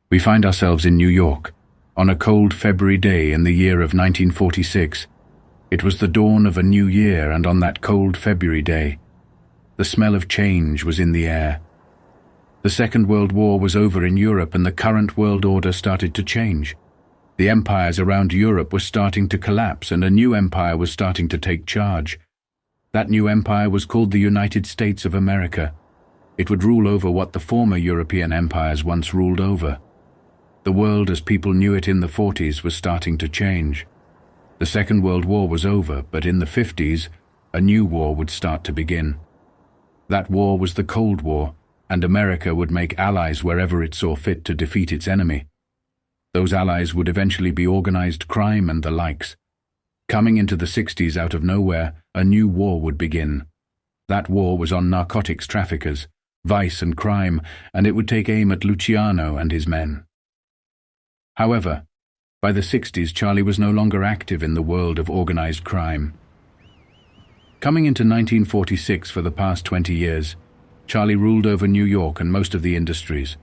We find ourselves in New York, on a cold February day in the year of 1946. It was the dawn of a new year, and on that cold February day, the smell of change was in the air. The Second World War was over in Europe, and the current world order started to change. The empires around Europe were starting to collapse, and a new empire was starting to take charge. That new empire was called the United States of America. It would rule over what the former European empires once ruled over. The world as people knew it in the 40s was starting to change. The Second World War was over, but in the 50s, a new war would start to begin. That war was the Cold War, and America would make allies wherever it saw fit to defeat its enemy. Those allies would eventually be organized crime and the likes. Coming into the 60s out of nowhere, a new war would begin. That war was on narcotics traffickers, vice and crime, and it would take aim at Luciano and his men. However, by the 60s, Charlie was no longer active in the world of organized crime. Coming into 1946, for the past 20 years, Charlie ruled over New York and most of the industries.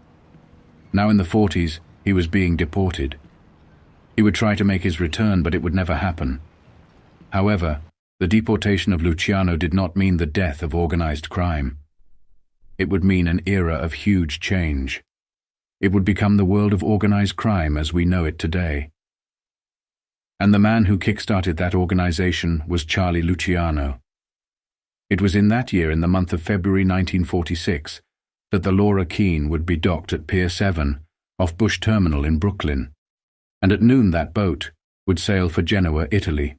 Now in the 40s, he was being deported. He would try to make his return, but it would never happen. However, the deportation of Luciano did not mean the death of organized crime. It would mean an era of huge change. It would become the world of organized crime as we know it today. And the man who kick-started that organization was Charlie Luciano. It was in that year, in the month of February 1946, that the Laura Keene would be docked at Pier 7 off Bush Terminal in Brooklyn, and at noon that boat would sail for Genoa, Italy.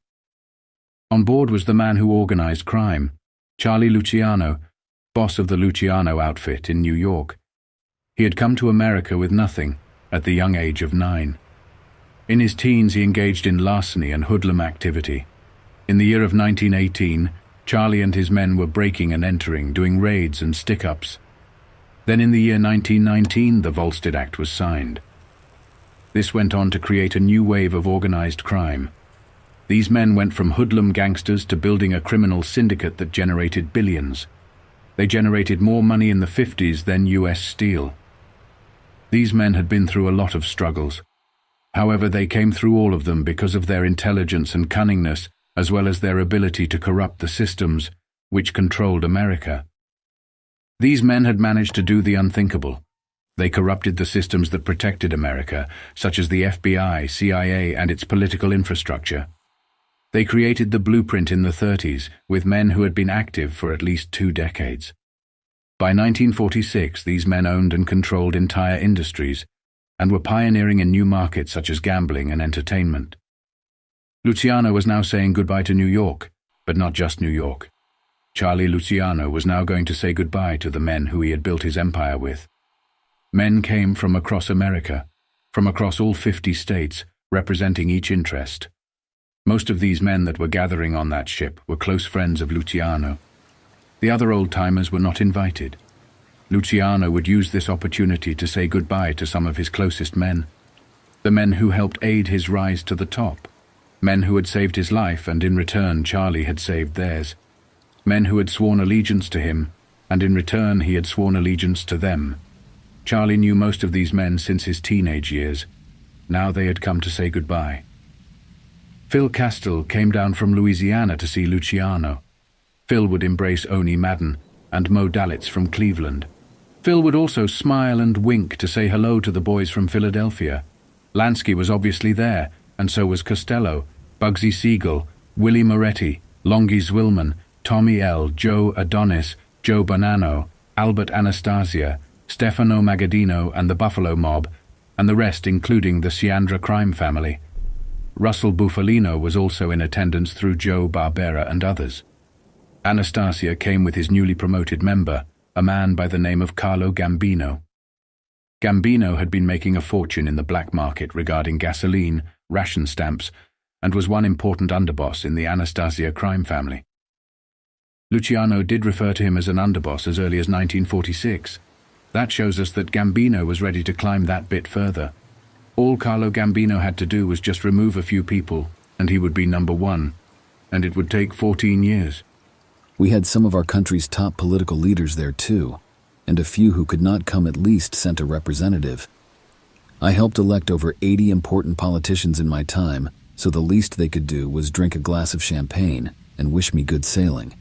On board was the man who organized crime, Charlie Luciano, boss of the Luciano outfit in New York. He had come to America with nothing at the young age of 9. In his teens, he engaged in larceny and hoodlum activity. In the year of 1918, Charlie and his men were breaking and entering, doing raids and stick-ups. Then in the year 1919, the Volstead Act was signed. This went on to create a new wave of organized crime. These men went from hoodlum gangsters to building a criminal syndicate that generated billions. They generated more money in the 50s than US Steel. These men had been through a lot of struggles. However, they came through all of them because of their intelligence and cunningness, as well as their ability to corrupt the systems which controlled America. These men had managed to do the unthinkable. They corrupted the systems that protected America, such as the FBI, CIA, and its political infrastructure. They created the blueprint in the 30s with men who had been active for at least 2 decades. By 1946, these men owned and controlled entire industries and were pioneering in new markets such as gambling and entertainment. Luciano was now saying goodbye to New York, but not just New York. Charlie Luciano was now going to say goodbye to the men who he had built his empire with. Men came from across America, from across all 50 states, representing each interest. Most of these men that were gathering on that ship were close friends of Luciano. The other old-timers were not invited. Luciano would use this opportunity to say goodbye to some of his closest men, the men who helped aid his rise to the top, men who had saved his life and in return Charlie had saved theirs, men who had sworn allegiance to him and in return he had sworn allegiance to them. Charlie knew most of these men since his teenage years. Now they had come to say goodbye. Phil Castell came down from Louisiana to see Luciano. Phil would embrace Oni Madden and Mo Dalitz from Cleveland. Phil would also smile and wink to say hello to the boys from Philadelphia. Lansky was obviously there, and so was Costello, Bugsy Siegel, Willie Moretti, Longy Zwillman, Tommy L., Joe Adonis, Joe Bonanno, Albert Anastasia, Stefano Magadino and the Buffalo Mob, and the rest including the Ciandra crime family. Russell Bufalino was also in attendance through Joe Barbera and others. Anastasia came with his newly promoted member, a man by the name of Carlo Gambino. Gambino had been making a fortune in the black market regarding gasoline, ration stamps, and was one important underboss in the Anastasia crime family. Luciano did refer to him as an underboss as early as 1946. That shows us that Gambino was ready to climb that bit further. All Carlo Gambino had to do was just remove a few people, and he would be number 1, and it would take 14 years. We had some of our country's top political leaders there too, and a few who could not come at least sent a representative. I helped elect over 80 important politicians in my time, so the least they could do was drink a glass of champagne and wish me good sailing.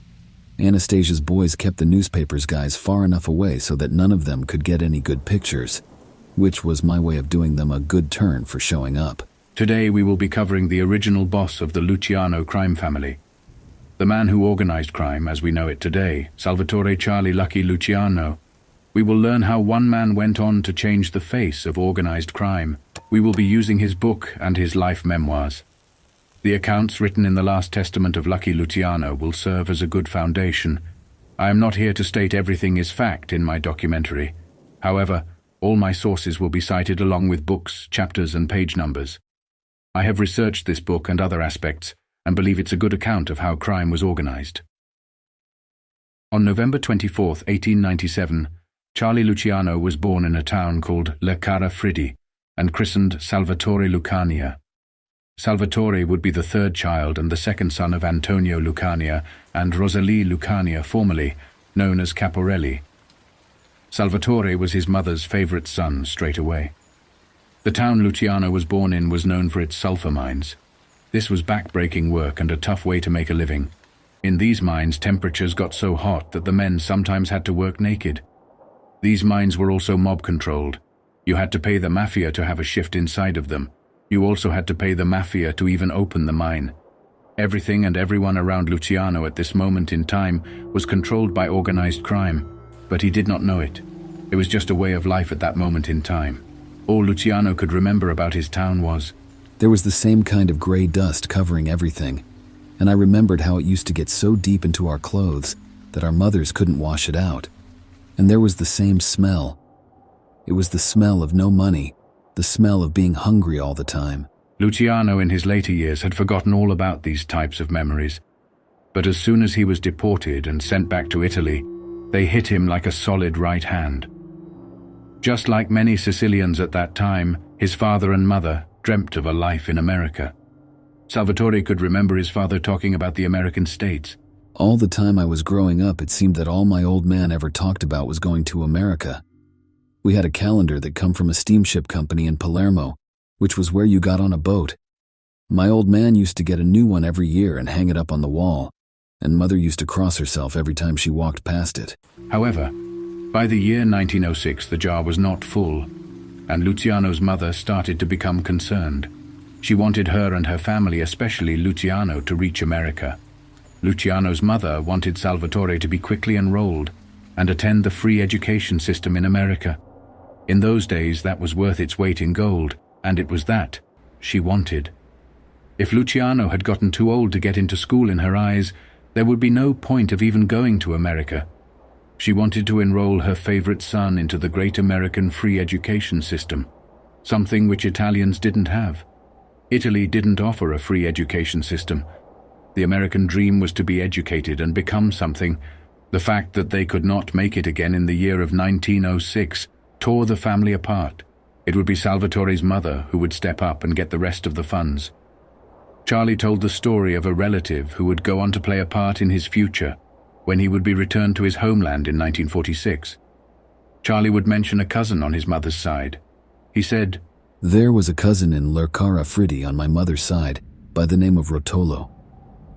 Anastasia's boys kept the newspaper's guys far enough away so that none of them could get any good pictures, which was my way of doing them a good turn for showing up. Today we will be covering the original boss of the Luciano crime family. The man who organized crime as we know it today, Salvatore Charlie Lucky Luciano. We will learn how one man went on to change the face of organized crime. We will be using his book and his life memoirs. The accounts written in the last testament of Lucky Luciano will serve as a good foundation. I am not here to state everything is fact in my documentary. However, all my sources will be cited along with books, chapters, and page numbers. I have researched this book and other aspects and believe it's a good account of how crime was organized. On November 24, 1897, Charlie Luciano was born in a town called Lercara Friddi and christened Salvatore Lucania. Salvatore would be the third child and the second son of Antonio Lucania and Rosalie Lucania, formerly known as Caporelli. Salvatore was his mother's favorite son straight away. The town Luciano was born in was known for its sulfur mines. This was back-breaking work and a tough way to make a living. In these mines, temperatures got so hot that the men sometimes had to work naked. These mines were also mob-controlled. You had to pay the mafia to have a shift inside of them. You also had to pay the mafia to even open the mine. Everything and everyone around Luciano at this moment in time was controlled by organized crime, but he did not know it. It was just a way of life at that moment in time. All Luciano could remember about his town was, there was the same kind of gray dust covering everything, and I remembered how it used to get so deep into our clothes that our mothers couldn't wash it out. And there was the same smell. It was the smell of no money, the smell of being hungry all the time. Luciano in his later years had forgotten all about these types of memories. But as soon as he was deported and sent back to Italy, they hit him like a solid right hand. Just like many Sicilians at that time, his father and mother dreamt of a life in America. Salvatore could remember his father talking about the American states. All the time I was growing up, it seemed that all my old man ever talked about was going to America. We had a calendar that come from a steamship company in Palermo, which was where you got on a boat. My old man used to get a new one every year and hang it up on the wall, and Mother used to cross herself every time she walked past it. However, by the year 1906 the jar was not full, and Luciano's mother started to become concerned. She wanted her and her family, especially Luciano, to reach America. Luciano's mother wanted Salvatore to be quickly enrolled and attend the free education system in America. In those days, that was worth its weight in gold, and it was that she wanted. If Luciano had gotten too old to get into school in her eyes, there would be no point of even going to America. She wanted to enroll her favorite son into the great American free education system, something which Italians didn't have. Italy didn't offer a free education system. The American dream was to be educated and become something. The fact that they could not make it again in the year of 1906 tore the family apart. It would be Salvatore's mother who would step up and get the rest of the funds. Charlie told the story of a relative who would go on to play a part in his future when he would be returned to his homeland in 1946. Charlie would mention a cousin on his mother's side. He said, there was a cousin in Lercara Friddi on my mother's side by the name of Rotolo.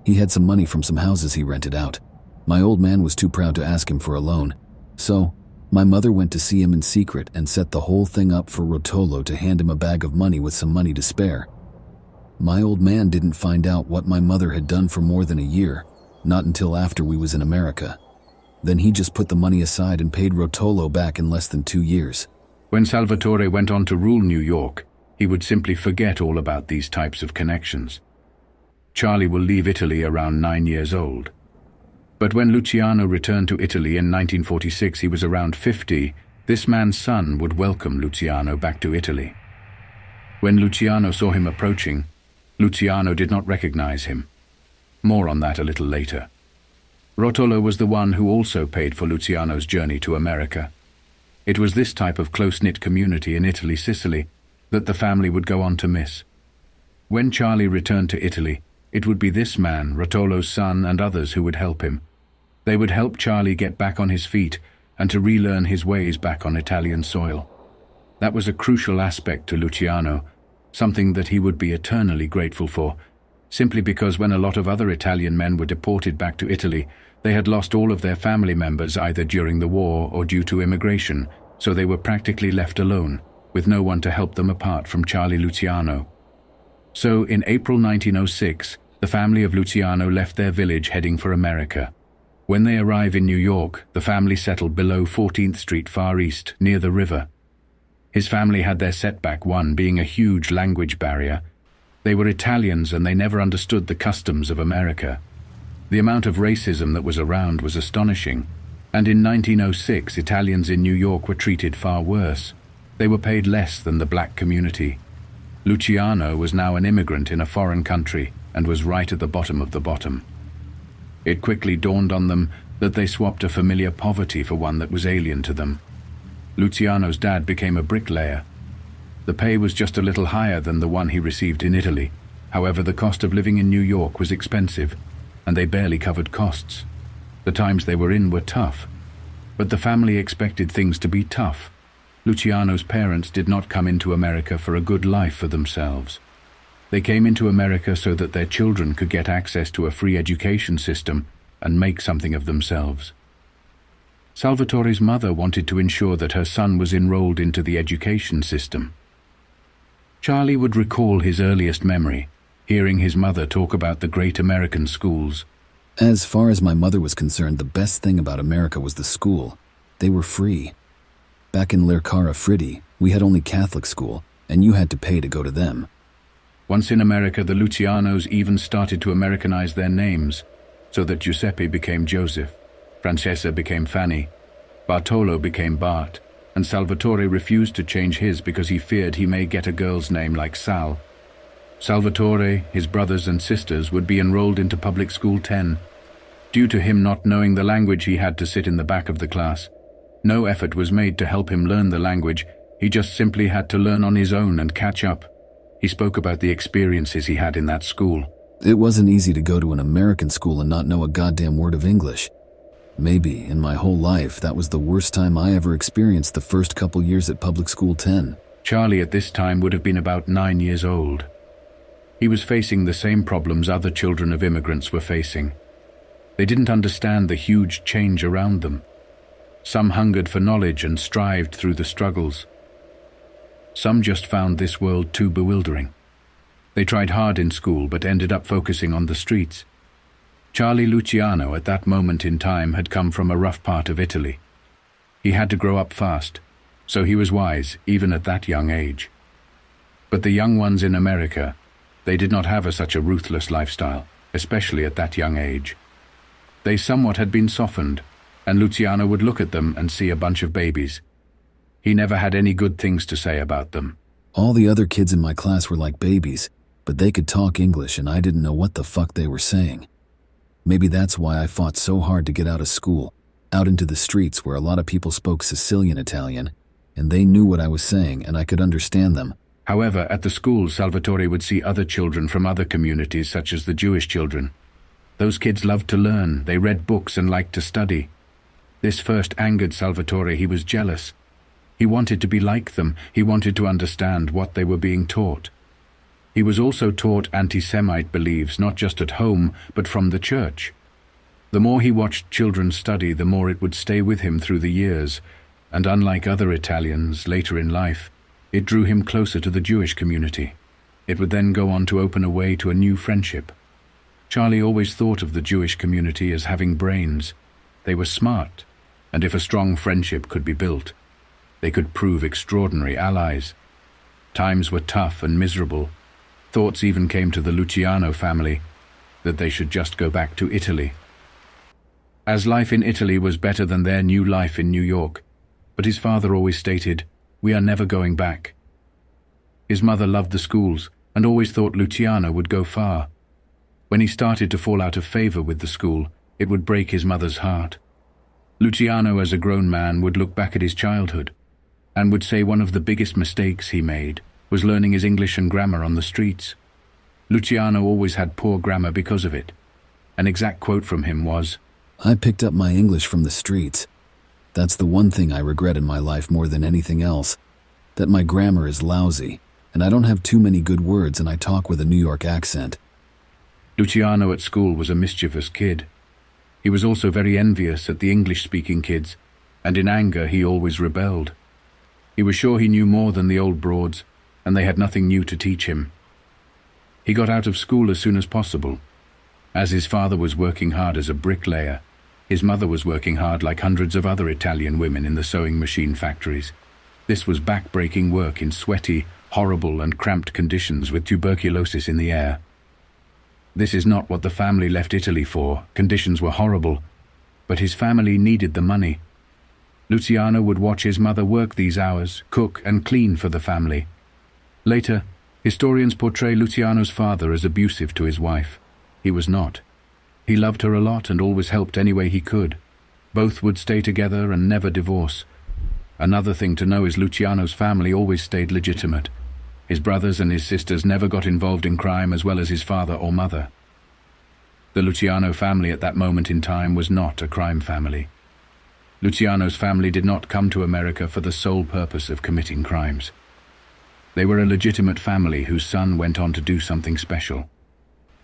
He had some money from some houses he rented out. My old man was too proud to ask him for a loan, so my mother went to see him in secret and set the whole thing up for Rotolo to hand him a bag of money with some money to spare. My old man didn't find out what my mother had done for more than a year, not until after we was in America. Then he just put the money aside and paid Rotolo back in less than 2 years. When Salvatore went on to rule New York, he would simply forget all about these types of connections. Charlie will leave Italy around 9 years old. But when Luciano returned to Italy in 1946, he was around 50. This man's son would welcome Luciano back to Italy. When Luciano saw him approaching, Luciano did not recognize him. More on that a little later. Rotolo was the one who also paid for Luciano's journey to America. It was this type of close-knit community in Italy, Sicily, that the family would go on to miss. When Charlie returned to Italy, it would be this man, Rotolo's son, and others who would help him. They would help Charlie get back on his feet and to relearn his ways back on Italian soil. That was a crucial aspect to Luciano, something that he would be eternally grateful for, simply because when a lot of other Italian men were deported back to Italy, they had lost all of their family members either during the war or due to immigration, so they were practically left alone, with no one to help them apart from Charlie Luciano. So, in April 1906, the family of Luciano left their village heading for America. When they arrive in New York, the family settled below 14th Street far east, near the river. His family had their setback, one being a huge language barrier. They were Italians and they never understood the customs of America. The amount of racism that was around was astonishing, and in 1906 Italians in New York were treated far worse. They were paid less than the black community. Luciano was now an immigrant in a foreign country and was right at the bottom of the bottom. It quickly dawned on them that they swapped a familiar poverty for one that was alien to them. Luciano's dad became a bricklayer. The pay was just a little higher than the one he received in Italy. However, the cost of living in New York was expensive, and they barely covered costs. The times they were in were tough, but the family expected things to be tough. Luciano's parents did not come into America for a good life for themselves. They came into America so that their children could get access to a free education system and make something of themselves. Salvatore's mother wanted to ensure that her son was enrolled into the education system. Charlie would recall his earliest memory, hearing his mother talk about the great American schools. As far as my mother was concerned, the best thing about America was the school. They were free. Back in Lercara Friddi, we had only Catholic school, and you had to pay to go to them. Once in America, the Lucianos even started to Americanize their names, so that Giuseppe became Joseph, Francesca became Fanny, Bartolo became Bart, and Salvatore refused to change his because he feared he may get a girl's name like Sal. Salvatore, his brothers and sisters would be enrolled into public school 10. Due to him not knowing the language, he had to sit in the back of the class. No effort was made to help him learn the language, he just simply had to learn on his own and catch up. He spoke about the experiences he had in that school. It wasn't easy to go to an American school and not know a goddamn word of English. Maybe, in my whole life, that was the worst time I ever experienced the first couple years at public school 10. Charlie at this time would have been about 9 years old. He was facing the same problems other children of immigrants were facing. They didn't understand the huge change around them. Some hungered for knowledge and strived through the struggles. Some just found this world too bewildering. They tried hard in school but ended up focusing on the streets. Charlie Luciano at that moment in time had come from a rough part of Italy. He had to grow up fast, so he was wise even at that young age. But the young ones in America, they did not have such a ruthless lifestyle, especially at that young age. They somewhat had been softened, and Luciano would look at them and see a bunch of babies. He never had any good things to say about them. All the other kids in my class were like babies, but they could talk English and I didn't know what the fuck they were saying. Maybe that's why I fought so hard to get out of school, out into the streets where a lot of people spoke Sicilian Italian, and they knew what I was saying and I could understand them. However, at the school, Salvatore would see other children from other communities, such as the Jewish children. Those kids loved to learn, they read books and liked to study. This first angered Salvatore. He was jealous. He wanted to be like them. He wanted to understand what they were being taught. He was also taught anti-Semite beliefs, not just at home, but from the church. The more he watched children study, the more it would stay with him through the years, and unlike other Italians later in life, it drew him closer to the Jewish community. It would then go on to open a way to a new friendship. Charlie always thought of the Jewish community as having brains. They were smart, and if a strong friendship could be built, they could prove extraordinary allies. Times were tough and miserable. Thoughts even came to the Luciano family that they should just go back to Italy, as life in Italy was better than their new life in New York. But his father always stated, "We are never going back." His mother loved the schools and always thought Luciano would go far. When he started to fall out of favor with the school, it would break his mother's heart. Luciano, as a grown man, would look back at his childhood and would say one of the biggest mistakes he made was learning his English and grammar on the streets. Luciano always had poor grammar because of it. An exact quote from him was, "I picked up my English from the streets. That's the one thing I regret in my life more than anything else. that my grammar is lousy, and I don't have too many good words and I talk with a New York accent. Luciano at school was a mischievous kid. He was also very envious at the English-speaking kids, and in anger he always rebelled. He was sure he knew more than the old broads, and they had nothing new to teach him. He got out of school as soon as possible. As his father was working hard as a bricklayer, his mother was working hard like hundreds of other Italian women in the sewing machine factories. This was back-breaking work in sweaty, horrible and cramped conditions with tuberculosis in the air. This is not what the family left Italy for. Conditions were horrible, but his family needed the money. Luciano would watch his mother work these hours, cook and clean for the family. Later, historians portray Luciano's father as abusive to his wife. He was not. He loved her a lot and always helped any way he could. Both would stay together and never divorce. Another thing to know is Luciano's family always stayed legitimate. His brothers and his sisters never got involved in crime as well as his father or mother. The Luciano family at that moment in time was not a crime family. Luciano's family did not come to America for the sole purpose of committing crimes. They were a legitimate family whose son went on to do something special.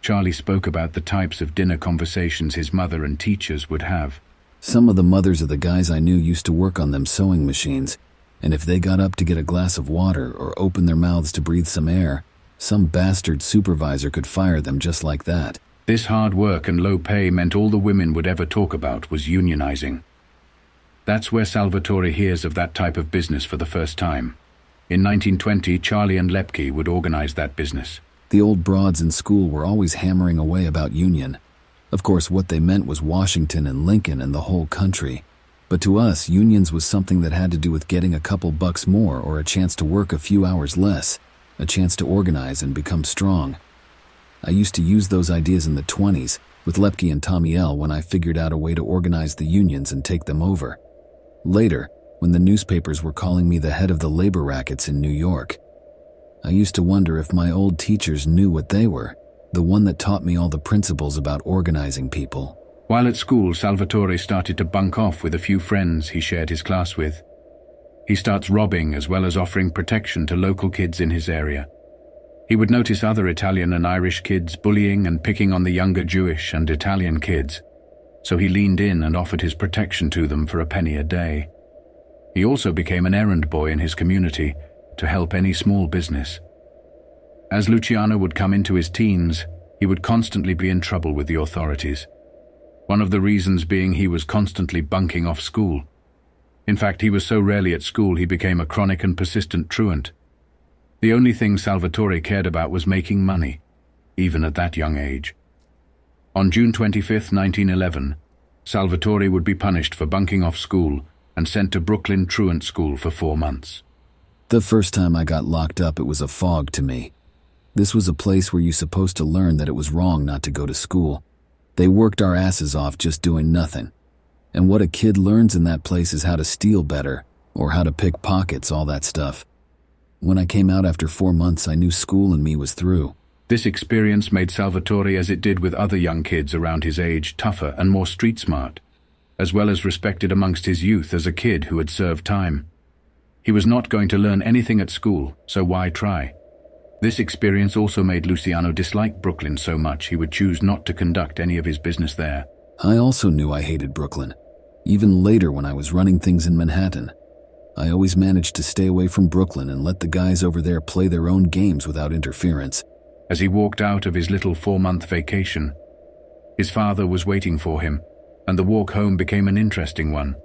Charlie spoke about the types of dinner conversations his mother and teachers would have. Some of the mothers of the guys I knew used to work on them sewing machines, and if they got up to get a glass of water or open their mouths to breathe some air, some bastard supervisor could fire them just like that. This hard work and low pay meant all the women would ever talk about was unionizing. That's where Salvatore hears of that type of business for the first time. In 1920, Charlie and Lercara would organize that business. The old broads in school were always hammering away about union. Of course, what they meant was Washington and Lincoln and the whole country. But to us, unions was something that had to do with getting a couple bucks more or a chance to work a few hours less, a chance to organize and become strong. I used to use those ideas in the 20s with Lercara and Tommy L when I figured out a way to organize the unions and take them over. Later, when the newspapers were calling me the head of the labor rackets in New York, I used to wonder if my old teachers knew what they were, the one that taught me all the principles about organizing people. While at school, Salvatore started to bunk off with a few friends he shared his class with. He starts robbing as well as offering protection to local kids in his area. He would notice other Italian and Irish kids bullying and picking on the younger Jewish and Italian kids, so he leaned in and offered his protection to them for a penny a day. He also became an errand boy in his community to help any small business. As Luciano would come into his teens, he would constantly be in trouble with the authorities. One of the reasons being he was constantly bunking off school. In fact, he was so rarely at school he became a chronic and persistent truant. The only thing Salvatore cared about was making money, even at that young age. On June 25, 1911, Salvatore would be punished for bunking off school and sent to Brooklyn truant school for 4 months. The first time I got locked up, it was a fog to me. This was a place where you're supposed to learn that it was wrong not to go to school. They worked our asses off just doing nothing. And what a kid learns in that place is how to steal better, or how to pick pockets, all that stuff. When I came out after 4 months, I knew school and me was through. This experience made Salvatore, as it did with other young kids around his age, tougher and more street smart, as well as respected amongst his youth as a kid who had served time. He was not going to learn anything at school, so why try? This experience also made Luciano dislike Brooklyn so much he would choose not to conduct any of his business there. I also knew I hated Brooklyn. Even later when I was running things in Manhattan, I always managed to stay away from Brooklyn and let the guys over there play their own games without interference. As he walked out of his little 4-month vacation, his father was waiting for him, and the walk home became an interesting one.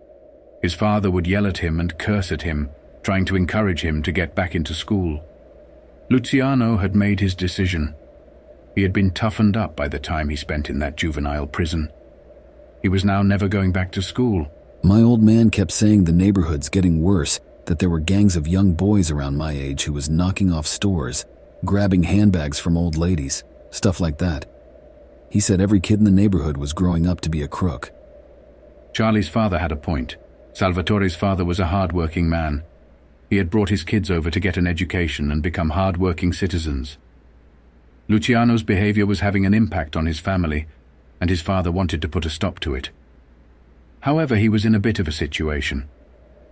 His father would yell at him and curse at him, trying to encourage him to get back into school. Luciano had made his decision. He had been toughened up by the time he spent in that juvenile prison. He was now never going back to school. My old man kept saying the neighborhood's getting worse, that there were gangs of young boys around my age who was knocking off stores, grabbing handbags from old ladies, stuff like that. He said every kid in the neighborhood was growing up to be a crook. Charlie's father had a point. Salvatore's father was a hard-working man. He had brought his kids over to get an education and become hard-working citizens. Luciano's behavior was having an impact on his family, and his father wanted to put a stop to it. However, he was in a bit of a situation.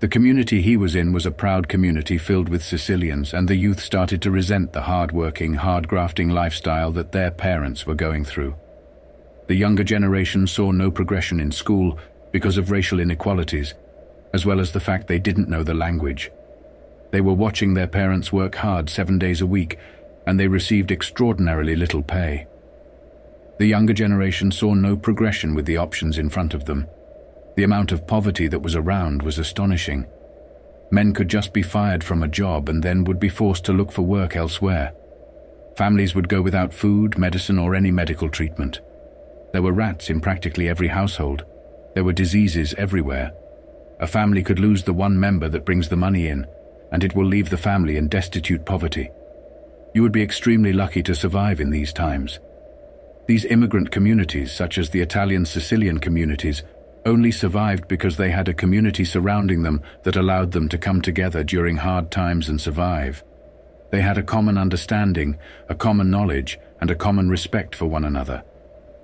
The community he was in was a proud community filled with Sicilians, and the youth started to resent the hard-working, hard-grafting lifestyle that their parents were going through. The younger generation saw no progression in school because of racial inequalities, as well as the fact they didn't know the language. They were watching their parents work hard 7 days a week, and they received extraordinarily little pay. The younger generation saw no progression with the options in front of them. The amount of poverty that was around was astonishing. Men could just be fired from a job and then would be forced to look for work elsewhere. Families would go without food, medicine, or any medical treatment. There were rats in practically every household. There were diseases everywhere. A family could lose the one member that brings the money in, and it will leave the family in destitute poverty. You would be extremely lucky to survive in these times. These immigrant communities, such as the Italian Sicilian communities, only survived because they had a community surrounding them that allowed them to come together during hard times and survive. They had a common understanding, a common knowledge, and a common respect for one another.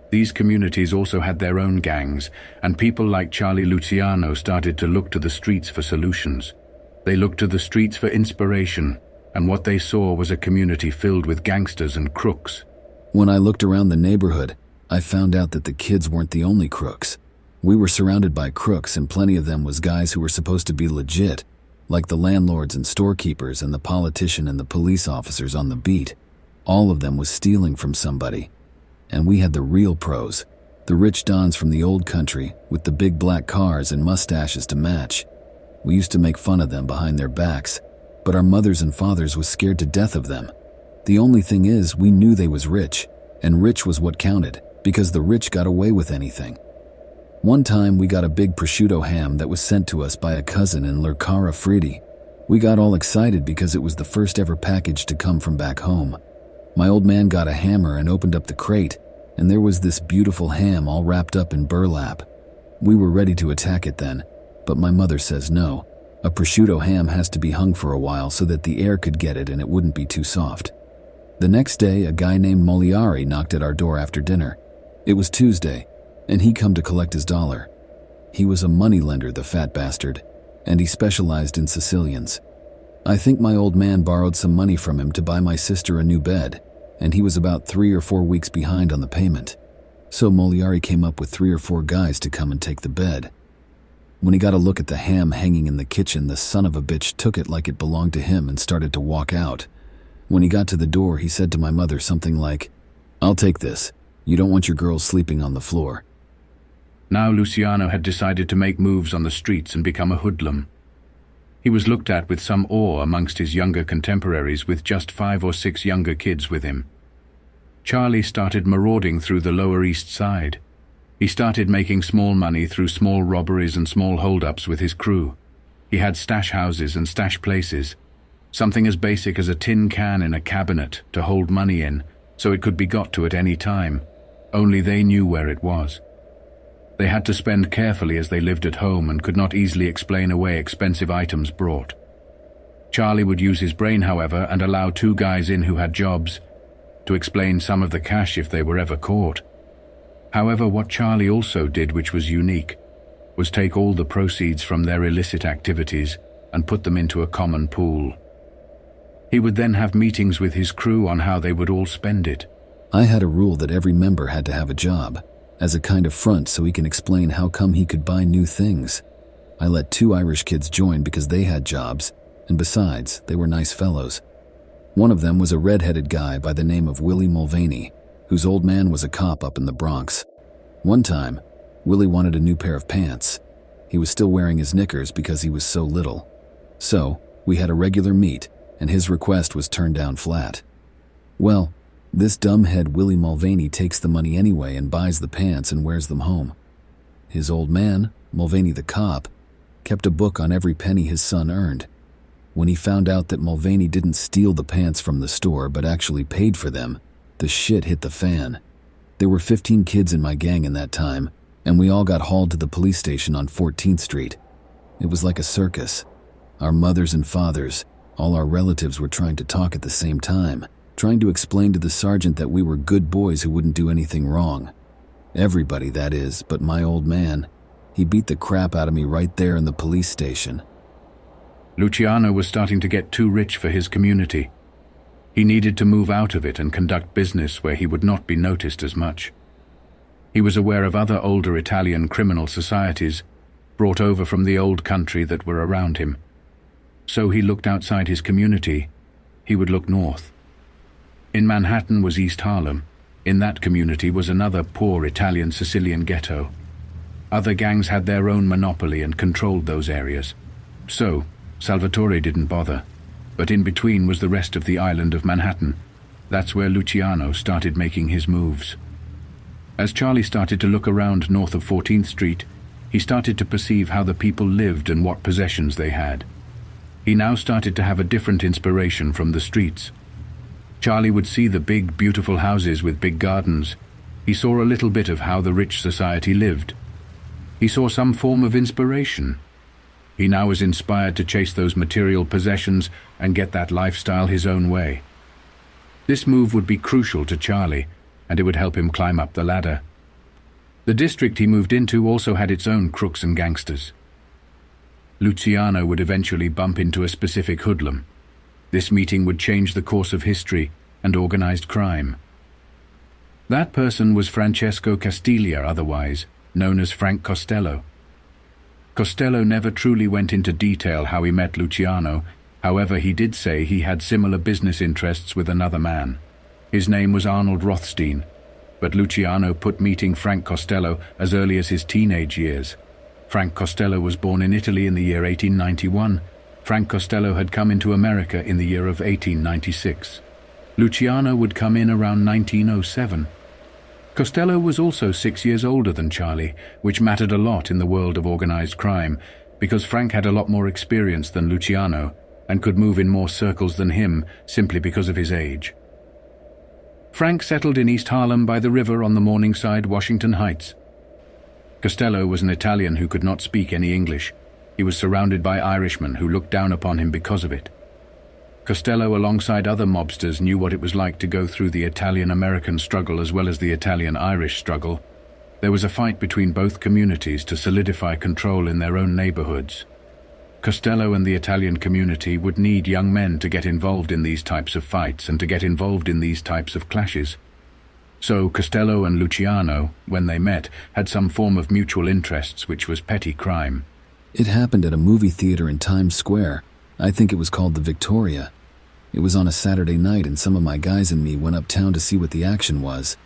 These communities also had their own gangs, and people like Charlie Luciano started to look to the streets for solutions. They looked to the streets for inspiration, and what they saw was a community filled with gangsters and crooks. When I looked around the neighborhood, I found out that the kids weren't the only crooks. We were surrounded by crooks, and plenty of them was guys who were supposed to be legit, like the landlords and storekeepers and the politician and the police officers on the beat. All of them was stealing from somebody. And we had the real pros, the rich dons from the old country with the big black cars and mustaches to match. We used to make fun of them behind their backs, but our mothers and fathers was scared to death of them. The only thing is, we knew they was rich, and rich was what counted, because the rich got away with anything. One time we got a big prosciutto ham that was sent to us by a cousin in Lercara Friddi. We got all excited because it was the first ever package to come from back home. My old man got a hammer and opened up the crate, and there was this beautiful ham all wrapped up in burlap. We were ready to attack it then, but my mother says no. A prosciutto ham has to be hung for a while so that the air could get it and it wouldn't be too soft. The next day, a guy named Moliari knocked at our door after dinner. It was Tuesday, and he come to collect his dollar. He was a moneylender, the fat bastard, and he specialized in Sicilians. I think my old man borrowed some money from him to buy my sister a new bed, and he was about 3 or 4 weeks behind on the payment. So Moliari came up with 3 or 4 guys to come and take the bed. When he got a look at the ham hanging in the kitchen, the son of a bitch took it like it belonged to him and started to walk out. When he got to the door, he said to my mother something like, "I'll take this. You don't want your girls sleeping on the floor." Now Luciano had decided to make moves on the streets and become a hoodlum. He was looked at with some awe amongst his younger contemporaries, with just 5 or 6 younger kids with him. Charlie started marauding through the Lower East Side. He started making small money through small robberies and small hold-ups with his crew. He had stash houses and stash places, something as basic as a tin can in a cabinet to hold money in, so it could be got to at any time. Only they knew where it was. They had to spend carefully as they lived at home and could not easily explain away expensive items brought. Charlie would use his brain, however, and allow 2 guys in who had jobs to explain some of the cash if they were ever caught. However, what Charlie also did, which was unique, was take all the proceeds from their illicit activities and put them into a common pool. He would then have meetings with his crew on how they would all spend it. I had a rule that every member had to have a job, as a kind of front so he can explain how come he could buy new things. I let 2 Irish kids join because they had jobs, and besides, they were nice fellows. One of them was a red-headed guy by the name of Willie Mulvaney, whose old man was a cop up in the Bronx. One time, Willie wanted a new pair of pants. He was still wearing his knickers because he was so little. So, we had a regular meet, and his request was turned down flat. Well, this dumbhead Willie Mulvaney takes the money anyway and buys the pants and wears them home. His old man, Mulvaney the cop, kept a book on every penny his son earned. When he found out that Mulvaney didn't steal the pants from the store but actually paid for them, the shit hit the fan. There were 15 kids in my gang in that time, and we all got hauled to the police station on 14th Street. It was like a circus. Our mothers and fathers, all our relatives were trying to talk at the same time, trying to explain to the sergeant that we were good boys who wouldn't do anything wrong. Everybody, that is, but my old man. He beat the crap out of me right there in the police station. Luciano was starting to get too rich for his community. He needed to move out of it and conduct business where he would not be noticed as much. He was aware of other older Italian criminal societies brought over from the old country that were around him. So he looked outside his community. He would look north. In Manhattan was East Harlem. In that community was another poor Italian Sicilian ghetto. Other gangs had their own monopoly and controlled those areas. So, Salvatore didn't bother. But in between was the rest of the island of Manhattan. That's where Luciano started making his moves. As Charlie started to look around north of 14th Street, he started to perceive how the people lived and what possessions they had. He now started to have a different inspiration from the streets. Charlie would see the big, beautiful houses with big gardens. He saw a little bit of how the rich society lived. He saw some form of inspiration. He now was inspired to chase those material possessions and get that lifestyle his own way. This move would be crucial to Charlie, and it would help him climb up the ladder. The district he moved into also had its own crooks and gangsters. Luciano would eventually bump into a specific hoodlum. This meeting would change the course of history and organized crime. That person was Francesco Castiglia, otherwise known as Frank Costello. Costello never truly went into detail how he met Luciano. However, he did say he had similar business interests with another man. His name was Arnold Rothstein, but Luciano put meeting Frank Costello as early as his teenage years. Frank Costello was born in Italy in the year 1891. Frank Costello had come into America in the year of 1896. Luciano would come in around 1907. Costello was also 6 years older than Charlie, which mattered a lot in the world of organized crime, because Frank had a lot more experience than Luciano and could move in more circles than him simply because of his age. Frank settled in East Harlem by the river on the Morningside, Washington Heights. Costello was an Italian who could not speak any English. He was surrounded by Irishmen who looked down upon him because of it. Costello, alongside other mobsters, knew what it was like to go through the Italian-American struggle as well as the Italian-Irish struggle. There was a fight between both communities to solidify control in their own neighborhoods. Costello and the Italian community would need young men to get involved in these types of fights and to get involved in these types of clashes. So Costello and Luciano, when they met, had some form of mutual interests, which was petty crime. It happened at a movie theater in Times Square. I think it was called the Victoria. It was on a Saturday night, and some of my guys and me went uptown to see what the action was.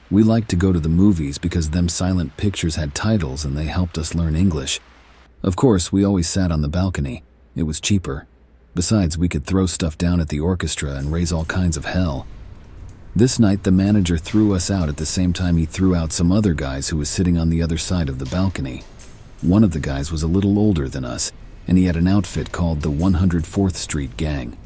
We liked to go to the movies because them silent pictures had titles and they helped us learn English. Of course, we always sat on the balcony. It was cheaper. Besides, we could throw stuff down at the orchestra and raise all kinds of hell. This night, the manager threw us out at the same time he threw out some other guys who was sitting on the other side of the balcony. One of the guys was a little older than us, and he had an outfit called the 104th Street Gang.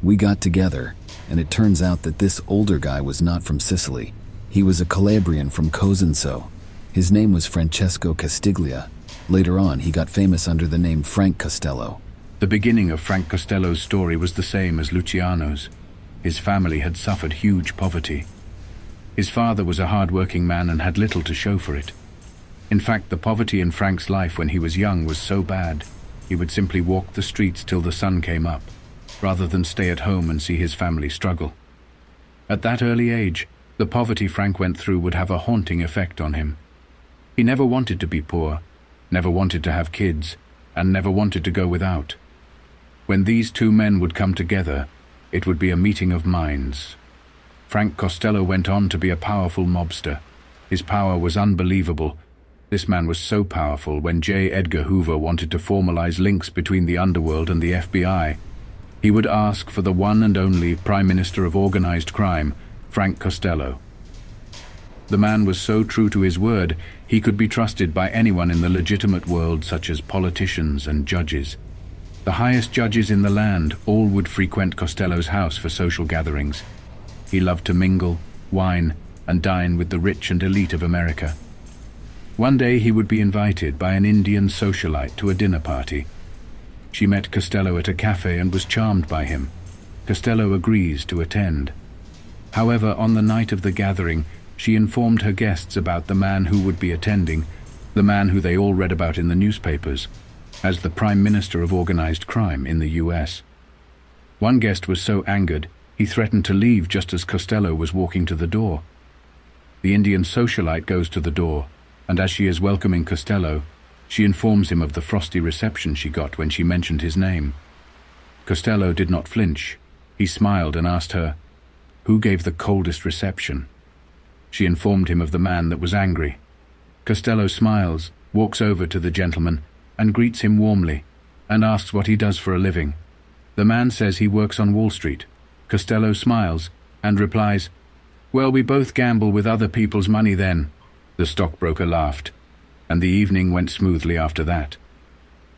We got together, and it turns out that this older guy was not from Sicily. He was a Calabrian from Cosenso. His name was Francesco Castiglia. Later on, he got famous under the name Frank Costello. The beginning of Frank Costello's story was the same as Luciano's. His family had suffered huge poverty. His father was a hard-working man and had little to show for it. In fact, the poverty in Frank's life when he was young was so bad, he would simply walk the streets till the sun came up, rather than stay at home and see his family struggle. At that early age, the poverty Frank went through would have a haunting effect on him. He never wanted to be poor, never wanted to have kids, and never wanted to go without. When these two men would come together, it would be a meeting of minds. Frank Costello went on to be a powerful mobster. His power was unbelievable. This man was so powerful when J. Edgar Hoover wanted to formalize links between the underworld and the FBI, he would ask for the one and only Prime Minister of Organized Crime, Frank Costello. The man was so true to his word, he could be trusted by anyone in the legitimate world, such as politicians and judges. The highest judges in the land all would frequent Costello's house for social gatherings. He loved to mingle, wine, and dine with the rich and elite of America. One day he would be invited by an Indian socialite to a dinner party. She met Costello at a cafe and was charmed by him. Costello agrees to attend. However, on the night of the gathering, she informed her guests about the man who would be attending, the man who they all read about in the newspapers. as the Prime Minister of Organized Crime in the US. One guest was so angered, he threatened to leave just as Costello was walking to the door. The Indian socialite goes to the door, and as she is welcoming Costello, she informs him of the frosty reception she got when she mentioned his name. Costello did not flinch. He smiled and asked her, "Who gave the coldest reception?" She informed him of the man that was angry. Costello smiles, walks over to the gentleman, and greets him warmly, and asks what he does for a living. The man says he works on Wall Street. Costello smiles, and replies, "Well, we both gamble with other people's money then." The stockbroker laughed, and the evening went smoothly after that.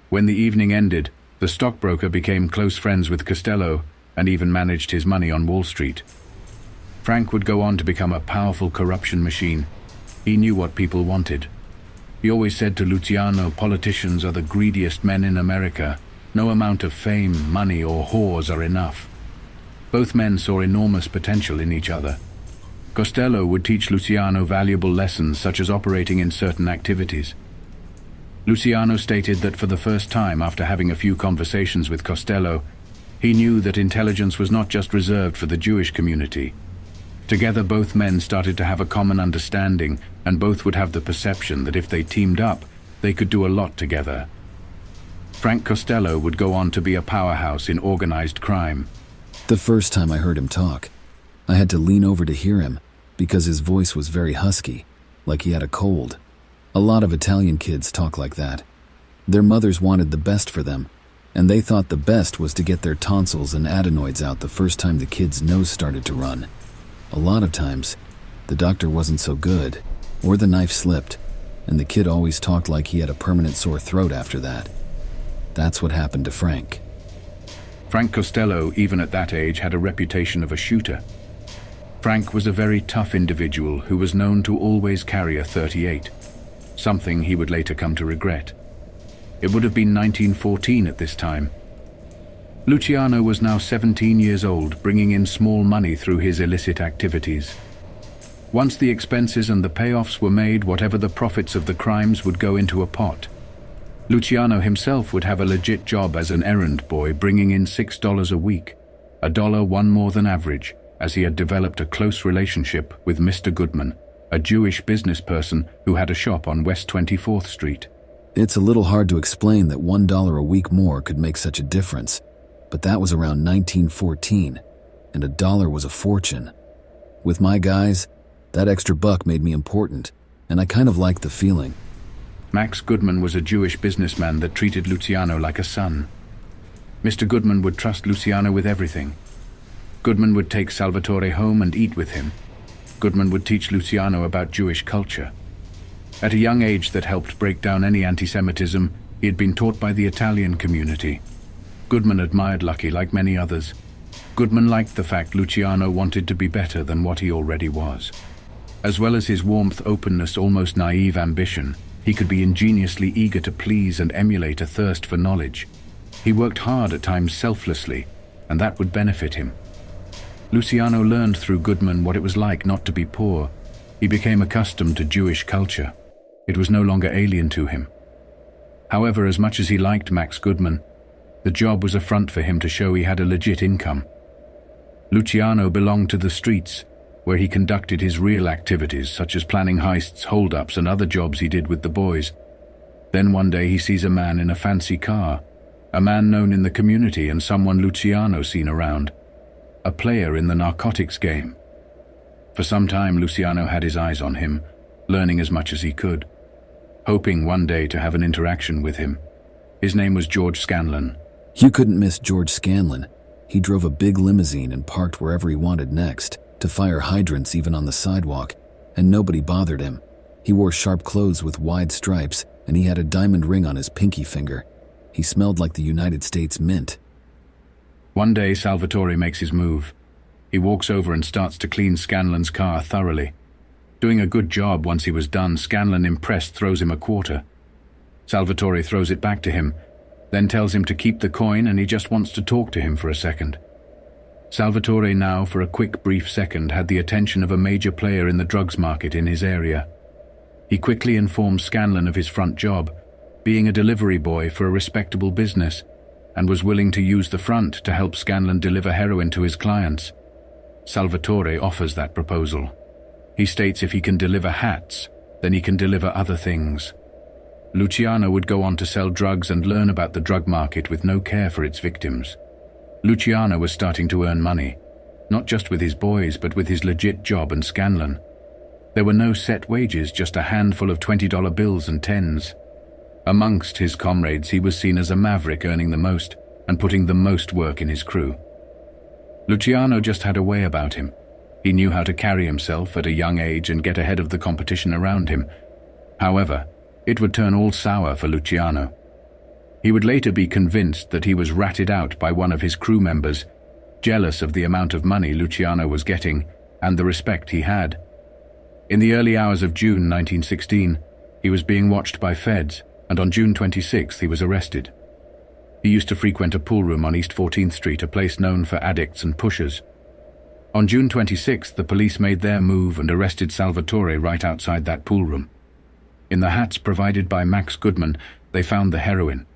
When the evening ended, the stockbroker became close friends with Costello and even managed his money on Wall Street. Frank would go on to become a powerful corruption machine. He knew what people wanted. He always said to Luciano, "Politicians are the greediest men in America. No amount of fame, money, or whores are enough." Both men saw enormous potential in each other. Costello would teach Luciano valuable lessons such as operating in certain activities. Luciano stated that for the first time after having a few conversations with Costello, he knew that intelligence was not just reserved for the Jewish community. Together both men started to have a common understanding, and both would have the perception that if they teamed up, they could do a lot together. Frank Costello would go on to be a powerhouse in organized crime. The first time I heard him talk, I had to lean over to hear him because his voice was very husky, like he had a cold. A lot of Italian kids talk like that. Their mothers wanted the best for them, and they thought the best was to get their tonsils and adenoids out the first time the kid's nose started to run. A lot of times, the doctor wasn't so good, or the knife slipped, and the kid always talked like he had a permanent sore throat after that. That's what happened to Frank. Frank Costello, even at that age, had a reputation of a shooter. Frank was a very tough individual who was known to always carry a .38, something he would later come to regret. It would have been 1914 at this time. Luciano was now 17 years old, bringing in small money through his illicit activities. Once the expenses and the payoffs were made, whatever the profits of the crimes would go into a pot. Luciano himself would have a legit job as an errand boy, bringing in $6 a week, $1 more than average, as he had developed a close relationship with Mr. Goodman, a Jewish business person who had a shop on West 24th Street. It's a little hard to explain that $1 a week more could make such a difference, but that was around 1914, and $1 was a fortune. With my guys, that extra buck made me important, and I kind of liked the feeling. Max Goodman was a Jewish businessman that treated Luciano like a son. Mr. Goodman would trust Luciano with everything. Goodman would take Salvatore home and eat with him. Goodman would teach Luciano about Jewish culture. At a young age that helped break down any anti-Semitism, he had been taught by the Italian community. Goodman admired Lucky like many others. Goodman liked the fact Luciano wanted to be better than what he already was. As well as his warmth, openness, almost naive ambition, he could be ingeniously eager to please and emulate a thirst for knowledge. He worked hard at times selflessly, and that would benefit him. Luciano learned through Goodman what it was like not to be poor. He became accustomed to Jewish culture. It was no longer alien to him. However, as much as he liked Max Goodman, the job was a front for him to show he had a legit income. Luciano belonged to the streets, where he conducted his real activities, such as planning heists, hold-ups, and other jobs he did with the boys. Then one day he sees a man in a fancy car, a man known in the community and someone Luciano seen around, a player in the Narcotics game. For some time Luciano had his eyes on him, learning as much as he could, hoping one day to have an interaction with him. His name was George Scanlon. You couldn't miss George Scanlon. He drove a big limousine and parked wherever he wanted next, to fire hydrants even on the sidewalk, and nobody bothered him. He wore sharp clothes with wide stripes, and he had a diamond ring on his pinky finger. He smelled like the United States Mint. One day Salvatore makes his move. He walks over and starts to clean Scanlon's car thoroughly. Doing a good job once he was done, Scanlon, impressed, throws him a quarter. Salvatore throws it back to him, then tells him to keep the coin and he just wants to talk to him for a second. Salvatore now, for a quick, brief second, had the attention of a major player in the drugs market in his area. He quickly informs Scanlon of his front job, being a delivery boy for a respectable business, and was willing to use the front to help Scanlon deliver heroin to his clients. Salvatore offers that proposal. He states if he can deliver hats, then he can deliver other things. Luciano would go on to sell drugs and learn about the drug market with no care for its victims. Luciano was starting to earn money, not just with his boys but with his legit job and Scanlon. There were no set wages, just a handful of $20 bills and tens. Amongst his comrades, he was seen as a maverick, earning the most and putting the most work in his crew. Luciano just had a way about him. He knew how to carry himself at a young age and get ahead of the competition around him. However, it would turn all sour for Luciano. He would later be convinced that he was ratted out by one of his crew members, jealous of the amount of money Luciano was getting and the respect he had. In the early hours of June 1916, he was being watched by feds, and on June 26th he was arrested. He used to frequent a pool room on East 14th Street, a place known for addicts and pushers. On June 26th, the police made their move and arrested Salvatore right outside that pool room. In the hats provided by Max Goodman, they found the heroin.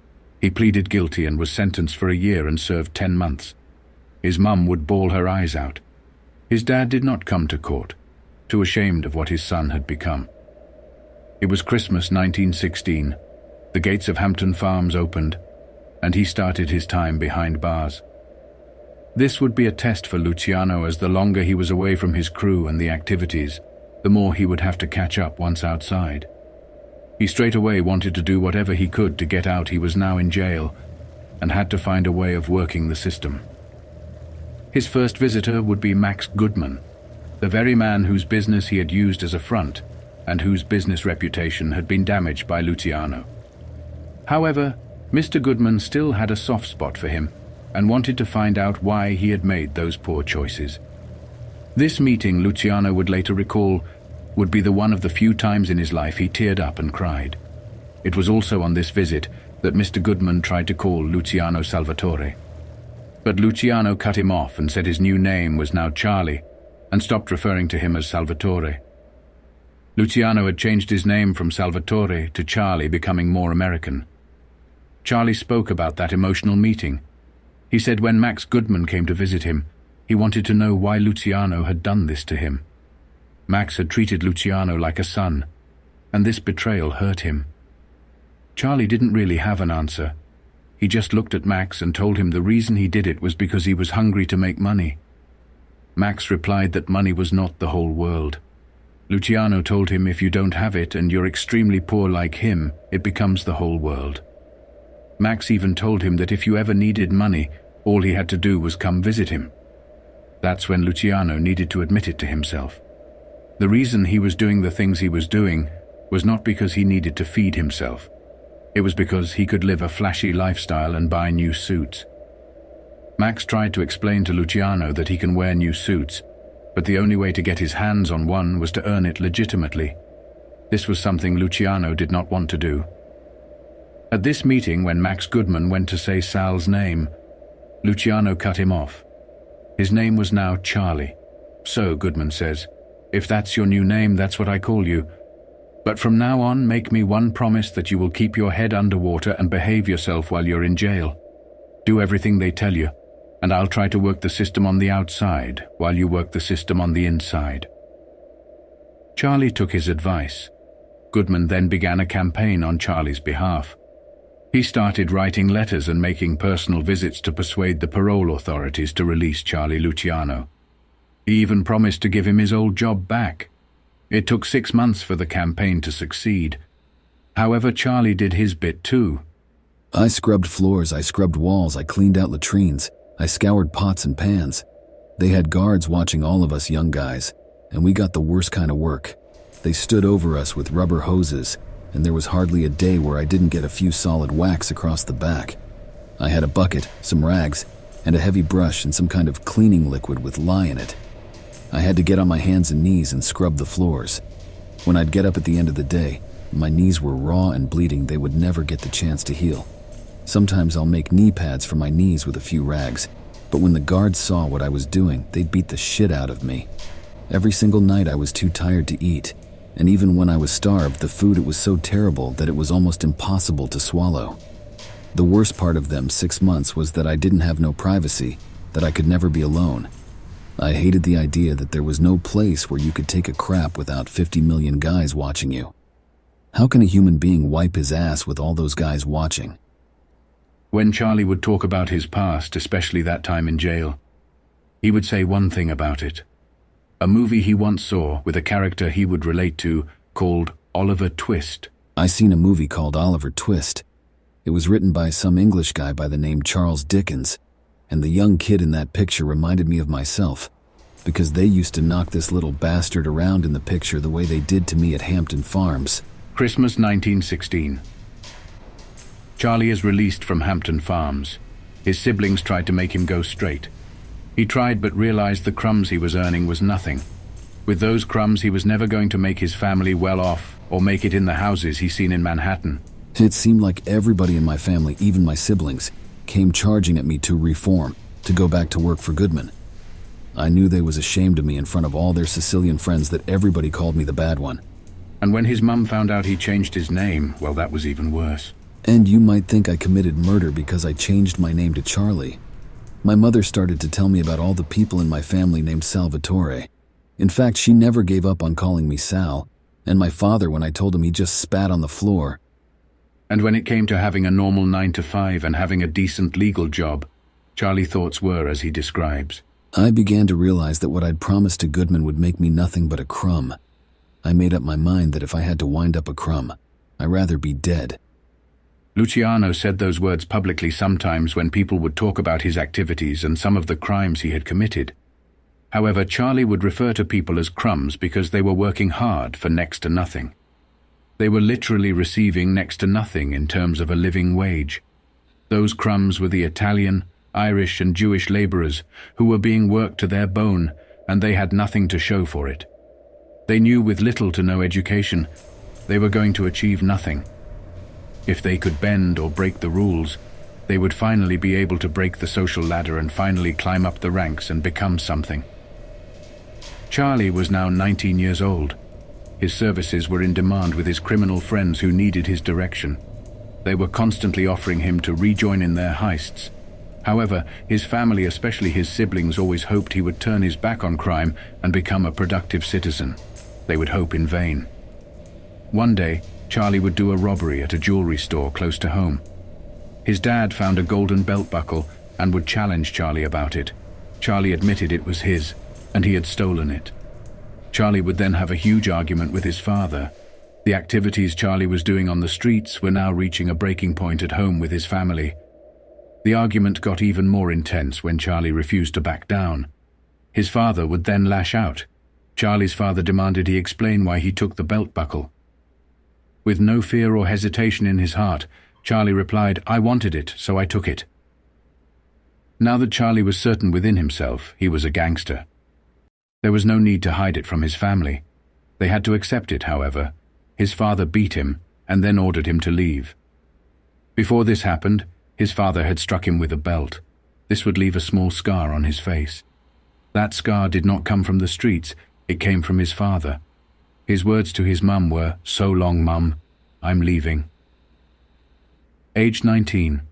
He pleaded guilty and was sentenced for a year and served 10 months. His mum would bawl her eyes out. His dad did not come to court, too ashamed of what his son had become. It was Christmas 1916. The gates of Hampton Farms opened, and he started his time behind bars. This would be a test for Luciano, as the longer he was away from his crew and the activities, the more he would have to catch up once outside. He straight away wanted to do whatever he could to get out. He was now in jail and had to find a way of working the system. His first visitor would be Max Goodman, the very man whose business he had used as a front and whose business reputation had been damaged by Luciano. However, Mr. Goodman still had a soft spot for him and wanted to find out why he had made those poor choices. This meeting, Luciano would later recall, would be the one of the few times in his life he teared up and cried. It was also on this visit that Mr. Goodman tried to call Luciano Salvatore. But Luciano cut him off and said his new name was now Charlie, and stopped referring to him as Salvatore. Luciano had changed his name from Salvatore to Charlie, becoming more American. Charlie spoke about that emotional meeting. He said when Max Goodman came to visit him, he wanted to know why Luciano had done this to him. Max had treated Luciano like a son, and this betrayal hurt him. Charlie didn't really have an answer. He just looked at Max and told him the reason he did it was because he was hungry to make money. Max replied that money was not the whole world. Luciano told him if you don't have it and you're extremely poor like him, it becomes the whole world. Max even told him that if you ever needed money, all he had to do was come visit him. That's when Luciano needed to admit it to himself. The reason he was doing the things he was doing was not because he needed to feed himself. It was because he could live a flashy lifestyle and buy new suits. Max tried to explain to Luciano that he can wear new suits, but the only way to get his hands on one was to earn it legitimately. This was something Luciano did not want to do. At this meeting, when Max Goodman went to say Sal's name, Luciano cut him off. His name was now Charlie. So, Goodman says, if that's your new name, that's what I call you. But from now on, make me one promise that you will keep your head underwater and behave yourself while you're in jail. Do everything they tell you, and I'll try to work the system on the outside while you work the system on the inside. Charlie took his advice. Goodman then began a campaign on Charlie's behalf. He started writing letters and making personal visits to persuade the parole authorities to release Charlie Luciano. He even promised to give him his old job back. It took 6 months for the campaign to succeed. However, Charlie did his bit too. I scrubbed floors, I scrubbed walls, I cleaned out latrines, I scoured pots and pans. They had guards watching all of us young guys, and we got the worst kind of work. They stood over us with rubber hoses, and there was hardly a day where I didn't get a few solid whacks across the back. I had a bucket, some rags, and a heavy brush and some kind of cleaning liquid with lye in it. I had to get on my hands and knees and scrub the floors. When I'd get up at the end of the day, my knees were raw and bleeding. They would never get the chance to heal. Sometimes I'll make knee pads for my knees with a few rags, but when the guards saw what I was doing, they'd beat the shit out of me. Every single night I was too tired to eat, and even when I was starved, the food it was so terrible that it was almost impossible to swallow. The worst part of them 6 months was that I didn't have no privacy, that I could never be alone. I hated the idea that there was no place where you could take a crap without 50 million guys watching you. How can a human being wipe his ass with all those guys watching? When Charlie would talk about his past, especially that time in jail, he would say one thing about it. A movie he once saw with a character he would relate to called Oliver Twist. I seen a movie called Oliver Twist. It was written by some English guy by the name Charles Dickens, and the young kid in that picture reminded me of myself, because they used to knock this little bastard around in the picture the way they did to me at Hampton Farms. Christmas 1916. Charlie is released from Hampton Farms. His siblings tried to make him go straight. He tried but realized the crumbs he was earning was nothing. With those crumbs he was never going to make his family well off or make it in the houses he seen in Manhattan. It seemed like everybody in my family, even my siblings, came charging at me to reform, to go back to work for Goodman. I knew they was ashamed of me in front of all their Sicilian friends that everybody called me the bad one. And when his mum found out he changed his name, well, that was even worse. And you might think I committed murder because I changed my name to Charlie. My mother started to tell me about all the people in my family named Salvatore. In fact, she never gave up on calling me Sal, and my father, when I told him, he just spat on the floor. And when it came to having a normal 9-to-5 and having a decent legal job, Charlie's thoughts were as he describes. I began to realize that what I'd promised to Goodman would make me nothing but a crumb. I made up my mind that if I had to wind up a crumb, I'd rather be dead. Luciano said those words publicly sometimes when people would talk about his activities and some of the crimes he had committed. However, Charlie would refer to people as crumbs because they were working hard for next to nothing. They were literally receiving next to nothing in terms of a living wage. Those crumbs were the Italian, Irish and Jewish laborers who were being worked to their bone, and they had nothing to show for it. They knew with little to no education, they were going to achieve nothing. If they could bend or break the rules, they would finally be able to break the social ladder and finally climb up the ranks and become something. Charlie was now 19 years old. His services were in demand with his criminal friends who needed his direction. They were constantly offering him to rejoin in their heists. However, his family, especially his siblings, always hoped he would turn his back on crime and become a productive citizen. They would hope in vain. One day, Charlie would do a robbery at a jewelry store close to home. His dad found a golden belt buckle and would challenge Charlie about it. Charlie admitted it was his, and he had stolen it. Charlie would then have a huge argument with his father. The activities Charlie was doing on the streets were now reaching a breaking point at home with his family. The argument got even more intense when Charlie refused to back down. His father would then lash out. Charlie's father demanded he explain why he took the belt buckle. With no fear or hesitation in his heart, Charlie replied, "I wanted it, so I took it." Now that Charlie was certain within himself, he was a gangster. There was no need to hide it from his family. They had to accept it, however. His father beat him and then ordered him to leave. Before this happened, his father had struck him with a belt. This would leave a small scar on his face. That scar did not come from the streets, it came from his father. His words to his mum were, "So long, Mum, I'm leaving." Age 19.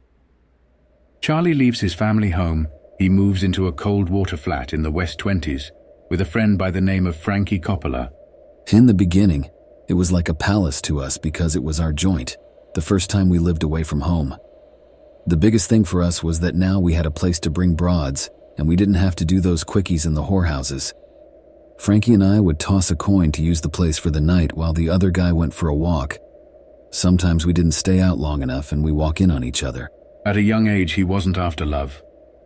Charlie leaves his family home. He moves into a cold water flat in the West 20s with a friend by the name of Frankie Coppola. In the beginning, it was like a palace to us because it was our joint, the first time we lived away from home. The biggest thing for us was that now we had a place to bring broads, and we didn't have to do those quickies in the whorehouses. Frankie and I would toss a coin to use the place for the night while the other guy went for a walk. Sometimes we didn't stay out long enough and we walk in on each other. At a young age, he wasn't after love.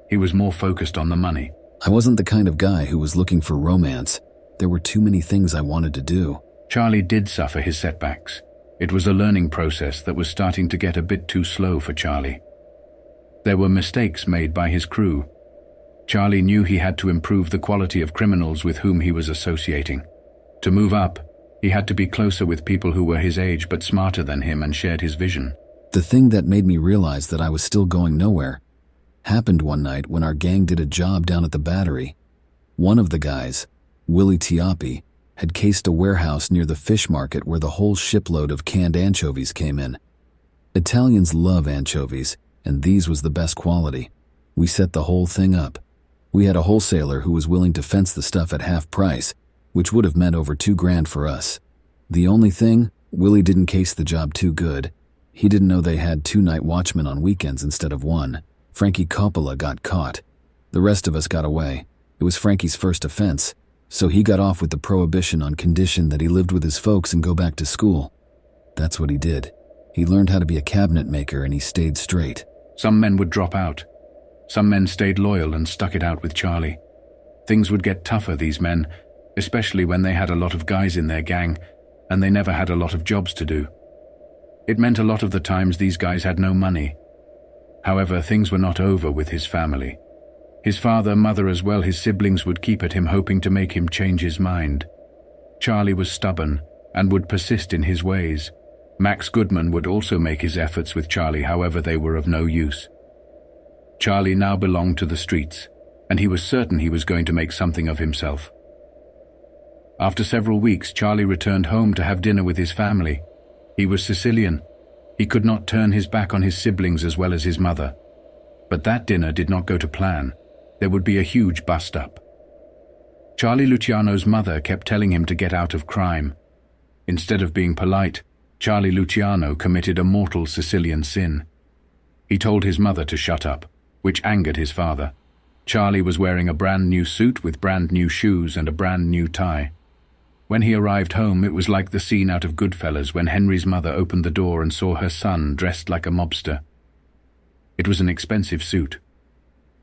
He was more focused on the money. I wasn't the kind of guy who was looking for romance. There were too many things I wanted to do. Charlie did suffer his setbacks. It was a learning process that was starting to get a bit too slow for Charlie. There were mistakes made by his crew. Charlie knew he had to improve the quality of criminals with whom he was associating. To move up, he had to be closer with people who were his age but smarter than him and shared his vision. The thing that made me realize that I was still going nowhere happened one night when our gang did a job down at the Battery. One of the guys, Willie Tiapi, had cased a warehouse near the fish market where the whole shipload of canned anchovies came in. Italians love anchovies, and these was the best quality. We set the whole thing up. We had a wholesaler who was willing to fence the stuff at half price, which would have meant over $2,000 for us. The only thing, Willie didn't case the job too good. He didn't know they had 2 night watchmen on weekends instead of 1. Frankie Coppola got caught. The rest of us got away. It was Frankie's first offense, so he got off with the prohibition on condition that he lived with his folks and go back to school. That's what he did. He learned how to be a cabinet maker and he stayed straight. Some men would drop out. Some men stayed loyal and stuck it out with Charlie. Things would get tougher, these men, especially when they had a lot of guys in their gang, and they never had a lot of jobs to do. It meant a lot of the times these guys had no money. However, things were not over with his family. His father, mother, as well his siblings would keep at him, hoping to make him change his mind. Charlie was stubborn and would persist in his ways. Max Goodman would also make his efforts with Charlie, however they were of no use. Charlie now belonged to the streets, and he was certain he was going to make something of himself. After several weeks, Charlie returned home to have dinner with his family. He was Sicilian. He could not turn his back on his siblings as well as his mother. But that dinner did not go to plan. There would be a huge bust-up. Charlie Luciano's mother kept telling him to get out of crime. Instead of being polite, Charlie Luciano committed a mortal Sicilian sin. He told his mother to shut up, which angered his father. Charlie was wearing a brand new suit with brand new shoes and a brand new tie. When he arrived home, it was like the scene out of Goodfellas when Henry's mother opened the door and saw her son dressed like a mobster. It was an expensive suit.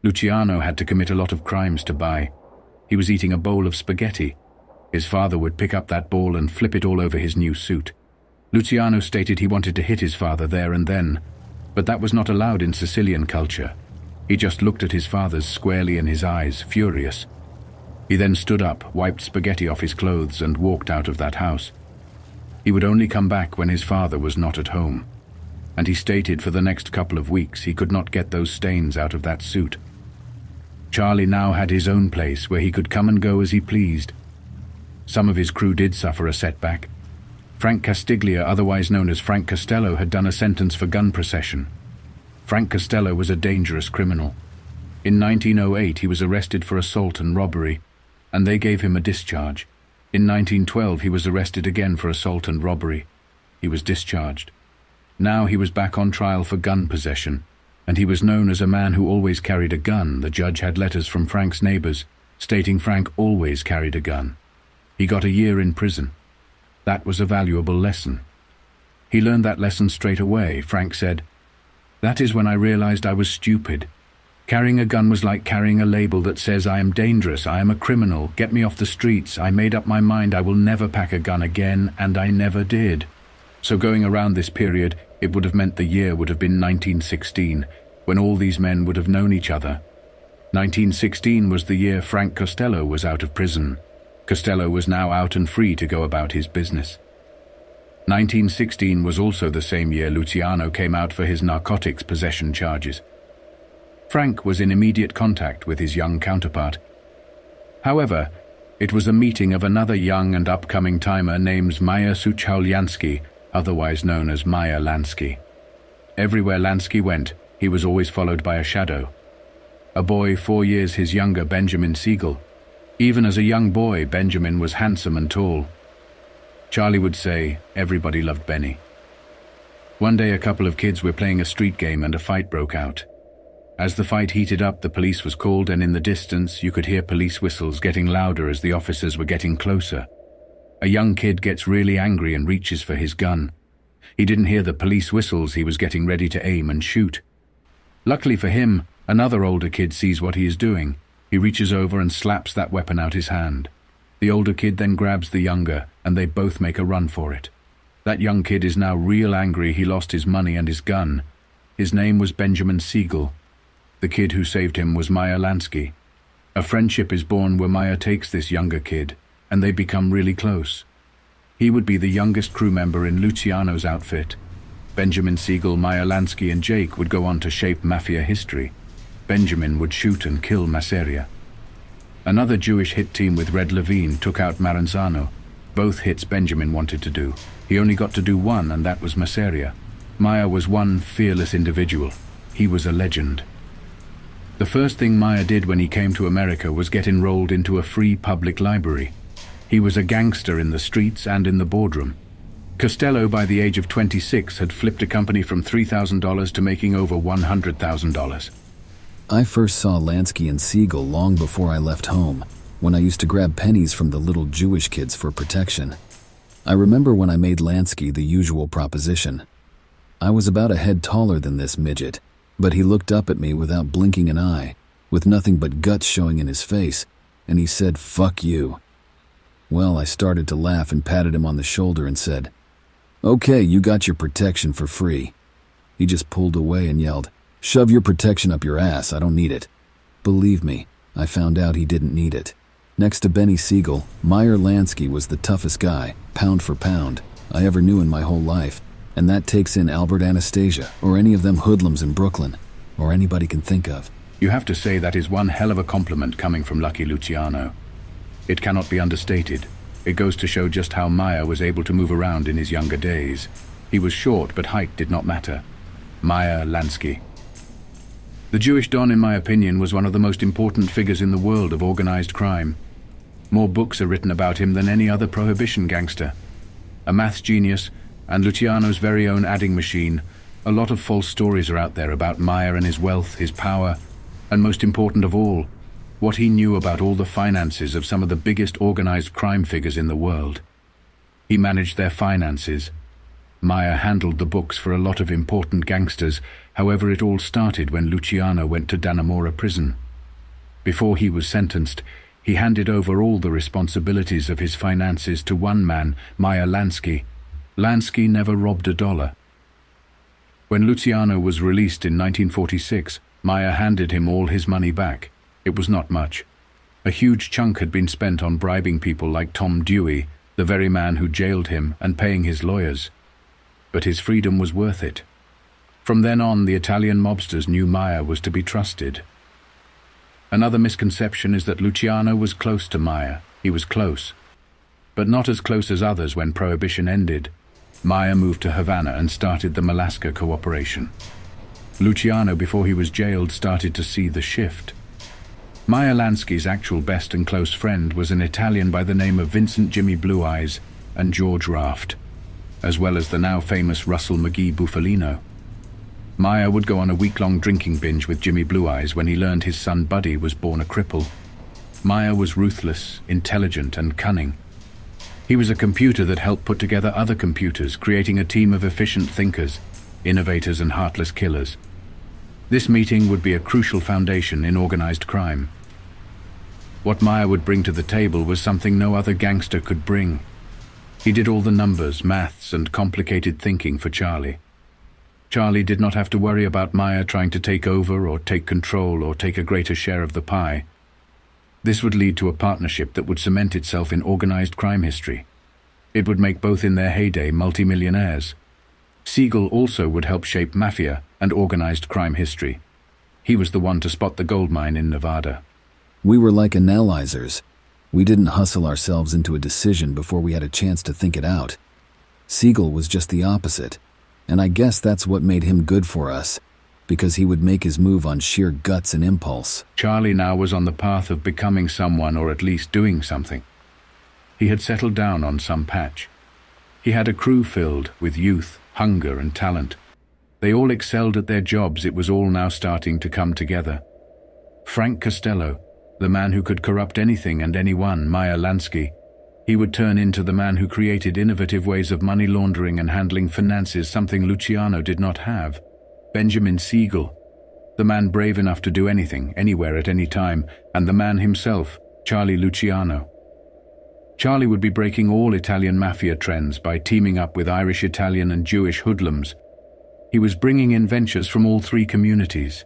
Luciano had to commit a lot of crimes to buy. He was eating a bowl of spaghetti. His father would pick up that bowl and flip it all over his new suit. Luciano stated he wanted to hit his father there and then, but that was not allowed in Sicilian culture. He just looked at his father squarely in his eyes, furious. He then stood up, wiped spaghetti off his clothes, and walked out of that house. He would only come back when his father was not at home, and he stated for the next couple of weeks he could not get those stains out of that suit. Charlie now had his own place where he could come and go as he pleased. Some of his crew did suffer a setback. Frank Castiglia, otherwise known as Frank Costello, had done a sentence for gun possession. Frank Costello was a dangerous criminal. In 1908 he was arrested for assault and robbery, and they gave him a discharge. In 1912 he was arrested again for assault and robbery. He was discharged. Now he was back on trial for gun possession, and he was known as a man who always carried a gun. The judge had letters from Frank's neighbors stating Frank always carried a gun. He got a year in prison. That was a valuable lesson. He learned that lesson straight away. Frank said, "That is when I realized I was stupid. Carrying a gun was like carrying a label that says I am dangerous, I am a criminal, get me off the streets. I made up my mind I will never pack a gun again, and I never did." So going around this period, it would have meant the year would have been 1916, when all these men would have known each other. 1916 was the year Frank Costello was out of prison. Costello was now out and free to go about his business. 1916 was also the same year Luciano came out for his narcotics possession charges. Frank was in immediate contact with his young counterpart. However, it was a meeting of another young and upcoming timer named Maya Suchalyansky, otherwise known as Maya Lansky. Everywhere Lansky went, he was always followed by a shadow. A boy 4 years his younger, Benjamin Siegel. Even as a young boy, Benjamin was handsome and tall. Charlie would say, everybody loved Benny. One day a couple of kids were playing a street game and a fight broke out. As the fight heated up, the police was called, and in the distance you could hear police whistles getting louder as the officers were getting closer. A young kid gets really angry and reaches for his gun. He didn't hear the police whistles, he was getting ready to aim and shoot. Luckily for him, another older kid sees what he is doing. He reaches over and slaps that weapon out his hand. The older kid then grabs the younger, and they both make a run for it. That young kid is now real angry he lost his money and his gun. His name was Benjamin Siegel. The kid who saved him was Maya Lansky. A friendship is born where Maya takes this younger kid, and they become really close. He would be the youngest crew member in Luciano's outfit. Benjamin Siegel, Maya Lansky, and Jake would go on to shape mafia history. Benjamin would shoot and kill Masseria. Another Jewish hit team with Red Levine took out Maranzano, Both hits Benjamin wanted to do. He only got to do one, and that was Masseria. Maya was one fearless individual. He was a legend. The first thing Maya did when he came to America was get enrolled into a free public library. He was a gangster in the streets and in the boardroom. Costello, by the age of 26, had flipped a company from $3,000 to making over $100,000. I first saw Lansky and Siegel long before I left home, when I used to grab pennies from the little Jewish kids for protection. I remember when I made Lansky the usual proposition. I was about a head taller than this midget, but he looked up at me without blinking an eye, with nothing but guts showing in his face, and he said, "Fuck you." Well, I started to laugh and patted him on the shoulder and said, "Okay, you got your protection for free." He just pulled away and yelled, "Shove your protection up your ass, I don't need it." Believe me, I found out he didn't need it. Next to Benny Siegel, Meyer Lansky was the toughest guy, pound for pound, I ever knew in my whole life, and that takes in Albert Anastasia, or any of them hoodlums in Brooklyn, or anybody can think of. You have to say that is one hell of a compliment coming from Lucky Luciano. It cannot be understated. It goes to show just how Meyer was able to move around in his younger days. He was short, but height did not matter. Meyer Lansky. The Jewish Don, in my opinion, was one of the most important figures in the world of organized crime. More books are written about him than any other Prohibition gangster. A maths genius, and Luciano's very own adding machine, a lot of false stories are out there about Meyer and his wealth, his power, and most important of all, what he knew about all the finances of some of the biggest organized crime figures in the world. He managed their finances. Meyer handled the books for a lot of important gangsters. However, it all started when Luciano went to Dannemora prison. Before he was sentenced, he handed over all the responsibilities of his finances to one man, Meyer Lansky. Lansky never robbed a dollar. When Luciano was released in 1946, Meyer handed him all his money back. It was not much. A huge chunk had been spent on bribing people like Tom Dewey, the very man who jailed him, and paying his lawyers. But his freedom was worth it. From then on, the Italian mobsters knew Meyer was to be trusted. Another misconception is that Luciano was close to Meyer. He was close, but not as close as others. When Prohibition ended, Meyer moved to Havana and started the Malaska Cooperation. Luciano, before he was jailed, started to see the shift. Meyer Lansky's actual best and close friend was an Italian by the name of Vincent Jimmy Blue Eyes and George Raft, as well as the now famous Russell McGee Bufalino. Meyer would go on a week-long drinking binge with Jimmy Blue Eyes when he learned his son Buddy was born a cripple. Meyer was ruthless, intelligent, and cunning. He was a computer that helped put together other computers, creating a team of efficient thinkers, innovators, and heartless killers. This meeting would be a crucial foundation in organized crime. What Meyer would bring to the table was something no other gangster could bring. He did all the numbers, maths, and complicated thinking for Charlie. Charlie did not have to worry about Meyer trying to take over or take control or take a greater share of the pie. This would lead to a partnership that would cement itself in organized crime history. It would make both in their heyday multimillionaires. Siegel also would help shape mafia and organized crime history. He was the one to spot the gold mine in Nevada. We were like analyzers. We didn't hustle ourselves into a decision before we had a chance to think it out. Siegel was just the opposite, and I guess that's what made him good for us, because he would make his move on sheer guts and impulse. Charlie now was on the path of becoming someone, or at least doing something. He had settled down on some patch. He had a crew filled with youth, hunger, and talent. They all excelled at their jobs. It was all now starting to come together. Frank Costello, the man who could corrupt anything and anyone, Meyer Lansky, he would turn into the man who created innovative ways of money laundering and handling finances, something Luciano did not have. Benjamin Siegel, the man brave enough to do anything, anywhere, at any time, and the man himself, Charlie Luciano. Charlie would be breaking all Italian mafia trends by teaming up with Irish, Italian, and Jewish hoodlums. He was bringing in ventures from all three communities,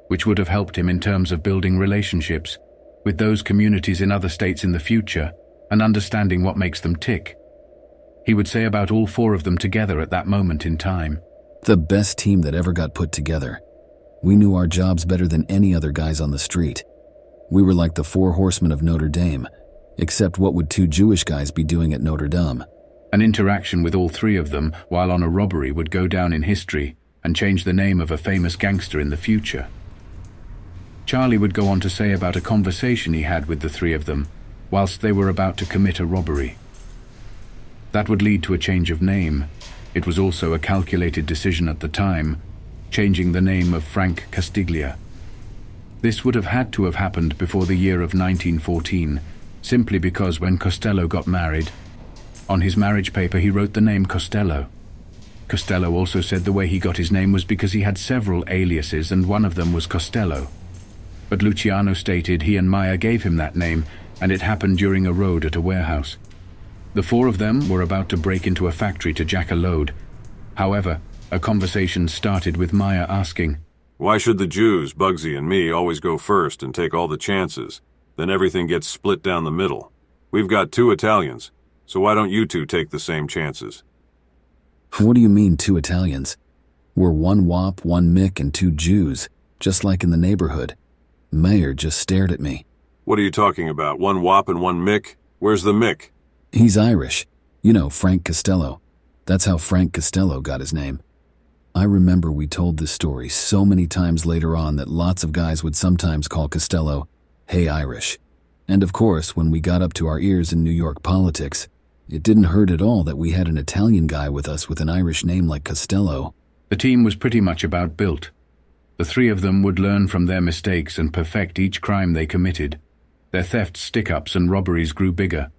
which would have helped him in terms of building relationships with those communities in other states in the future and understanding what makes them tick. He would say about all four of them together at that moment in time. The best team that ever got put together. We knew our jobs better than any other guys on the street. We were like the 4 horsemen of Notre Dame, Except what would two Jewish guys be doing at Notre Dame? An interaction with all three of them while on a robbery would go down in history and change the name of a famous gangster in the future. Charlie would go on to say about a conversation he had with the three of them whilst they were about to commit a robbery. That would lead to a change of name. It was also a calculated decision at the time, changing the name of Frank Castiglia. This would have had to have happened before the year of 1914, simply because when Costello got married, on his marriage paper he wrote the name Costello. Costello also said the way he got his name was because he had several aliases and one of them was Costello. But Luciano stated he and Maya gave him that name, and it happened during a road at a warehouse. The four of them were about to break into a factory to jack a load. However, a conversation started with Maya asking, "Why should the Jews, Bugsy and me, always go first and take all the chances? Then everything gets split down the middle. We've got two Italians, so why don't you two take the same chances?" What do you mean, two Italians? We're one Wop, one Mick, and two Jews, just like in the neighborhood. Mayer just stared at me. What are you talking about? One Wop and one Mick? Where's the Mick? He's Irish. You know, Frank Costello. That's how Frank Costello got his name. I remember we told this story so many times later on that lots of guys would sometimes call Costello, "Hey Irish." And of course, when we got up to our ears in New York politics, it didn't hurt at all that we had an Italian guy with us with an Irish name like Costello. The team was pretty much about built. The three of them would learn from their mistakes and perfect each crime they committed. Their thefts, stick-ups, and robberies grew bigger.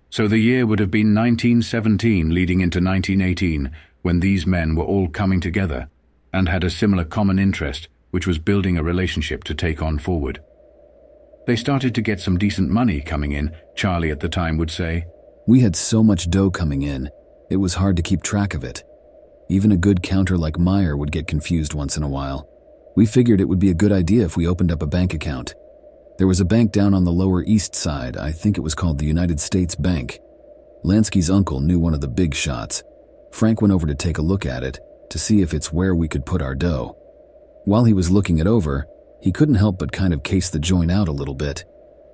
So the year would have been 1917 leading into 1918, when these men were all coming together and had a similar common interest, which was building a relationship to take on forward. They started to get some decent money coming in, Charlie at the time would say. We had so much dough coming in, it was hard to keep track of it. Even a good counter like Meyer would get confused once in a while. We figured it would be a good idea if we opened up a bank account. There was a bank down on the Lower East Side, I think it was called the United States Bank. Lansky's uncle knew one of the big shots. Frank went over to take a look at it, to see if it's where we could put our dough. While he was looking it over, he couldn't help but kind of case the joint out a little bit,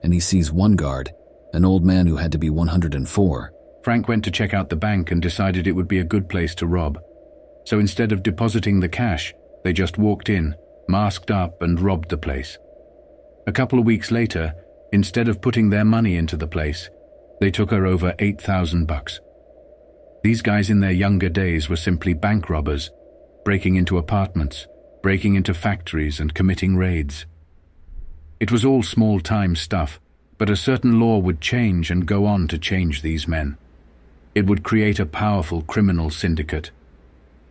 and he sees one guard, an old man who had to be 104. Frank went to check out the bank and decided it would be a good place to rob. So instead of depositing the cash, they just walked in, masked up, and robbed the place. A couple of weeks later, instead of putting their money into the place, they took her over $8,000. These guys in their younger days were simply bank robbers, breaking into apartments, breaking into factories, and committing raids. It was all small-time stuff, but a certain law would change and go on to change these men. It would create a powerful criminal syndicate.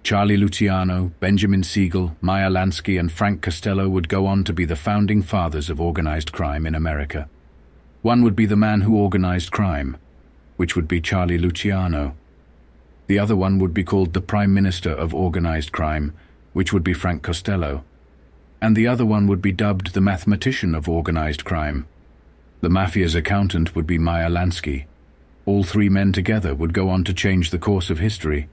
Charlie Luciano, Benjamin Siegel, Meyer Lansky, and Frank Costello would go on to be the founding fathers of organized crime in America. One would be the man who organized crime, which would be Charlie Luciano. The other one would be called the Prime Minister of Organized Crime, which would be Frank Costello. And the other one would be dubbed the Mathematician of Organized Crime. The Mafia's accountant would be Meyer Lansky. All three men together would go on to change the course of history.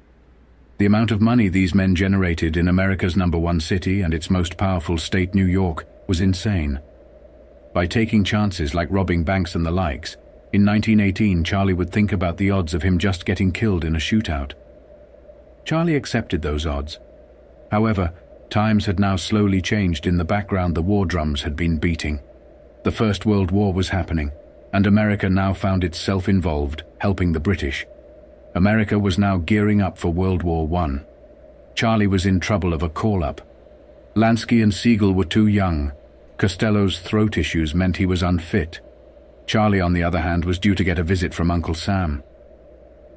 The amount of money these men generated in America's #1 city and its most powerful state, New York, was insane. By taking chances like robbing banks and the likes, in 1918 Charlie would think about the odds of him just getting killed in a shootout. Charlie accepted those odds. However, times had now slowly changed. In the background, the war drums had been beating. The First World War was happening, and America now found itself involved, helping the British. America was now gearing up for World War I. Charlie was in trouble of a call-up. Lansky and Siegel were too young. Costello's throat issues meant he was unfit. Charlie, on the other hand, was due to get a visit from Uncle Sam.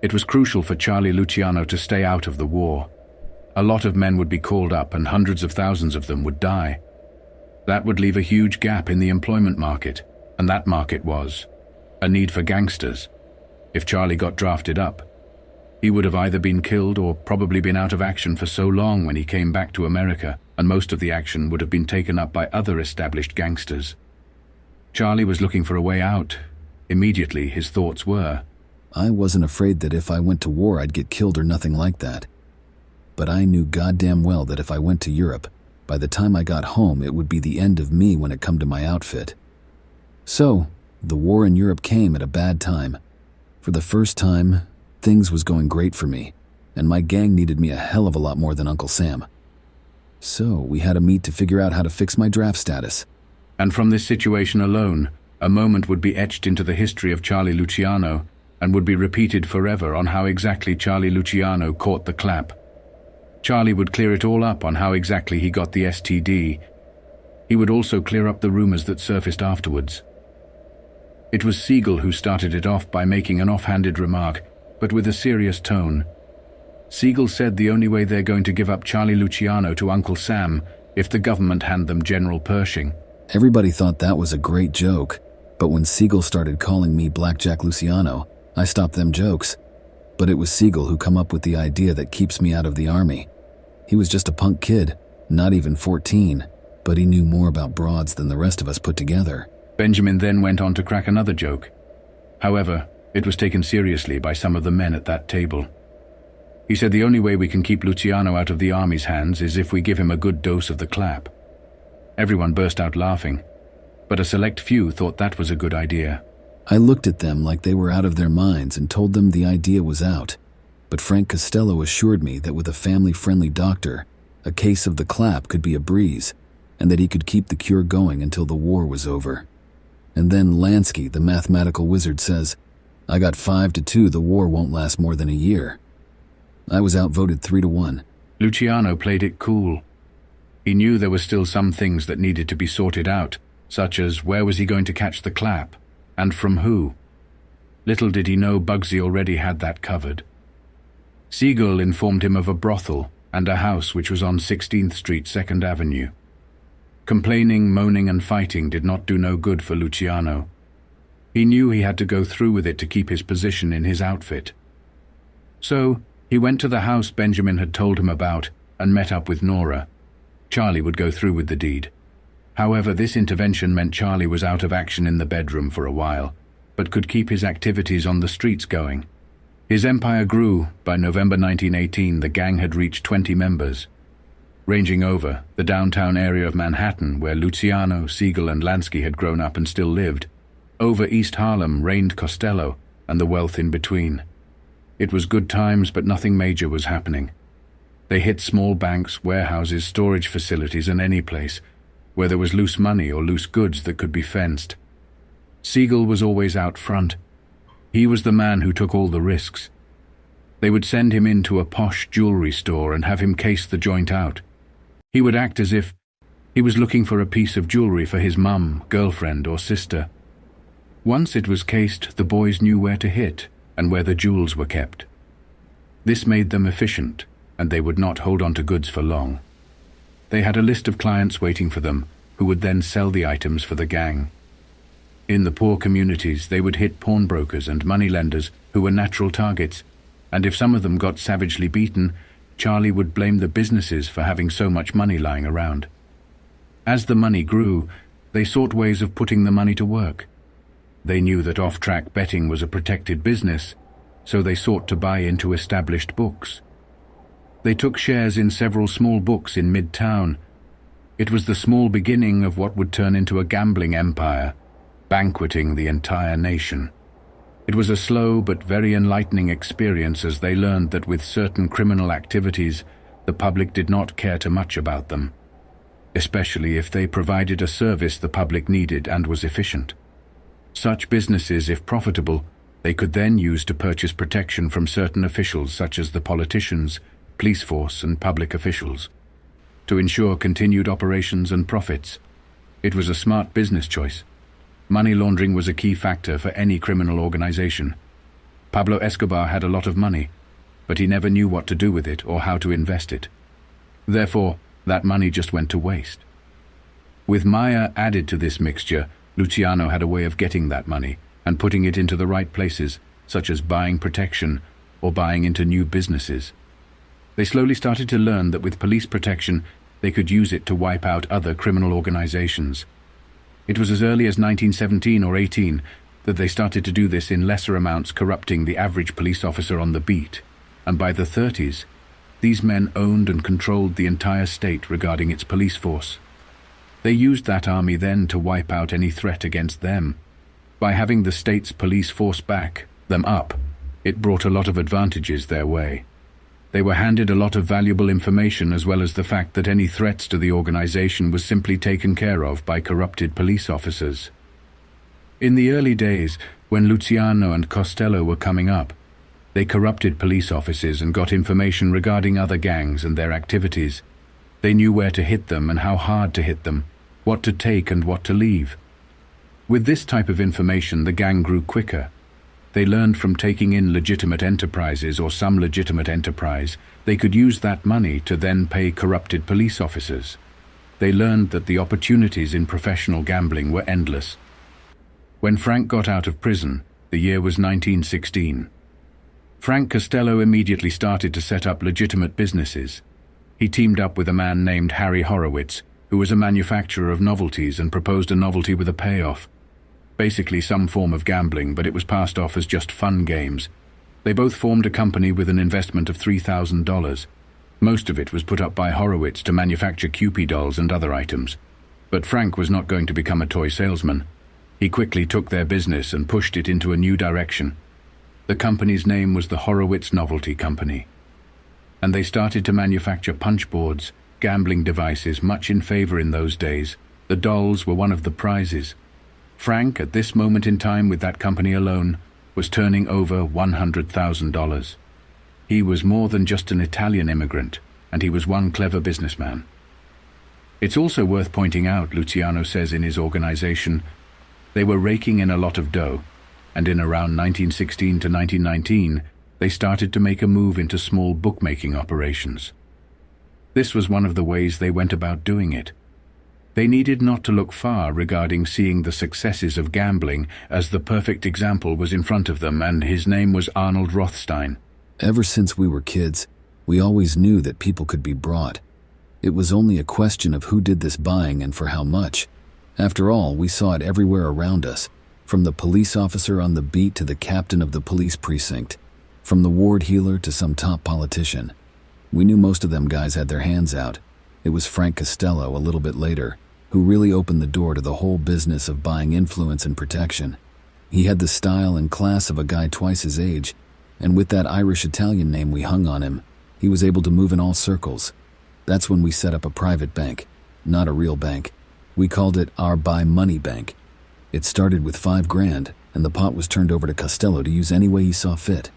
It was crucial for Charlie Luciano to stay out of the war. A lot of men would be called up and hundreds of thousands of them would die. That would leave a huge gap in the employment market, and that market was a need for gangsters. If Charlie got drafted up, he would have either been killed or probably been out of action for so long when he came back to America, and most of the action would have been taken up by other established gangsters. Charlie was looking for a way out. Immediately, his thoughts were, I wasn't afraid that if I went to war I'd get killed or nothing like that. But I knew goddamn well that if I went to Europe, by the time I got home it would be the end of me when it come to my outfit. So, The war in Europe came at a bad time. For the first time, things was going great for me, and my gang needed me a hell of a lot more than Uncle Sam. So we had a meet to figure out how to fix my draft status. And from this situation alone, a moment would be etched into the history of Charlie Luciano and would be repeated forever on how exactly Charlie Luciano caught the clap. Charlie would clear it all up on how exactly he got the STD. He would also clear up the rumors that surfaced afterwards. It was Siegel who started it off by making an offhanded remark, but with a serious tone. Siegel said the only way they're going to give up Charlie Luciano to Uncle Sam if the government hand them General Pershing. Everybody thought that was a great joke, but when Siegel started calling me Blackjack Luciano, I stopped them jokes. But it was Siegel who come up with the idea that keeps me out of the army. He was just a punk kid, not even 14, but he knew more about broads than the rest of us put together. Benjamin then went on to crack another joke. However, it was taken seriously by some of the men at that table. He said the only way we can keep Luciano out of the army's hands is if we give him a good dose of the clap. Everyone burst out laughing, but a select few thought that was a good idea. I looked at them like they were out of their minds and told them the idea was out. But Frank Costello assured me that with a family-friendly doctor, a case of the clap could be a breeze, and that he could keep the cure going until the war was over. And then Lansky, the mathematical wizard, says, I got 5-2, the war won't last more than a year. I was outvoted 3-1. Luciano played it cool. He knew there were still some things that needed to be sorted out, such as where was he going to catch the clap, and from who. Little did he know Bugsy already had that covered. Siegel informed him of a brothel and a house which was on 16th Street, 2nd Avenue. Complaining, moaning, and fighting did not do no good for Luciano. He knew he had to go through with it to keep his position in his outfit. So, he went to the house Benjamin had told him about and met up with Nora. Charlie would go through with the deed. However, this intervention meant Charlie was out of action in the bedroom for a while, but could keep his activities on the streets going. His empire grew. By November 1918, the gang had reached 20 members. Ranging over the downtown area of Manhattan, where Luciano, Siegel, and Lansky had grown up and still lived, over East Harlem reigned Costello and the wealth in between. It was good times, but nothing major was happening. They hit small banks, warehouses, storage facilities, and any place where there was loose money or loose goods that could be fenced. Siegel was always out front. He was the man who took all the risks. They would send him into a posh jewelry store and have him case the joint out. He would act as if he was looking for a piece of jewelry for his mum, girlfriend, or sister. Once it was cased, the boys knew where to hit and where the jewels were kept. This made them efficient, and they would not hold on to goods for long. They had a list of clients waiting for them, who would then sell the items for the gang. In the poor communities, they would hit pawnbrokers and moneylenders who were natural targets, and if some of them got savagely beaten, Charlie would blame the businesses for having so much money lying around. As the money grew, they sought ways of putting the money to work. They knew that off-track betting was a protected business, so they sought to buy into established books. They took shares in several small books in Midtown. It was the small beginning of what would turn into a gambling empire, banqueting the entire nation. It was a slow but very enlightening experience as they learned that with certain criminal activities, the public did not care too much about them, especially if they provided a service the public needed and was efficient. Such businesses, if profitable, they could then use to purchase protection from certain officials such as the politicians, police force, and public officials, to ensure continued operations and profits. It was a smart business choice. Money laundering was a key factor for any criminal organization. Pablo Escobar had a lot of money, but he never knew what to do with it or how to invest it. Therefore, that money just went to waste. With Maya added to this mixture, Luciano had a way of getting that money and putting it into the right places, such as buying protection or buying into new businesses. They slowly started to learn that with police protection, they could use it to wipe out other criminal organizations. It was as early as 1917 or 18 that they started to do this in lesser amounts, corrupting the average police officer on the beat, and by the 30s, these men owned and controlled the entire state regarding its police force. They used that army then to wipe out any threat against them. By having the state's police force back them up, it brought a lot of advantages their way. They were handed a lot of valuable information, as well as the fact that any threats to the organization was simply taken care of by corrupted police officers. In the early days, when Luciano and Costello were coming up, they corrupted police offices and got information regarding other gangs and their activities. They knew where to hit them and how hard to hit them, what to take and what to leave. With this type of information, the gang grew quicker. They learned from taking in legitimate enterprises or some legitimate enterprise. They could use that money to then pay corrupted police officers. They learned that the opportunities in professional gambling were endless. When Frank got out of prison, the year was 1916. Frank Costello immediately started to set up legitimate businesses. He teamed up with a man named Harry Horowitz, who was a manufacturer of novelties and proposed a novelty with a payoff. Basically some form of gambling, but it was passed off as just fun games. They both formed a company with an investment of $3,000. Most of it was put up by Horowitz to manufacture Cupid dolls and other items. But Frank was not going to become a toy salesman. He quickly took their business and pushed it into a new direction. The company's name was the Horowitz Novelty Company. And they started to manufacture punchboards, gambling devices, much in favor in those days. The dolls were one of the prizes. Frank, at this moment in time with that company alone, was turning over $100,000. He was more than just an Italian immigrant, and he was one clever businessman. It's also worth pointing out, Luciano says in his organization, they were raking in a lot of dough, and in around 1916 to 1919, they started to make a move into small bookmaking operations. This was one of the ways they went about doing it. They needed not to look far regarding seeing the successes of gambling, as the perfect example was in front of them, and his name was Arnold Rothstein. Ever since we were kids, we always knew that people could be brought. It was only a question of who did this buying and for how much. After all, we saw it everywhere around us, from the police officer on the beat to the captain of the police precinct, from the ward healer to some top politician. We knew most of them guys had their hands out. It was Frank Costello, a little bit later, who really opened the door to the whole business of buying influence and protection. He had the style and class of a guy twice his age, and with that Irish-Italian name we hung on him, he was able to move in all circles. That's when we set up a private bank, not a real bank. We called it our Buy Money Bank. It started with $5,000, and the pot was turned over to Costello to use any way he saw fit.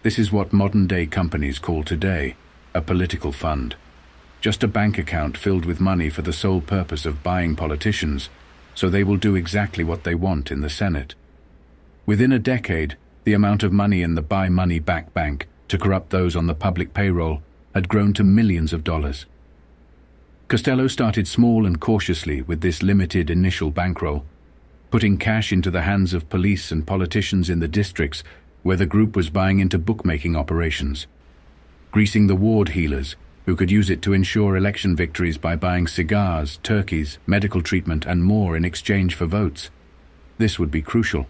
This is what modern-day companies call today a political fund. Just a bank account filled with money for the sole purpose of buying politicians, so they will do exactly what they want in the Senate. Within a decade, the amount of money in the Buy Money Back Bank to corrupt those on the public payroll had grown to millions of dollars. Costello started small and cautiously with this limited initial bankroll, putting cash into the hands of police and politicians in the districts where the group was buying into bookmaking operations, greasing the ward healers, who could use it to ensure election victories by buying cigars, turkeys, medical treatment, and more in exchange for votes. This would be crucial.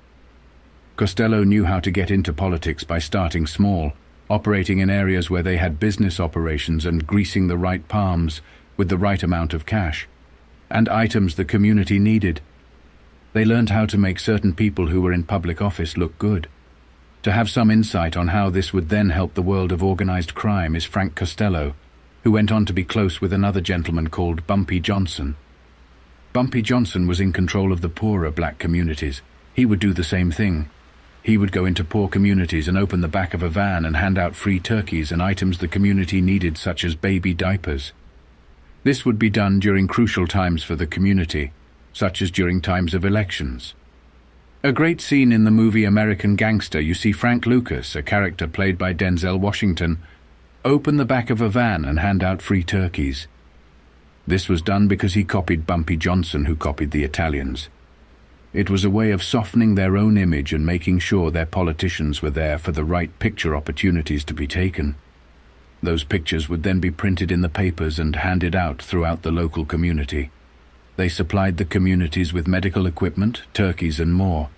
Costello knew how to get into politics by starting small, operating in areas where they had business operations and greasing the right palms with the right amount of cash, and items the community needed. They learned how to make certain people who were in public office look good. To have some insight on how this would then help the world of organized crime is Frank Costello, who went on to be close with another gentleman called Bumpy Johnson. Bumpy Johnson was in control of the poorer black communities. He would do the same thing. He would go into poor communities and open the back of a van and hand out free turkeys and items the community needed, such as baby diapers. This would be done during crucial times for the community, such as during times of elections. A great scene in the movie American Gangster, you see Frank Lucas, a character played by Denzel Washington, open the back of a van and hand out free turkeys. This was done because he copied Bumpy Johnson, who copied the Italians. It was a way of softening their own image and making sure their politicians were there for the right picture opportunities to be taken. Those pictures would then be printed in the papers and handed out throughout the local community. They supplied the communities with medical equipment, turkeys, and more.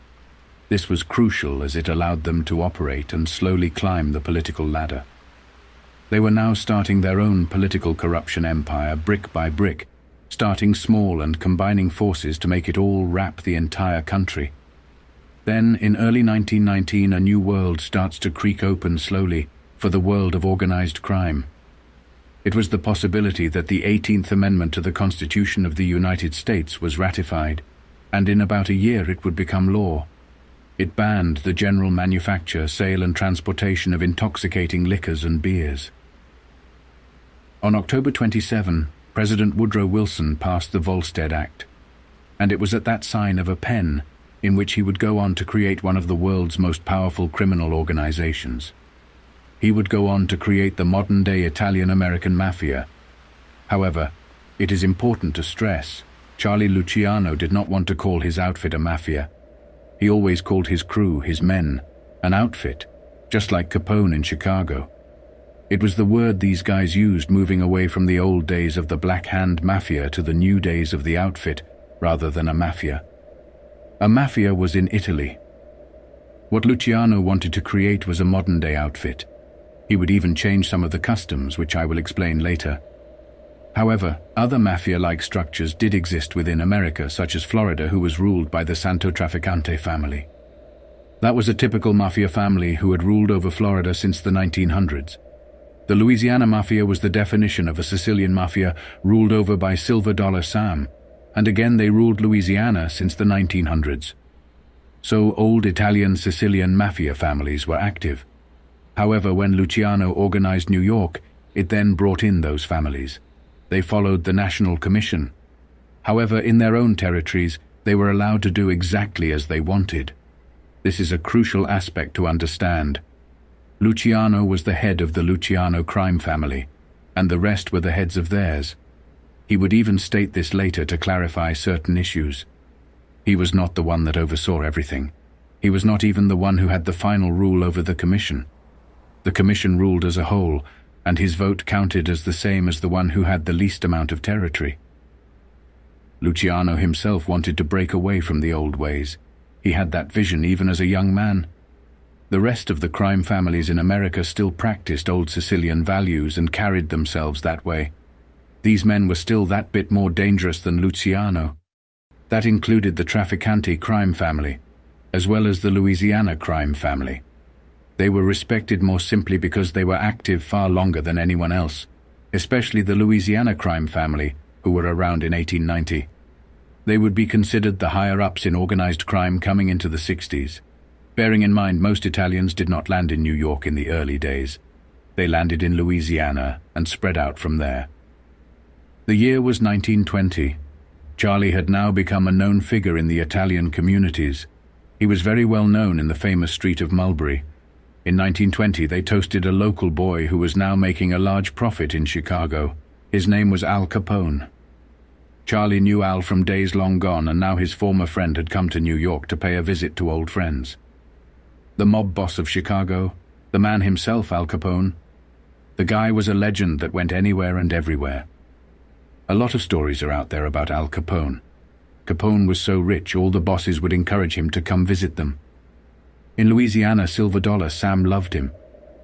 This was crucial as it allowed them to operate and slowly climb the political ladder. They were now starting their own political corruption empire brick by brick, starting small and combining forces to make it all wrap the entire country. Then, in early 1919, a new world starts to creak open slowly for the world of organized crime. It was the possibility that the 18th Amendment to the Constitution of the United States was ratified, and in about a year it would become law. It banned the general manufacture, sale and transportation of intoxicating liquors and beers. On October 27, President Woodrow Wilson passed the Volstead Act, and it was at that sign of a pen in which he would go on to create one of the world's most powerful criminal organizations. He would go on to create the modern-day Italian-American mafia. However, it is important to stress, Charlie Luciano did not want to call his outfit a mafia. He always called his crew, his men, an outfit, just like Capone in Chicago. It was the word these guys used, moving away from the old days of the Black Hand Mafia to the new days of the outfit, rather than a mafia. A mafia was in Italy. What Luciano wanted to create was a modern-day outfit. He would even change some of the customs, which I will explain later. However, other mafia-like structures did exist within America, such as Florida, who was ruled by the Santo Trafficante family. That was a typical mafia family who had ruled over Florida since the 1900s. The Louisiana Mafia was the definition of a Sicilian mafia ruled over by Silver Dollar Sam, and again they ruled Louisiana since the 1900s. So old Italian Sicilian mafia families were active. However, when Luciano organized New York, it then brought in those families. They followed the National Commission. However, in their own territories, they were allowed to do exactly as they wanted. This is a crucial aspect to understand. Luciano was the head of the Luciano crime family, and the rest were the heads of theirs. He would even state this later to clarify certain issues. He was not the one that oversaw everything. He was not even the one who had the final rule over the commission. The commission ruled as a whole, and his vote counted as the same as the one who had the least amount of territory. Luciano himself wanted to break away from the old ways. He had that vision even as a young man. The rest of the crime families in America still practiced old Sicilian values and carried themselves that way. These men were still that bit more dangerous than Luciano. That included the Trafficante crime family, as well as the Louisiana crime family. They were respected more simply because they were active far longer than anyone else, especially the Louisiana crime family, who were around in 1890. They would be considered the higher-ups in organized crime coming into the 60s. Bearing in mind most Italians did not land in New York in the early days. They landed in Louisiana and spread out from there. The year was 1920. Charlie had now become a known figure in the Italian communities. He was very well known in the famous street of Mulberry. In 1920, they toasted a local boy who was now making a large profit in Chicago. His name was Al Capone. Charlie knew Al from days long gone, and now his former friend had come to New York to pay a visit to old friends. The mob boss of Chicago, the man himself, Al Capone. The guy was a legend that went anywhere and everywhere. A lot of stories are out there about Al Capone. Capone was so rich, all the bosses would encourage him to come visit them. In Louisiana, Silver Dollar Sam loved him,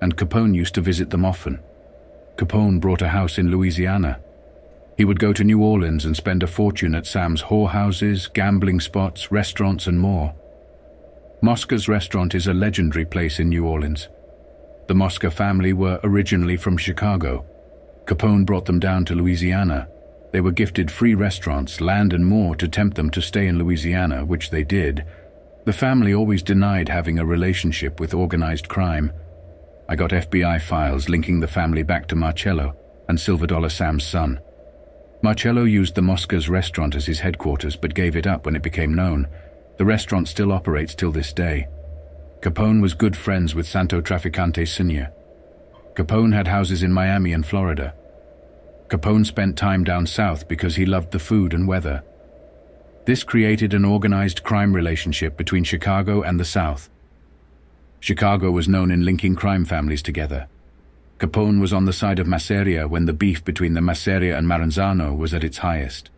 and Capone used to visit them often. Capone bought a house in Louisiana. He would go to New Orleans and spend a fortune at Sam's whorehouses, gambling spots, restaurants, and more. Mosca's restaurant is a legendary place in New Orleans. The Mosca family were originally from Chicago. Capone brought them down to Louisiana. They were gifted free restaurants, land and more to tempt them to stay in Louisiana, which they did. The family always denied having a relationship with organized crime. I got FBI files linking the family back to Marcello and Silver Dollar Sam's son. Marcello used the Mosca's restaurant as his headquarters but gave it up when it became known. The restaurant still operates till this day. Capone was good friends with Santo Trafficante Sr. Capone had houses in Miami and Florida. Capone spent time down south because he loved the food and weather. This created an organized crime relationship between Chicago and the South. Chicago was known in linking crime families together. Capone was on the side of Masseria when the beef between the Masseria and Maranzano was at its highest.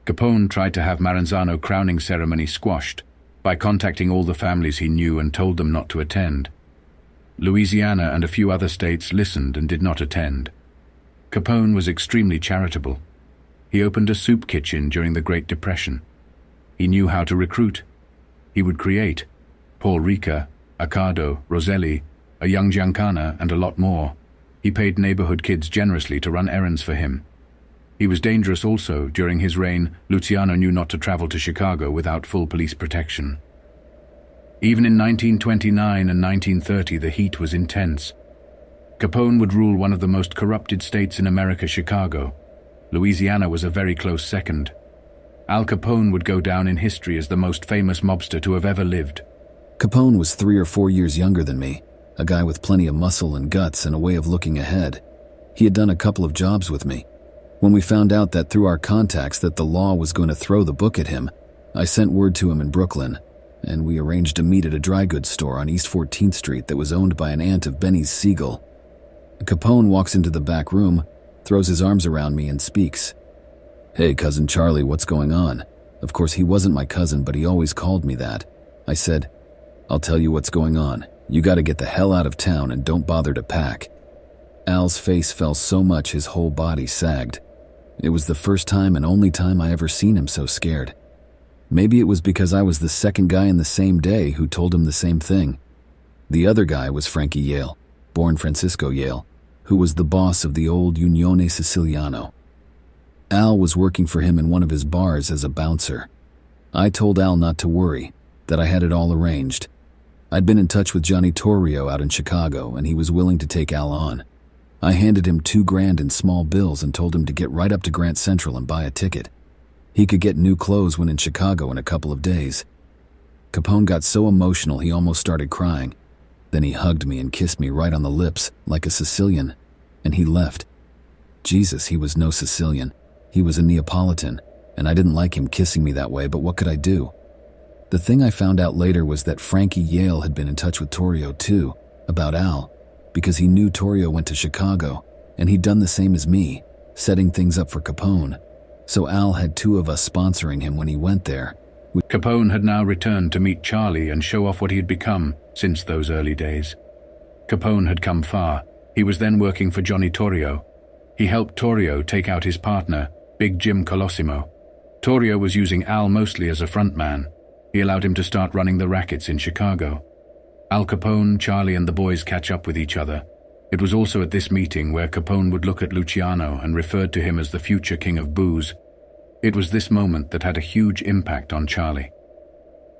Capone tried to have Maranzano crowning ceremony squashed by contacting all the families he knew and told them not to attend. Louisiana and a few other states listened and did not attend. Capone was extremely charitable. He opened a soup kitchen during the Great Depression. He knew how to recruit. He would create, Paul Rica, Accardo, Roselli, a young Giancana, and a lot more. He paid neighborhood kids generously to run errands for him. He was dangerous also. During his reign, Luciano knew not to travel to Chicago without full police protection. Even in 1929 and 1930, the heat was intense. Capone would rule one of the most corrupted states in America, Chicago. Louisiana was a very close second. Al Capone would go down in history as the most famous mobster to have ever lived. Capone was 3 or 4 years younger than me, a guy with plenty of muscle and guts and a way of looking ahead. He had done a couple of jobs with me. When we found out that through our contacts that the law was going to throw the book at him, I sent word to him in Brooklyn, and we arranged to meet at a dry goods store on East 14th Street that was owned by an aunt of Benny's Siegel. Capone walks into the back room, throws his arms around me and speaks. "Hey, Cousin Charlie, what's going on?" Of course, he wasn't my cousin, but he always called me that. I said, "I'll tell you what's going on. You gotta get the hell out of town and don't bother to pack." Al's face fell so much his whole body sagged. It was the first time and only time I ever seen him so scared. Maybe it was because I was the second guy in the same day who told him the same thing. The other guy was Frankie Yale, born Francisco Yale, who was the boss of the old Unione Siciliano. Al was working for him in one of his bars as a bouncer. I told Al not to worry, that I had it all arranged. I'd been in touch with Johnny Torrio out in Chicago, and he was willing to take Al on. I handed him $2,000 in small bills and told him to get right up to Grand Central and buy a ticket. He could get new clothes when in Chicago in a couple of days. Capone got so emotional he almost started crying. Then he hugged me and kissed me right on the lips, like a Sicilian, and he left. Jesus, he was no Sicilian. He was a Neapolitan, and I didn't like him kissing me that way, but what could I do? The thing I found out later was that Frankie Yale had been in touch with Torrio too, about Al, because he knew Torrio went to Chicago, and he'd done the same as me, setting things up for Capone. So Al had 2 of us sponsoring him when he went there. Capone had now returned to meet Charlie and show off what he had become since those early days. Capone had come far. He was then working for Johnny Torrio. He helped Torrio take out his partner, Big Jim Colosimo. Torrio was using Al mostly as a frontman. He allowed him to start running the rackets in Chicago. Al Capone, Charlie, and the boys catch up with each other. It was also at this meeting where Capone would look at Luciano and referred to him as the future king of booze. It was this moment that had a huge impact on Charlie.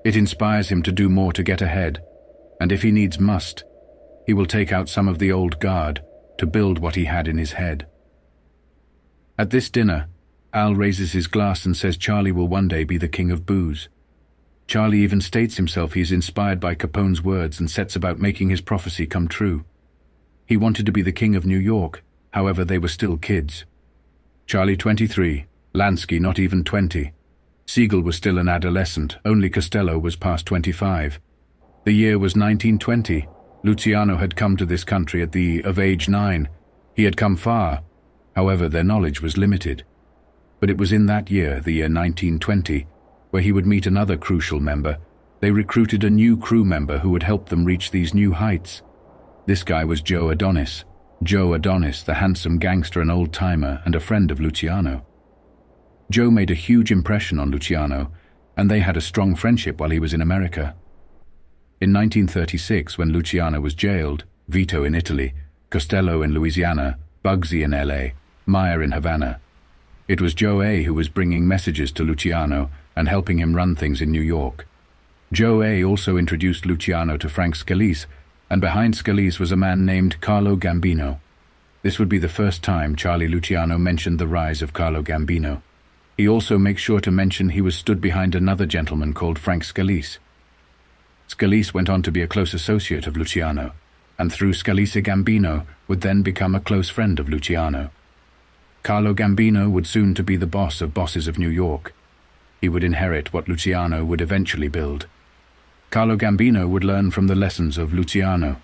It inspires him to do more to get ahead, and if he needs must, he will take out some of the old guard to build what he had in his head. At this dinner, Al raises his glass and says Charlie will one day be the king of booze. Charlie even states himself he is inspired by Capone's words and sets about making his prophecy come true. He wanted to be the king of New York, however they were still kids. Charlie 23, Lansky not even 20. Siegel was still an adolescent, only Costello was past 25. The year was 1920. Luciano had come to this country at the of age 9. He had come far, however their knowledge was limited. But it was in that year, the year 1920, where he would meet another crucial member. They recruited a new crew member who would help them reach these new heights. This guy was Joe Adonis. Joe Adonis, the handsome gangster and old-timer and a friend of Luciano. Joe made a huge impression on Luciano, and they had a strong friendship while he was in America. In 1936, when Luciano was jailed, Vito in Italy, Costello in Louisiana, Bugsy in LA, Meyer in Havana, it was Joe A. who was bringing messages to Luciano and helping him run things in New York. Joe A. also introduced Luciano to Frank Scalise, and behind Scalise was a man named Carlo Gambino. This would be the first time Charlie Luciano mentioned the rise of Carlo Gambino. He also makes sure to mention he was stood behind another gentleman called Frank Scalise. Scalise went on to be a close associate of Luciano, and through Scalise Gambino would then become a close friend of Luciano. Carlo Gambino would soon to be the boss of bosses of New York. He would inherit what Luciano would eventually build. Carlo Gambino would learn from the lessons of Luciano.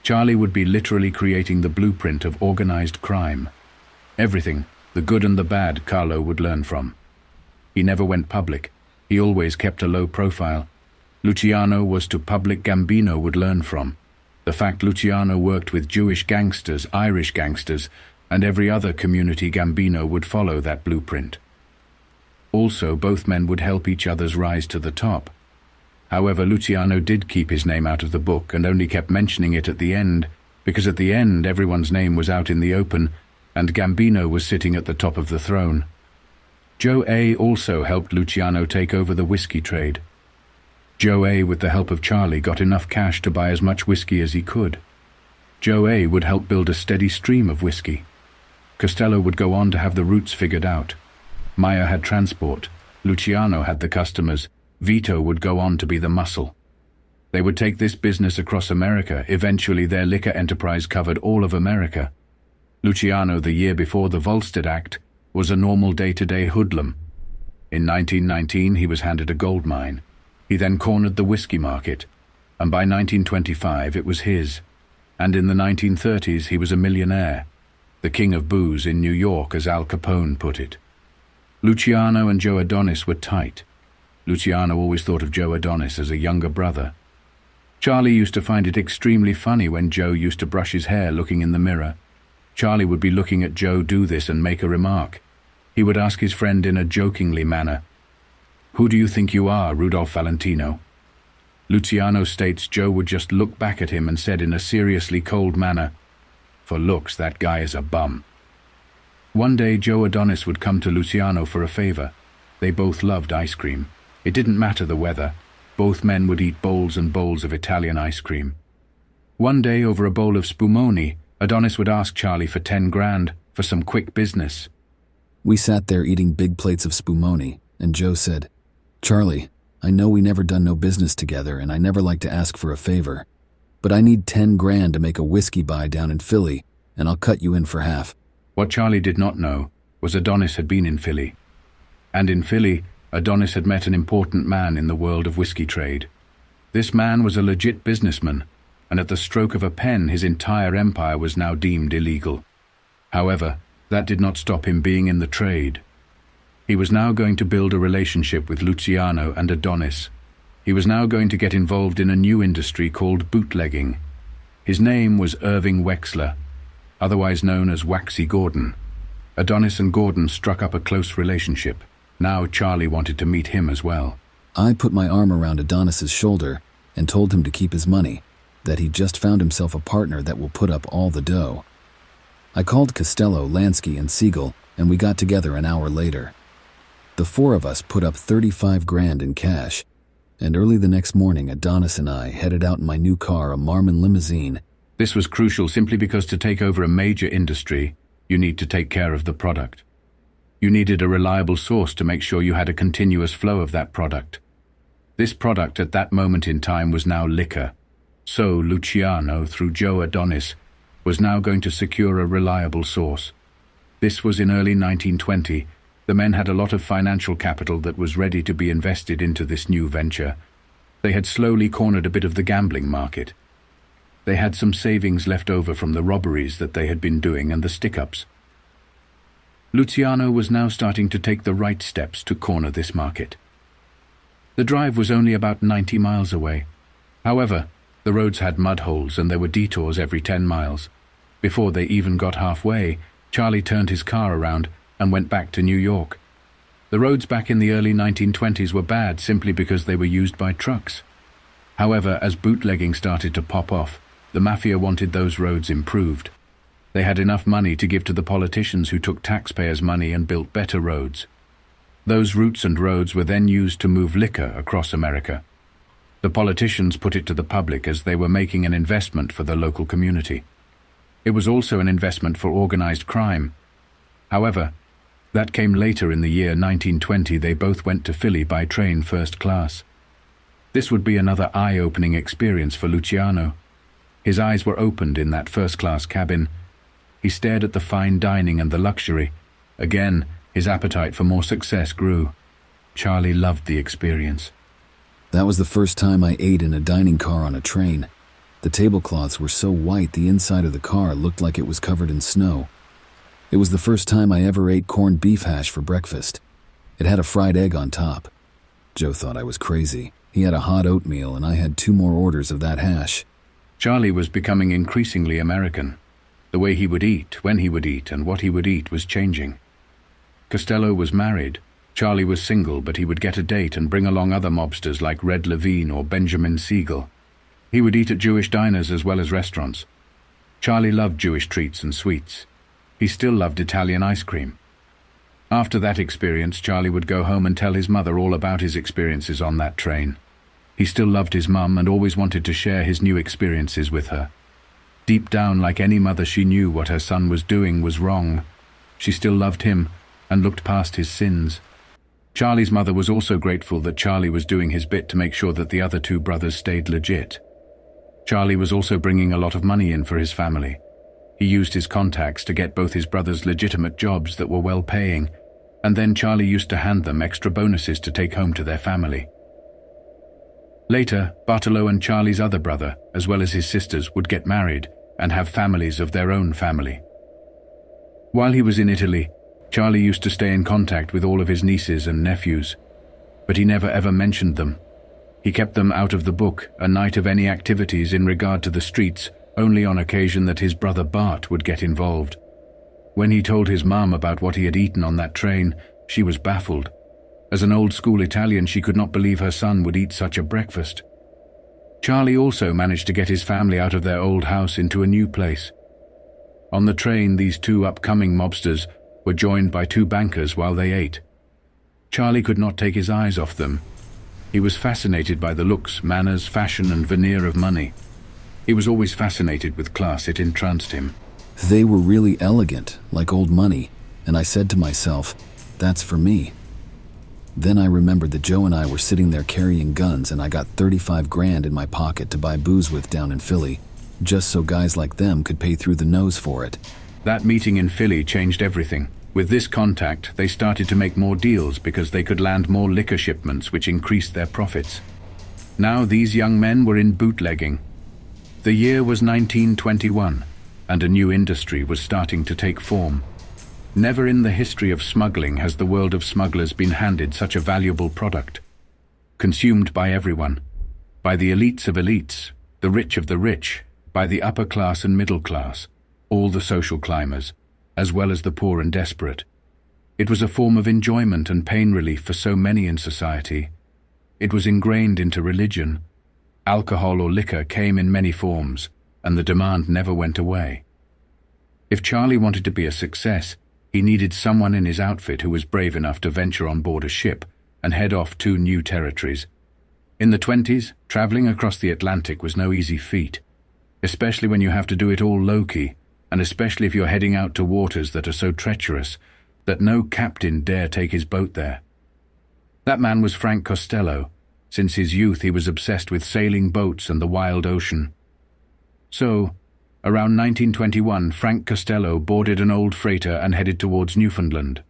Charlie would be literally creating the blueprint of organized crime. Everything, the good and the bad, Carlo would learn from. He never went public. He always kept a low profile. Luciano was to public Gambino would learn from. The fact Luciano worked with Jewish gangsters, Irish gangsters, and every other community Gambino would follow that blueprint. Also, both men would help each other's rise to the top. However, Luciano did keep his name out of the book and only kept mentioning it at the end, because at the end everyone's name was out in the open and Gambino was sitting at the top of the throne. Joe A. also helped Luciano take over the whiskey trade. Joe A., with the help of Charlie, got enough cash to buy as much whiskey as he could. Joe A. would help build a steady stream of whiskey. Costello would go on to have the routes figured out. Maya had transport. Luciano had the customers. Vito would go on to be the muscle. They would take this business across America. Eventually their liquor enterprise covered all of America. Luciano, the year before the Volstead Act, was a normal day-to-day hoodlum. In 1919 he was handed a gold mine. He then cornered the whiskey market, and by 1925 it was his. And in the 1930s he was a millionaire, the king of booze in New York, as Al Capone put it. Luciano and Joe Adonis were tight. Luciano always thought of Joe Adonis as a younger brother. Charlie used to find it extremely funny when Joe used to brush his hair looking in the mirror. Charlie would be looking at Joe do this and make a remark. He would ask his friend in a jokingly manner, "Who do you think you are, Rudolph Valentino?" Luciano states Joe would just look back at him and said in a seriously cold manner, "For looks, that guy is a bum." One day Joe Adonis would come to Luciano for a favor. They both loved ice cream. It didn't matter the weather. Both men would eat bowls and bowls of Italian ice cream. One day, over a bowl of spumoni, Adonis would ask Charlie for 10 grand for some quick business. We sat there eating big plates of spumoni, and Joe said, "Charlie, I know we never done no business together and I never like to ask for a favor, but I need 10 grand to make a whiskey buy down in Philly, and I'll cut you in for half." What Charlie did not know was Adonis had been in Philly. And in Philly, Adonis had met an important man in the world of whiskey trade. This man was a legit businessman, and at the stroke of a pen his entire empire was now deemed illegal. However, that did not stop him being in the trade. He was now going to build a relationship with Luciano and Adonis. He was now going to get involved in a new industry called bootlegging. His name was Irving Wexler, otherwise known as Waxy Gordon. Adonis and Gordon struck up a close relationship. Now Charlie wanted to meet him as well. I put my arm around Adonis's shoulder and told him to keep his money, that he just found himself a partner that will put up all the dough. I called Costello, Lansky, and Siegel, and we got together an hour later. The four of us put up 35 grand in cash, and early the next morning Adonis and I headed out in my new car, a Marmon limousine. This was crucial simply because to take over a major industry, you need to take care of the product. You needed a reliable source to make sure you had a continuous flow of that product. This product at that moment in time was now liquor. So Luciano, through Joe Adonis, was now going to secure a reliable source. This was in early 1920. The men had a lot of financial capital that was ready to be invested into this new venture. They had slowly cornered a bit of the gambling market. They had some savings left over from the robberies that they had been doing and the stick-ups. Luciano was now starting to take the right steps to corner this market. The drive was only about 90 miles away. However, the roads had mud holes and there were detours every 10 miles. Before they even got halfway, Charlie turned his car around and went back to New York. The roads back in the early 1920s were bad simply because they were used by trucks. However, as bootlegging started to pop off, the mafia wanted those roads improved. They had enough money to give to the politicians who took taxpayers' money and built better roads. Those routes and roads were then used to move liquor across America. The politicians put it to the public as they were making an investment for the local community. It was also an investment for organized crime. However, that came later in the year 1920. They both went to Philly by train first class. This would be another eye-opening experience for Luciano. His eyes were opened in that first-class cabin. He stared at the fine dining and the luxury. Again, his appetite for more success grew. Charlie loved the experience. That was the first time I ate in a dining car on a train. The tablecloths were so white the inside of the car looked like it was covered in snow. It was the first time I ever ate corned beef hash for breakfast. It had a fried egg on top. Joe thought I was crazy. He had a hot oatmeal and I had 2 more orders of that hash. Charlie was becoming increasingly American. The way he would eat, when he would eat, and what he would eat was changing. Costello was married. Charlie was single, but he would get a date and bring along other mobsters like Red Levine or Benjamin Siegel. He would eat at Jewish diners as well as restaurants. Charlie loved Jewish treats and sweets. He still loved Italian ice cream. After that experience, Charlie would go home and tell his mother all about his experiences on that train. He still loved his mum and always wanted to share his new experiences with her. Deep down, like any mother, she knew what her son was doing was wrong. She still loved him and looked past his sins. Charlie's mother was also grateful that Charlie was doing his bit to make sure that the other two brothers stayed legit. Charlie was also bringing a lot of money in for his family. He used his contacts to get both his brothers legitimate jobs that were well-paying, and then Charlie used to hand them extra bonuses to take home to their family. Later, Bartolo and Charlie's other brother, as well as his sisters, would get married and have families of their own family. While he was in Italy, Charlie used to stay in contact with all of his nieces and nephews, but he never ever mentioned them. He kept them out of the book, a night of any activities in regard to the streets, only on occasion that his brother Bart would get involved. When he told his mom about what he had eaten on that train, she was baffled. As an old-school Italian, she could not believe her son would eat such a breakfast. Charlie also managed to get his family out of their old house into a new place. On the train, these two upcoming mobsters were joined by two bankers while they ate. Charlie could not take his eyes off them. He was fascinated by the looks, manners, fashion, and veneer of money. He was always fascinated with class. It entranced him. They were really elegant, like old money, and I said to myself, that's for me. Then I remembered that Joe and I were sitting there carrying guns, and I got 35 grand in my pocket to buy booze with down in Philly, just so guys like them could pay through the nose for it. That meeting in Philly changed everything. With this contact, they started to make more deals because they could land more liquor shipments, which increased their profits. Now these young men were in bootlegging. The year was 1921, and a new industry was starting to take form. Never in the history of smuggling has the world of smugglers been handed such a valuable product. Consumed by everyone, by the elites of elites, the rich of the rich, by the upper class and middle class, all the social climbers, as well as the poor and desperate. It was a form of enjoyment and pain relief for so many in society. It was ingrained into religion. Alcohol or liquor came in many forms, and the demand never went away. If Charlie wanted to be a success, he needed someone in his outfit who was brave enough to venture on board a ship and head off to new territories. In the 20s, traveling across the Atlantic was no easy feat, especially when you have to do it all low-key, and especially if you're heading out to waters that are so treacherous that no captain dare take his boat there. That man was Frank Costello. Since his youth, he was obsessed with sailing boats and the wild ocean. So, around 1921, Frank Costello boarded an old freighter and headed towards Newfoundland.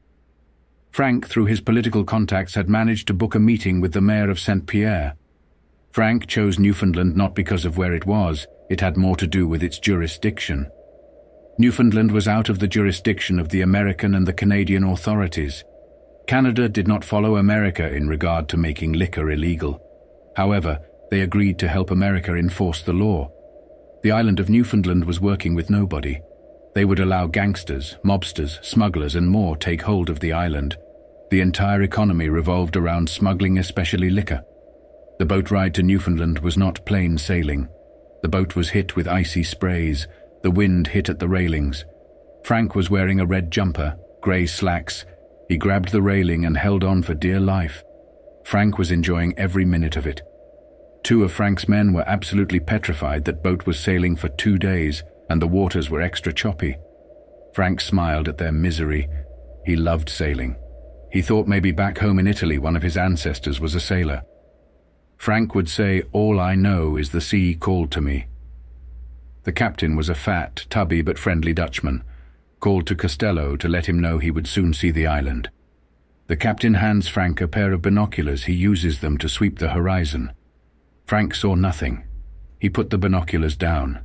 Frank, through his political contacts, had managed to book a meeting with the mayor of St. Pierre. Frank chose Newfoundland not because of where it was, it had more to do with its jurisdiction. Newfoundland was out of the jurisdiction of the American and the Canadian authorities. Canada did not follow America in regard to making liquor illegal. However, they agreed to help America enforce the law. The island of Newfoundland was working with nobody. They would allow gangsters, mobsters, smugglers, and more take hold of the island. The entire economy revolved around smuggling, especially liquor. The boat ride to Newfoundland was not plain sailing. The boat was hit with icy sprays. The wind hit at the railings. Frank was wearing a red jumper, grey slacks. He grabbed the railing and held on for dear life. Frank was enjoying every minute of it. Two of Frank's men were absolutely petrified that boat was sailing for 2 days and the waters were extra choppy. Frank smiled at their misery. He loved sailing. He thought maybe back home in Italy one of his ancestors was a sailor. Frank would say, "All I know is the sea called to me." The captain was a fat, tubby but friendly Dutchman, called to Costello to let him know he would soon see the island. The captain hands Frank a pair of binoculars. He uses them to sweep the horizon. Frank saw nothing. He put the binoculars down.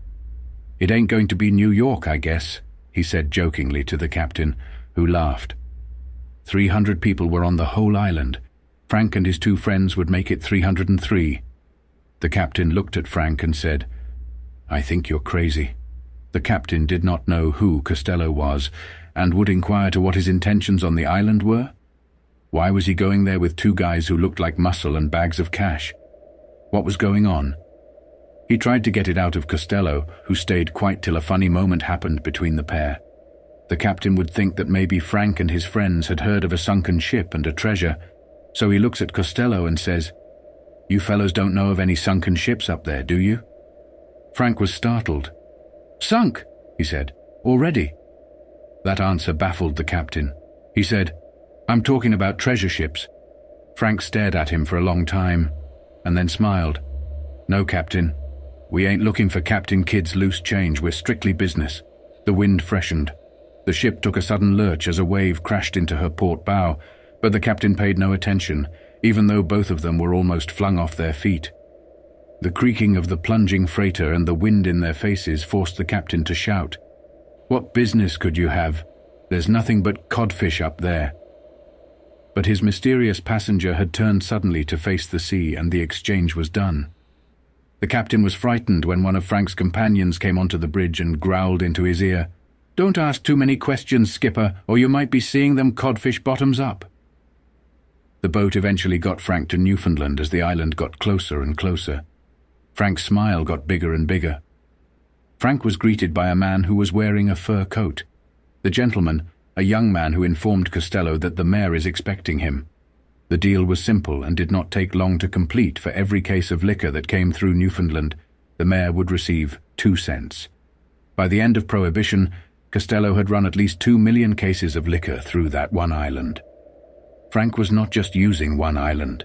"It ain't going to be New York, I guess," he said jokingly to the captain, who laughed. 300 people were on the whole island. Frank and his two friends would make it 303. The captain looked at Frank and said, "I think you're crazy." The captain did not know who Costello was and would inquire to what his intentions on the island were. Why was he going there with two guys who looked like muscle and bags of cash? What was going on? He tried to get it out of Costello, who stayed quite till a funny moment happened between the pair. The captain would think that maybe Frank and his friends had heard of a sunken ship and a treasure, so he looks at Costello and says, "You fellows don't know of any sunken ships up there, do you?" Frank was startled. "Sunk," he said. "Already?" That answer baffled the captain. He said, "I'm talking about treasure ships." Frank stared at him for a long time, and then smiled. "No, Captain. We ain't looking for Captain Kidd's loose change. We're strictly business." The wind freshened. The ship took a sudden lurch as a wave crashed into her port bow, but the captain paid no attention, even though both of them were almost flung off their feet. The creaking of the plunging freighter and the wind in their faces forced the captain to shout, "What business could you have? There's nothing but codfish up there." But his mysterious passenger had turned suddenly to face the sea, and the exchange was done. The captain was frightened when one of Frank's companions came onto the bridge and growled into his ear, "Don't ask too many questions, skipper, or you might be seeing them codfish bottoms up." The boat eventually got Frank to Newfoundland as the island got closer and closer. Frank's smile got bigger and bigger. Frank was greeted by a man who was wearing a fur coat. The gentleman, a young man who informed Costello that the mayor is expecting him. The deal was simple and did not take long to complete. For every case of liquor that came through Newfoundland, the mayor would receive 2 cents. By the end of Prohibition, Costello had run at least 2 million cases of liquor through that one island. Frank was not just using one island.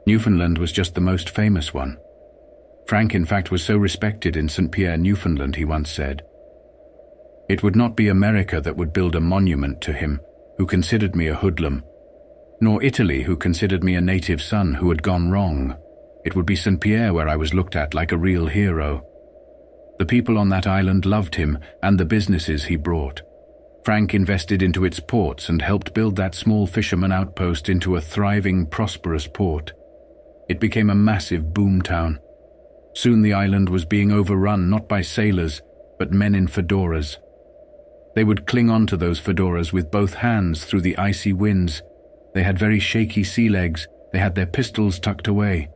Newfoundland was just the most famous one. Frank, in fact, was so respected in St. Pierre, Newfoundland, he once said, "It would not be America that would build a monument to him, who considered me a hoodlum, nor Italy, who considered me a native son who had gone wrong. It would be St. Pierre, where I was looked at like a real hero." The people on that island loved him and the businesses he brought. Frank invested into its ports and helped build that small fisherman outpost into a thriving, prosperous port. It became a massive boom town. Soon the island was being overrun not by sailors, but men in fedoras. They would cling on to those fedoras with both hands through the icy winds. They had very shaky sea legs. They had their pistols tucked away.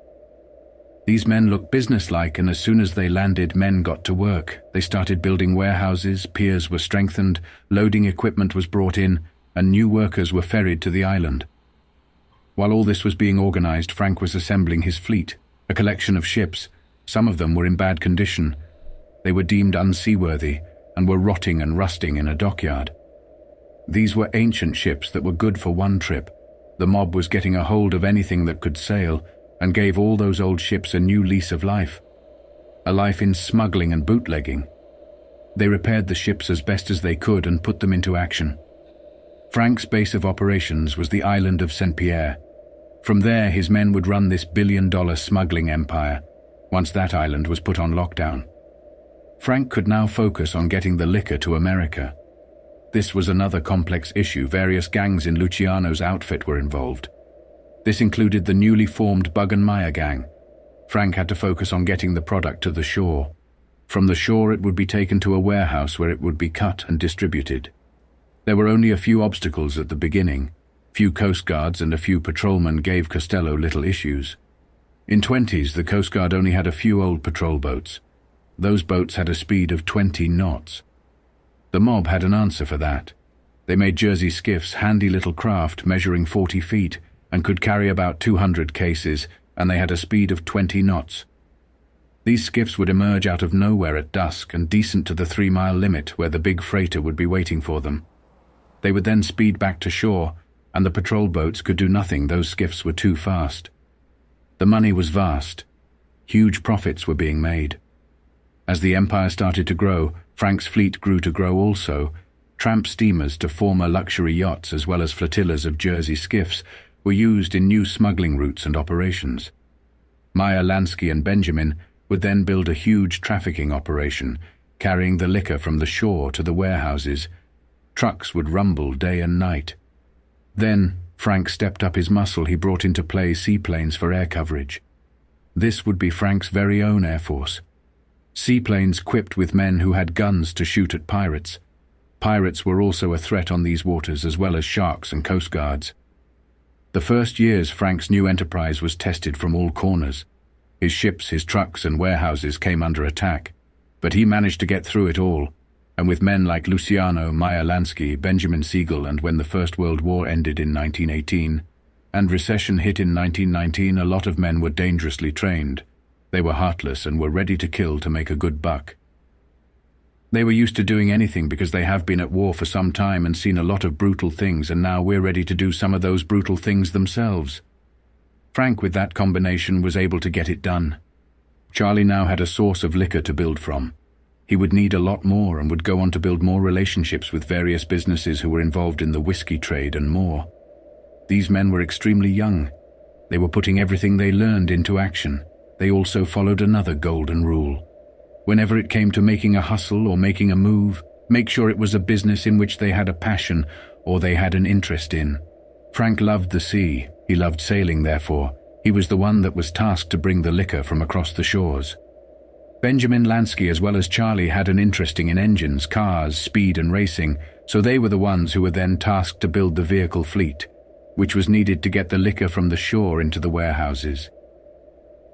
These men looked businesslike, and as soon as they landed, men got to work. They started building warehouses, piers were strengthened, loading equipment was brought in, and new workers were ferried to the island. While all this was being organized, Frank was assembling his fleet, a collection of ships. Some of them were in bad condition. They were deemed unseaworthy and were rotting and rusting in a dockyard. These were ancient ships that were good for one trip. The mob was getting a hold of anything that could sail, and gave all those old ships a new lease of life. A life in smuggling and bootlegging. They repaired the ships as best as they could and put them into action. Frank's base of operations was the island of St. Pierre. From there, his men would run this billion-dollar smuggling empire, once that island was put on lockdown. Frank could now focus on getting the liquor to America. This was another complex issue. Various gangs in Luciano's outfit were involved. This included the newly formed Bug and Meyer gang. Frank had to focus on getting the product to the shore. From the shore, it would be taken to a warehouse where it would be cut and distributed. There were only a few obstacles at the beginning. Few Coast Guards and a few patrolmen gave Costello little issues. In 20s, the Coast Guard only had a few old patrol boats. Those boats had a speed of 20 knots. The mob had an answer for that. They made Jersey skiffs, handy little craft measuring 40 feet, and could carry about 200 cases, and they had a speed of 20 knots. These skiffs would emerge out of nowhere at dusk and decent to the 3-mile limit where the big freighter would be waiting for them. They would then speed back to shore, and the patrol boats could do nothing. Those skiffs were too fast. The money was vast. Huge profits were being made. As the empire started to grow, Frank's fleet grew to grow also. Tramp steamers to former luxury yachts as well as flotillas of Jersey skiffs were used in new smuggling routes and operations. Meyer, Lansky, and Benjamin would then build a huge trafficking operation, carrying the liquor from the shore to the warehouses. Trucks would rumble day and night. Then, Frank stepped up his muscle. He brought into play seaplanes for air coverage. This would be Frank's very own air force. Seaplanes equipped with men who had guns to shoot at pirates. Pirates were also a threat on these waters, as well as sharks and coast guards. The first years Frank's new enterprise was tested from all corners. His ships, his trucks and warehouses came under attack, but he managed to get through it all, and with men like Luciano, Lansky, Benjamin Siegel, and when the First World War ended in 1918, and recession hit in 1919, a lot of men were dangerously trained. They were heartless and were ready to kill to make a good buck. They were used to doing anything because they have been at war for some time and seen a lot of brutal things, and now we're ready to do some of those brutal things themselves. Frank, with that combination, was able to get it done. Charlie now had a source of liquor to build from. He would need a lot more and would go on to build more relationships with various businesses who were involved in the whiskey trade and more. These men were extremely young. They were putting everything they learned into action. They also followed another golden rule. Whenever it came to making a hustle or making a move, make sure it was a business in which they had a passion or they had an interest in. Frank loved the sea. He loved sailing, therefore. He was the one that was tasked to bring the liquor from across the shores. Benjamin Lansky as well as Charlie had an interest in engines, cars, speed and racing, so they were the ones who were then tasked to build the vehicle fleet, which was needed to get the liquor from the shore into the warehouses.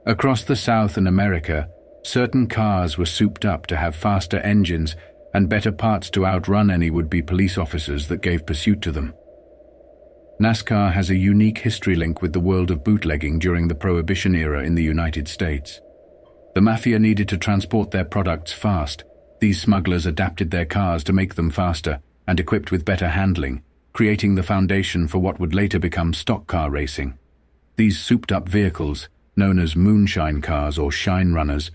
Across the South and America, certain cars were souped up to have faster engines and better parts to outrun any would-be police officers that gave pursuit to them. NASCAR has a unique history link with the world of bootlegging during the Prohibition era in the United States. The mafia needed to transport their products fast. These smugglers adapted their cars to make them faster and equipped with better handling, creating the foundation for what would later become stock car racing. These souped-up vehicles, known as moonshine cars or shine runners,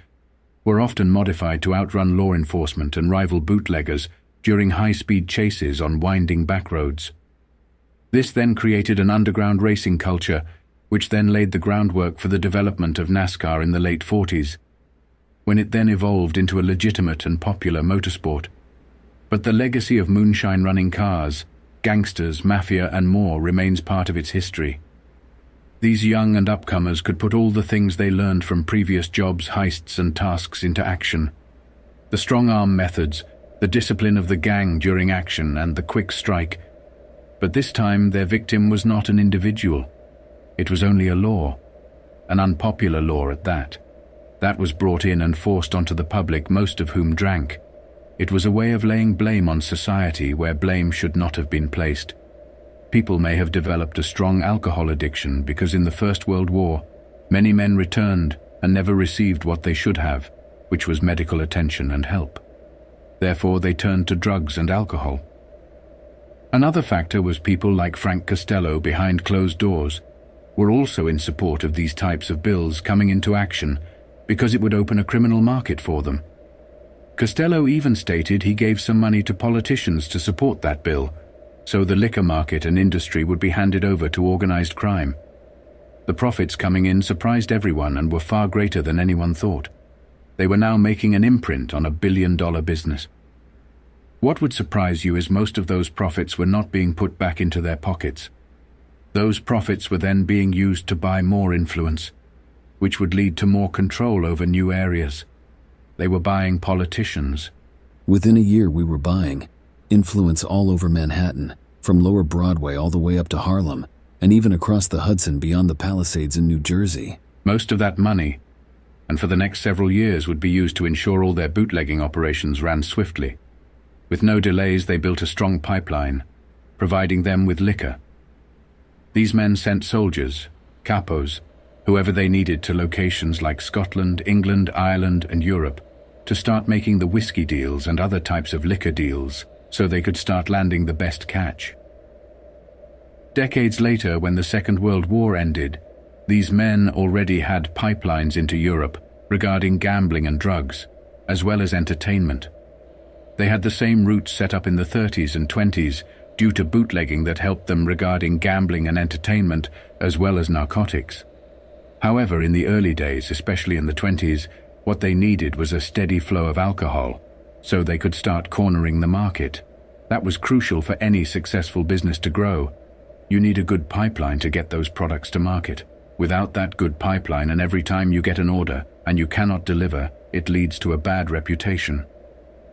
were often modified to outrun law enforcement and rival bootleggers during high-speed chases on winding back roads. This then created an underground racing culture, which then laid the groundwork for the development of NASCAR in the late 40s, when it then evolved into a legitimate and popular motorsport. But the legacy of moonshine running cars, gangsters, mafia and more remains part of its history. These young and upcomers could put all the things they learned from previous jobs, heists and tasks into action. The strong-arm methods, the discipline of the gang during action and the quick strike. But this time their victim was not an individual. It was only a law, an unpopular law at that. That was brought in and forced onto the public, most of whom drank. It was a way of laying blame on society where blame should not have been placed. People may have developed a strong alcohol addiction because in the First World War, many men returned and never received what they should have, which was medical attention and help. Therefore, they turned to drugs and alcohol. Another factor was people like Frank Costello behind closed doors were also in support of these types of bills coming into action because it would open a criminal market for them. Costello even stated he gave some money to politicians to support that bill, so the liquor market and industry would be handed over to organized crime. The profits coming in surprised everyone and were far greater than anyone thought. They were now making an imprint on a billion-dollar business. What would surprise you is most of those profits were not being put back into their pockets. Those profits were then being used to buy more influence, which would lead to more control over new areas. They were buying politicians. Within a year we were buying influence all over Manhattan, from Lower Broadway all the way up to Harlem, and even across the Hudson beyond the Palisades in New Jersey. Most of that money, and for the next several years, would be used to ensure all their bootlegging operations ran swiftly. With no delays, they built a strong pipeline, providing them with liquor. These men sent soldiers, capos, whoever they needed to locations like Scotland, England, Ireland, and Europe, to start making the whiskey deals and other types of liquor deals, so they could start landing the best catch. Decades later, when the Second World War ended, these men already had pipelines into Europe regarding gambling and drugs, as well as entertainment. They had the same routes set up in the 30s and 20s due to bootlegging that helped them regarding gambling and entertainment, as well as narcotics. However, in the early days, especially in the 20s, what they needed was a steady flow of alcohol, so they could start cornering the market. That was crucial for any successful business to grow. You need a good pipeline to get those products to market. Without that good pipeline, and every time you get an order and you cannot deliver, it leads to a bad reputation.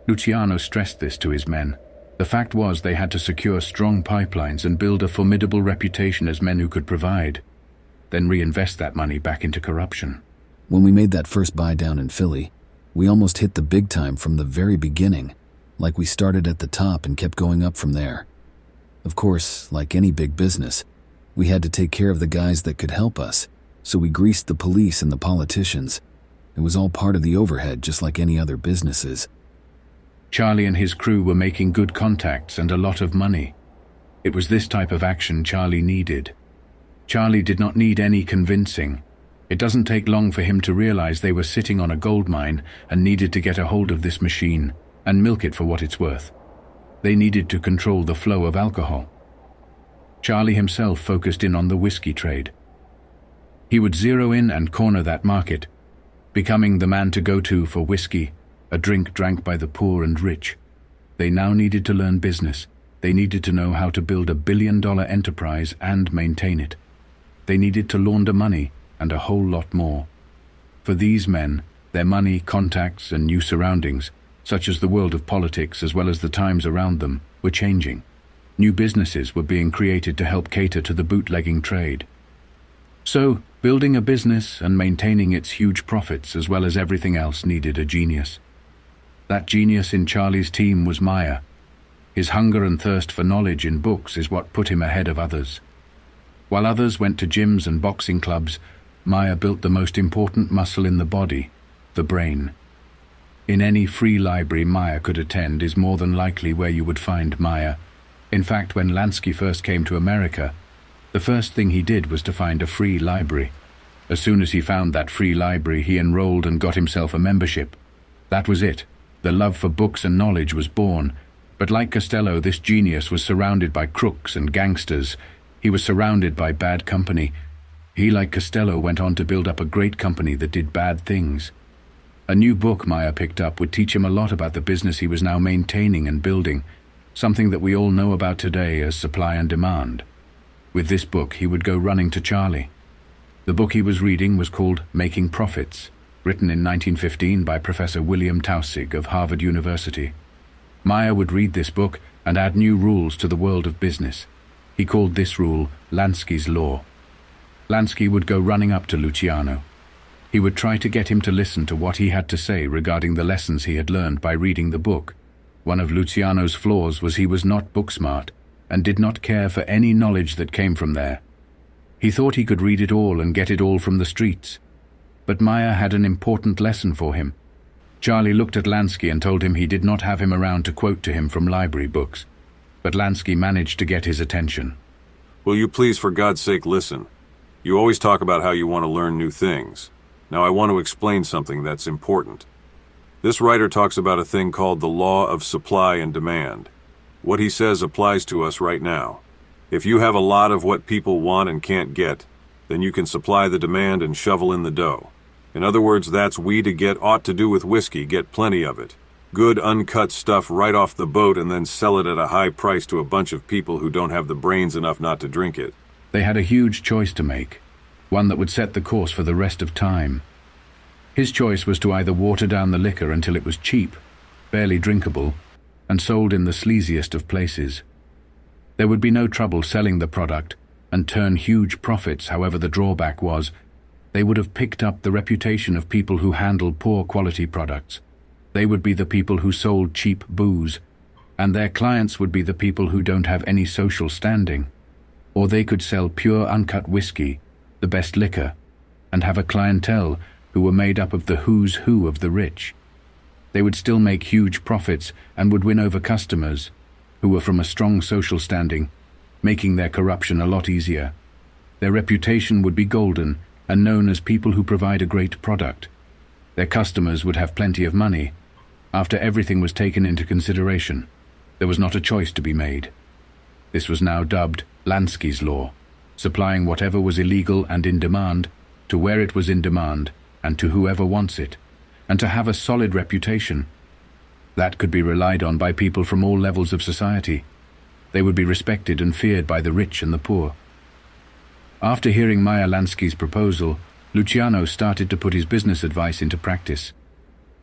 Luciano stressed this to his men. The fact was they had to secure strong pipelines and build a formidable reputation as men who could provide, then reinvest that money back into corruption. When we made that first buy down in Philly, we almost hit the big time from the very beginning, like we started at the top and kept going up from there. Of course, like any big business, we had to take care of the guys that could help us, so we greased the police and the politicians. It was all part of the overhead, just like any other businesses. Charlie and his crew were making good contacts and a lot of money. It was this type of action Charlie needed. Charlie did not need any convincing. It doesn't take long for him to realize they were sitting on a gold mine and needed to get a hold of this machine and milk it for what it's worth. They needed to control the flow of alcohol. Charlie himself focused in on the whiskey trade. He would zero in and corner that market, becoming the man to go to for whiskey, a drink drank by the poor and rich. They now needed to learn business. They needed to know how to build a billion-dollar enterprise and maintain it. They needed to launder money and a whole lot more. For these men, their money, contacts, and new surroundings, such as the world of politics as well as the times around them, were changing. New businesses were being created to help cater to the bootlegging trade. So, building a business and maintaining its huge profits as well as everything else needed a genius. That genius in Charlie's team was Maya. His hunger and thirst for knowledge in books is what put him ahead of others. While others went to gyms and boxing clubs, Maya built the most important muscle in the body, the brain. In any free library Maya could attend is more than likely where you would find Maya. In fact, when Lansky first came to America, the first thing he did was to find a free library. As soon as he found that free library, he enrolled and got himself a membership. That was it. The love for books and knowledge was born. But like Costello, this genius was surrounded by crooks and gangsters. He was surrounded by bad company. He, like Costello, went on to build up a great company that did bad things. A new book Maya picked up would teach him a lot about the business he was now maintaining and building, something that we all know about today as supply and demand. With this book, he would go running to Charlie. The book he was reading was called Making Profits, written in 1915 by Professor William Taussig of Harvard University. Maya would read this book and add new rules to the world of business. He called this rule Lansky's Law. Lansky would go running up to Luciano. He would try to get him to listen to what he had to say regarding the lessons he had learned by reading the book. One of Luciano's flaws was he was not book smart and did not care for any knowledge that came from there. He thought he could read it all and get it all from the streets. But Maya had an important lesson for him. Charlie looked at Lansky and told him he did not have him around to quote to him from library books. But Lansky managed to get his attention. Will you please, for God's sake, listen? You always talk about how you want to learn new things. Now I want to explain something that's important. This writer talks about a thing called the law of supply and demand. What he says applies to us right now. If you have a lot of what people want and can't get, then you can supply the demand and shovel in the dough. In other words, that's we to get ought to do with whiskey, get plenty of it. Good uncut stuff right off the boat and then sell it at a high price to a bunch of people who don't have the brains enough not to drink it. They had a huge choice to make, one that would set the course for the rest of time. His choice was to either water down the liquor until it was cheap, barely drinkable, and sold in the sleaziest of places. There would be no trouble selling the product and turn huge profits. However, the drawback was they would have picked up the reputation of people who handled poor quality products. They would be the people who sold cheap booze, and their clients would be the people who don't have any social standing. Or they could sell pure uncut whiskey, the best liquor, and have a clientele who were made up of the who's who of the rich. They would still make huge profits and would win over customers who were from a strong social standing, making their corruption a lot easier. Their reputation would be golden and known as people who provide a great product. Their customers would have plenty of money. After everything was taken into consideration, there was not a choice to be made. This was now dubbed Lansky's Law, supplying whatever was illegal and in demand to where it was in demand and to whoever wants it, and to have a solid reputation. That could be relied on by people from all levels of society. They would be respected and feared by the rich and the poor. After hearing Maya Lansky's proposal, Luciano started to put his business advice into practice.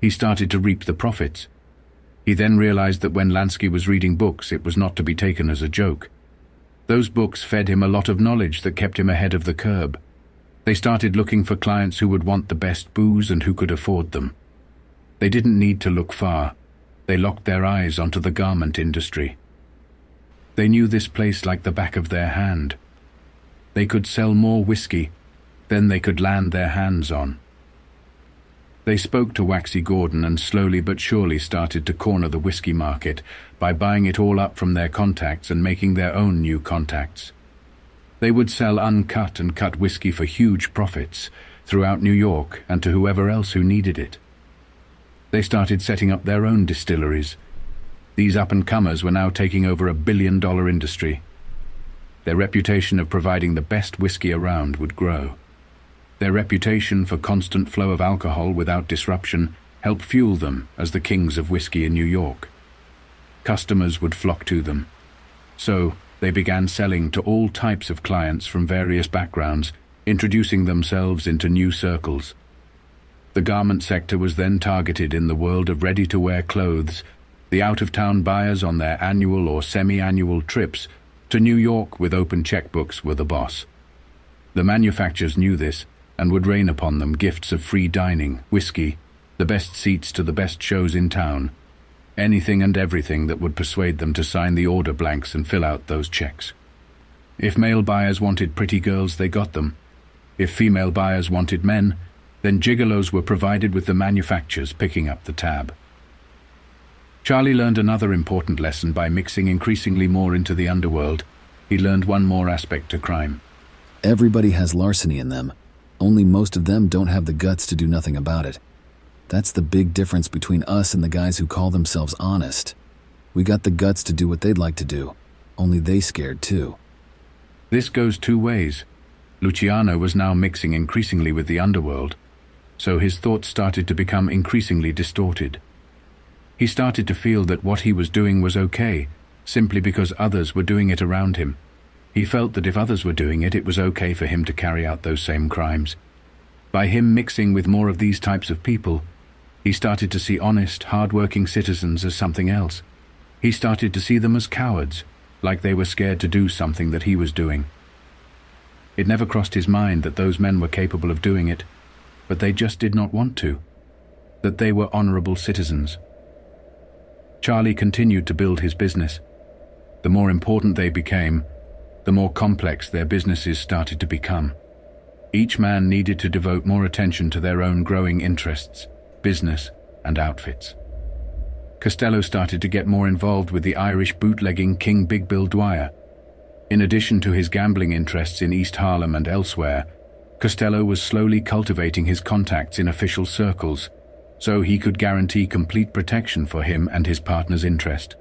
He started to reap the profits. He then realized that when Lansky was reading books, it was not to be taken as a joke. Those books fed him a lot of knowledge that kept him ahead of the curve. They started looking for clients who would want the best booze and who could afford them. They didn't need to look far. They locked their eyes onto the garment industry. They knew this place like the back of their hand. They could sell more whiskey than they could land their hands on. They spoke to Waxy Gordon and slowly but surely started to corner the whiskey market by buying it all up from their contacts and making their own new contacts. They would sell uncut and cut whiskey for huge profits throughout New York and to whoever else who needed it. They started setting up their own distilleries. These up-and-comers were now taking over $1 billion industry. Their reputation of providing the best whiskey around would grow. Their reputation for constant flow of alcohol without disruption helped fuel them as the kings of whiskey in New York. Customers would flock to them. So they began selling to all types of clients from various backgrounds, introducing themselves into new circles. The garment sector was then targeted in the world of ready-to-wear clothes. The out-of-town buyers on their annual or semi-annual trips to New York with open checkbooks were the boss. The manufacturers knew this and would rain upon them gifts of free dining, whiskey, the best seats to the best shows in town, anything and everything that would persuade them to sign the order blanks and fill out those checks. If male buyers wanted pretty girls, they got them. If female buyers wanted men, then gigolos were provided with the manufacturers picking up the tab. Charlie learned another important lesson by mixing increasingly more into the underworld. He learned one more aspect to crime. Everybody has larceny in them. Only most of them don't have the guts to do nothing about it. That's the big difference between us and the guys who call themselves honest. We got the guts to do what they'd like to do. Only they scared too. This goes two ways. Luciano was now mixing increasingly with the underworld, so his thoughts started to become increasingly distorted. He started to feel that what he was doing was okay, simply because others were doing it around him. He felt that if others were doing it, it was okay for him to carry out those same crimes. By him mixing with more of these types of people, he started to see honest, hard-working citizens as something else. He started to see them as cowards, like they were scared to do something that he was doing. It never crossed his mind that those men were capable of doing it, but they just did not want to, that they were honorable citizens. Charlie continued to build his business. The more important they became, the more complex their businesses started to become. Each man needed to devote more attention to their own growing interests, business, and outfits. Costello started to get more involved with the Irish bootlegging King Big Bill Dwyer. In addition to his gambling interests in East Harlem and elsewhere, Costello was slowly cultivating his contacts in official circles, so he could guarantee complete protection for him and his partner's interest.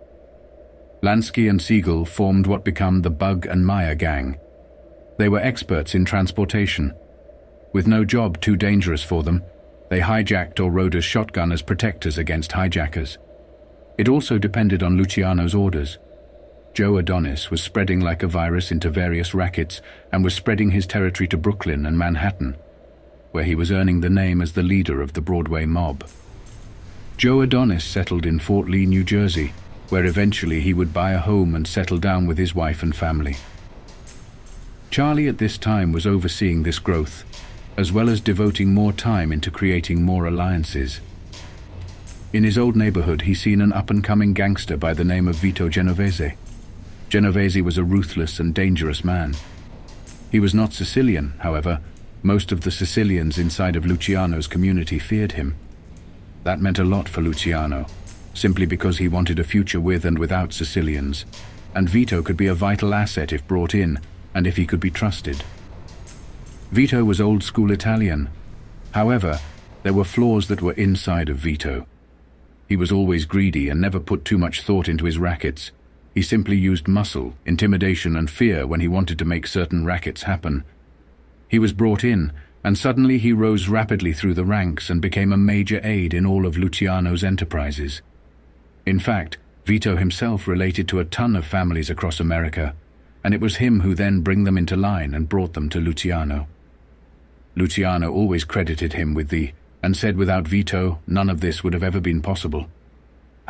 Lansky and Siegel formed what became the Bug and Meyer gang. They were experts in transportation. With no job too dangerous for them, they hijacked or rode a shotgun as protectors against hijackers. It also depended on Luciano's orders. Joe Adonis was spreading like a virus into various rackets and was spreading his territory to Brooklyn and Manhattan, where he was earning the name as the leader of the Broadway mob. Joe Adonis settled in Fort Lee, New Jersey, where eventually he would buy a home and settle down with his wife and family. Charlie at this time was overseeing this growth, as well as devoting more time into creating more alliances. In his old neighborhood, he seen an up-and-coming gangster by the name of Vito Genovese. Genovese was a ruthless and dangerous man. He was not Sicilian, however. Most of the Sicilians inside of Luciano's community feared him. That meant a lot for Luciano, simply because he wanted a future with and without Sicilians, and Vito could be a vital asset if brought in, and if he could be trusted. Vito was old-school Italian. However, there were flaws that were inside of Vito. He was always greedy and never put too much thought into his rackets. He simply used muscle, intimidation, and fear when he wanted to make certain rackets happen. He was brought in, and suddenly he rose rapidly through the ranks and became a major aid in all of Luciano's enterprises. In fact, Vito himself related to a ton of families across America, and it was him who then brought them into line and brought them to Luciano. Luciano always credited him with and said without Vito, none of this would have ever been possible.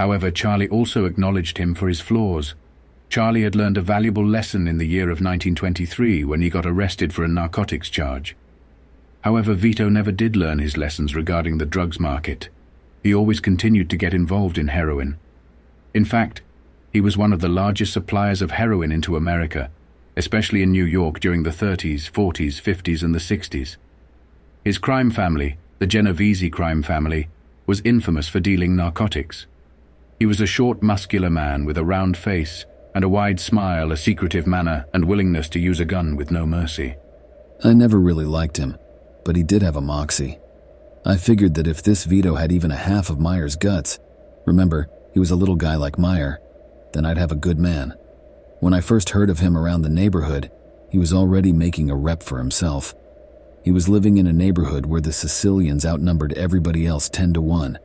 However, Charlie also acknowledged him for his flaws. Charlie had learned a valuable lesson in the year of 1923 when he got arrested for a narcotics charge. However, Vito never did learn his lessons regarding the drugs market. He always continued to get involved in heroin. In fact, he was one of the largest suppliers of heroin into America, especially in New York during the 30s, 40s, 50s, and the 60s. His crime family, the Genovese crime family, was infamous for dealing narcotics. He was a short, muscular man with a round face and a wide smile, a secretive manner, and willingness to use a gun with no mercy. I never really liked him, but he did have a moxie. I figured that if this Vito had even a half of Meyer's guts, remember, he was a little guy like Meyer, then I'd have a good man. When I first heard of him around the neighborhood, he was already making a rep for himself. He was living in a neighborhood where the Sicilians outnumbered everybody else 10-1.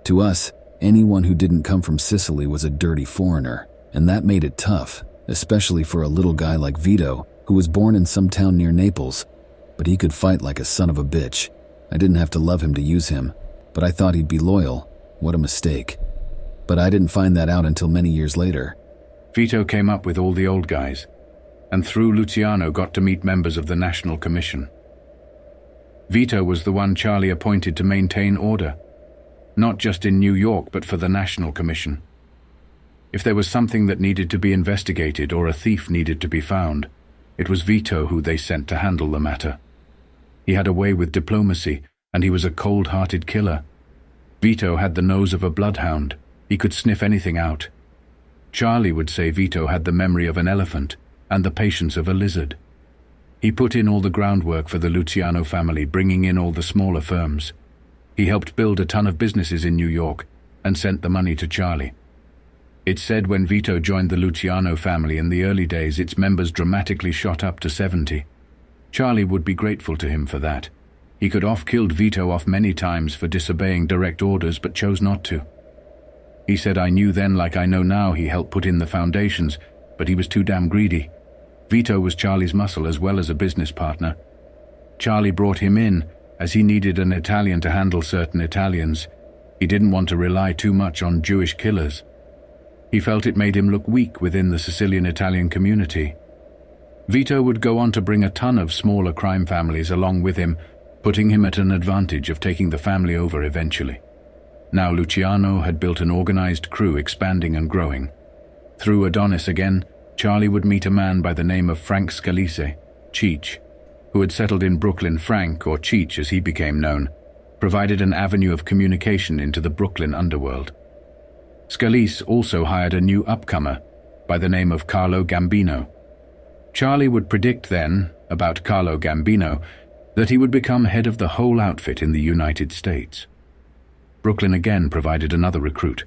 To us, anyone who didn't come from Sicily was a dirty foreigner, and that made it tough, especially for a little guy like Vito, who was born in some town near Naples. But he could fight like a son of a bitch. I didn't have to love him to use him, but I thought he'd be loyal. What a mistake. But I didn't find that out until many years later. Vito came up with all the old guys, and through Luciano got to meet members of the National Commission. Vito was the one Charlie appointed to maintain order, not just in New York but for the National Commission. If there was something that needed to be investigated or a thief needed to be found, it was Vito who they sent to handle the matter. He had a way with diplomacy, and he was a cold-hearted killer. Vito had the nose of a bloodhound. He could sniff anything out. Charlie would say Vito had the memory of an elephant and the patience of a lizard. He put in all the groundwork for the Luciano family, bringing in all the smaller firms. He helped build a ton of businesses in New York and sent the money to Charlie. It's said when Vito joined the Luciano family in the early days, its members dramatically shot up to 70. Charlie would be grateful to him for that. He could have killed Vito off many times for disobeying direct orders, but chose not to. He said, "I knew then like I know now he helped put in the foundations, but he was too damn greedy." Vito was Charlie's muscle as well as a business partner. Charlie brought him in as he needed an Italian to handle certain Italians. He didn't want to rely too much on Jewish killers. He felt it made him look weak within the Sicilian Italian community. Vito would go on to bring a ton of smaller crime families along with him, putting him at an advantage of taking the family over eventually. Now Luciano had built an organized crew, expanding and growing. Through Adonis again, Charlie would meet a man by the name of Frank Scalise, Cheech, who had settled in Brooklyn. Frank, or Cheech as he became known, provided an avenue of communication into the Brooklyn underworld. Scalise also hired a new upcomer by the name of Carlo Gambino. Charlie would predict then, about Carlo Gambino, that he would become head of the whole outfit in the United States. Brooklyn again provided another recruit,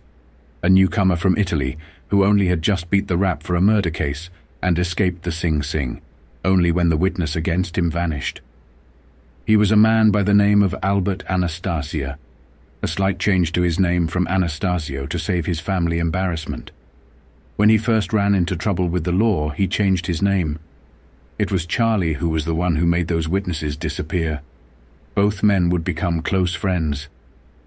a newcomer from Italy who only had just beat the rap for a murder case and escaped the Sing Sing, only when the witness against him vanished. He was a man by the name of Albert Anastasia, a slight change to his name from Anastasio to save his family embarrassment. When he first ran into trouble with the law, he changed his name. It was Charlie who was the one who made those witnesses disappear. Both men would become close friends.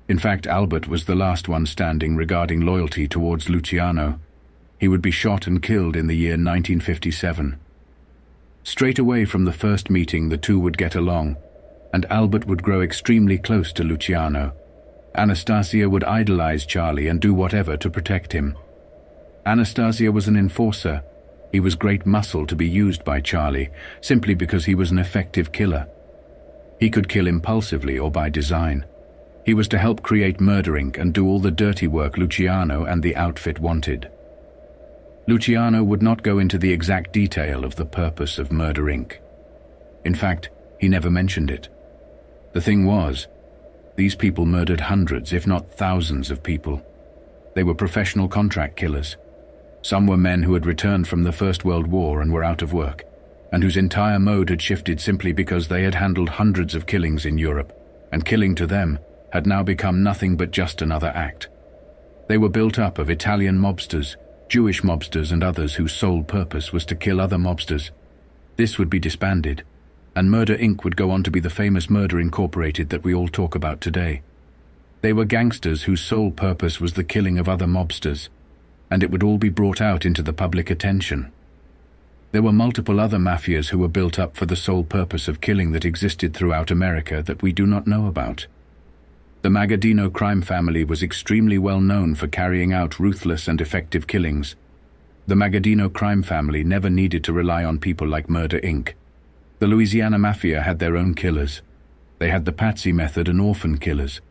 In fact, Albert was the last one standing regarding loyalty towards Luciano. He would be shot and killed in the year 1957. Straight away from the first meeting, the two would get along, and Albert would grow extremely close to Luciano. Anastasia would idolize Charlie and do whatever to protect him. Anastasia was an enforcer. He was great muscle to be used by Charlie, simply because he was an effective killer. He could kill impulsively or by design. He was to help create Murder Inc. and do all the dirty work Luciano and the outfit wanted. Luciano would not go into the exact detail of the purpose of Murder Inc. In fact, he never mentioned it. The thing was, these people murdered hundreds, if not thousands of people. They were professional contract killers. Some were men who had returned from the First World War and were out of work, and whose entire mode had shifted simply because they had handled hundreds of killings in Europe, and killing to them had now become nothing but just another act. They were built up of Italian mobsters, Jewish mobsters, and others whose sole purpose was to kill other mobsters. This would be disbanded, and Murder Inc. would go on to be the famous Murder Incorporated that we all talk about today. They were gangsters whose sole purpose was the killing of other mobsters, and it would all be brought out into the public attention. There were multiple other mafias who were built up for the sole purpose of killing that existed throughout America that we do not know about. The Magaddino crime family was extremely well known for carrying out ruthless and effective killings. The Magaddino crime family never needed to rely on people like Murder Inc. The Louisiana Mafia had their own killers. They had the Patsy method and orphan killers.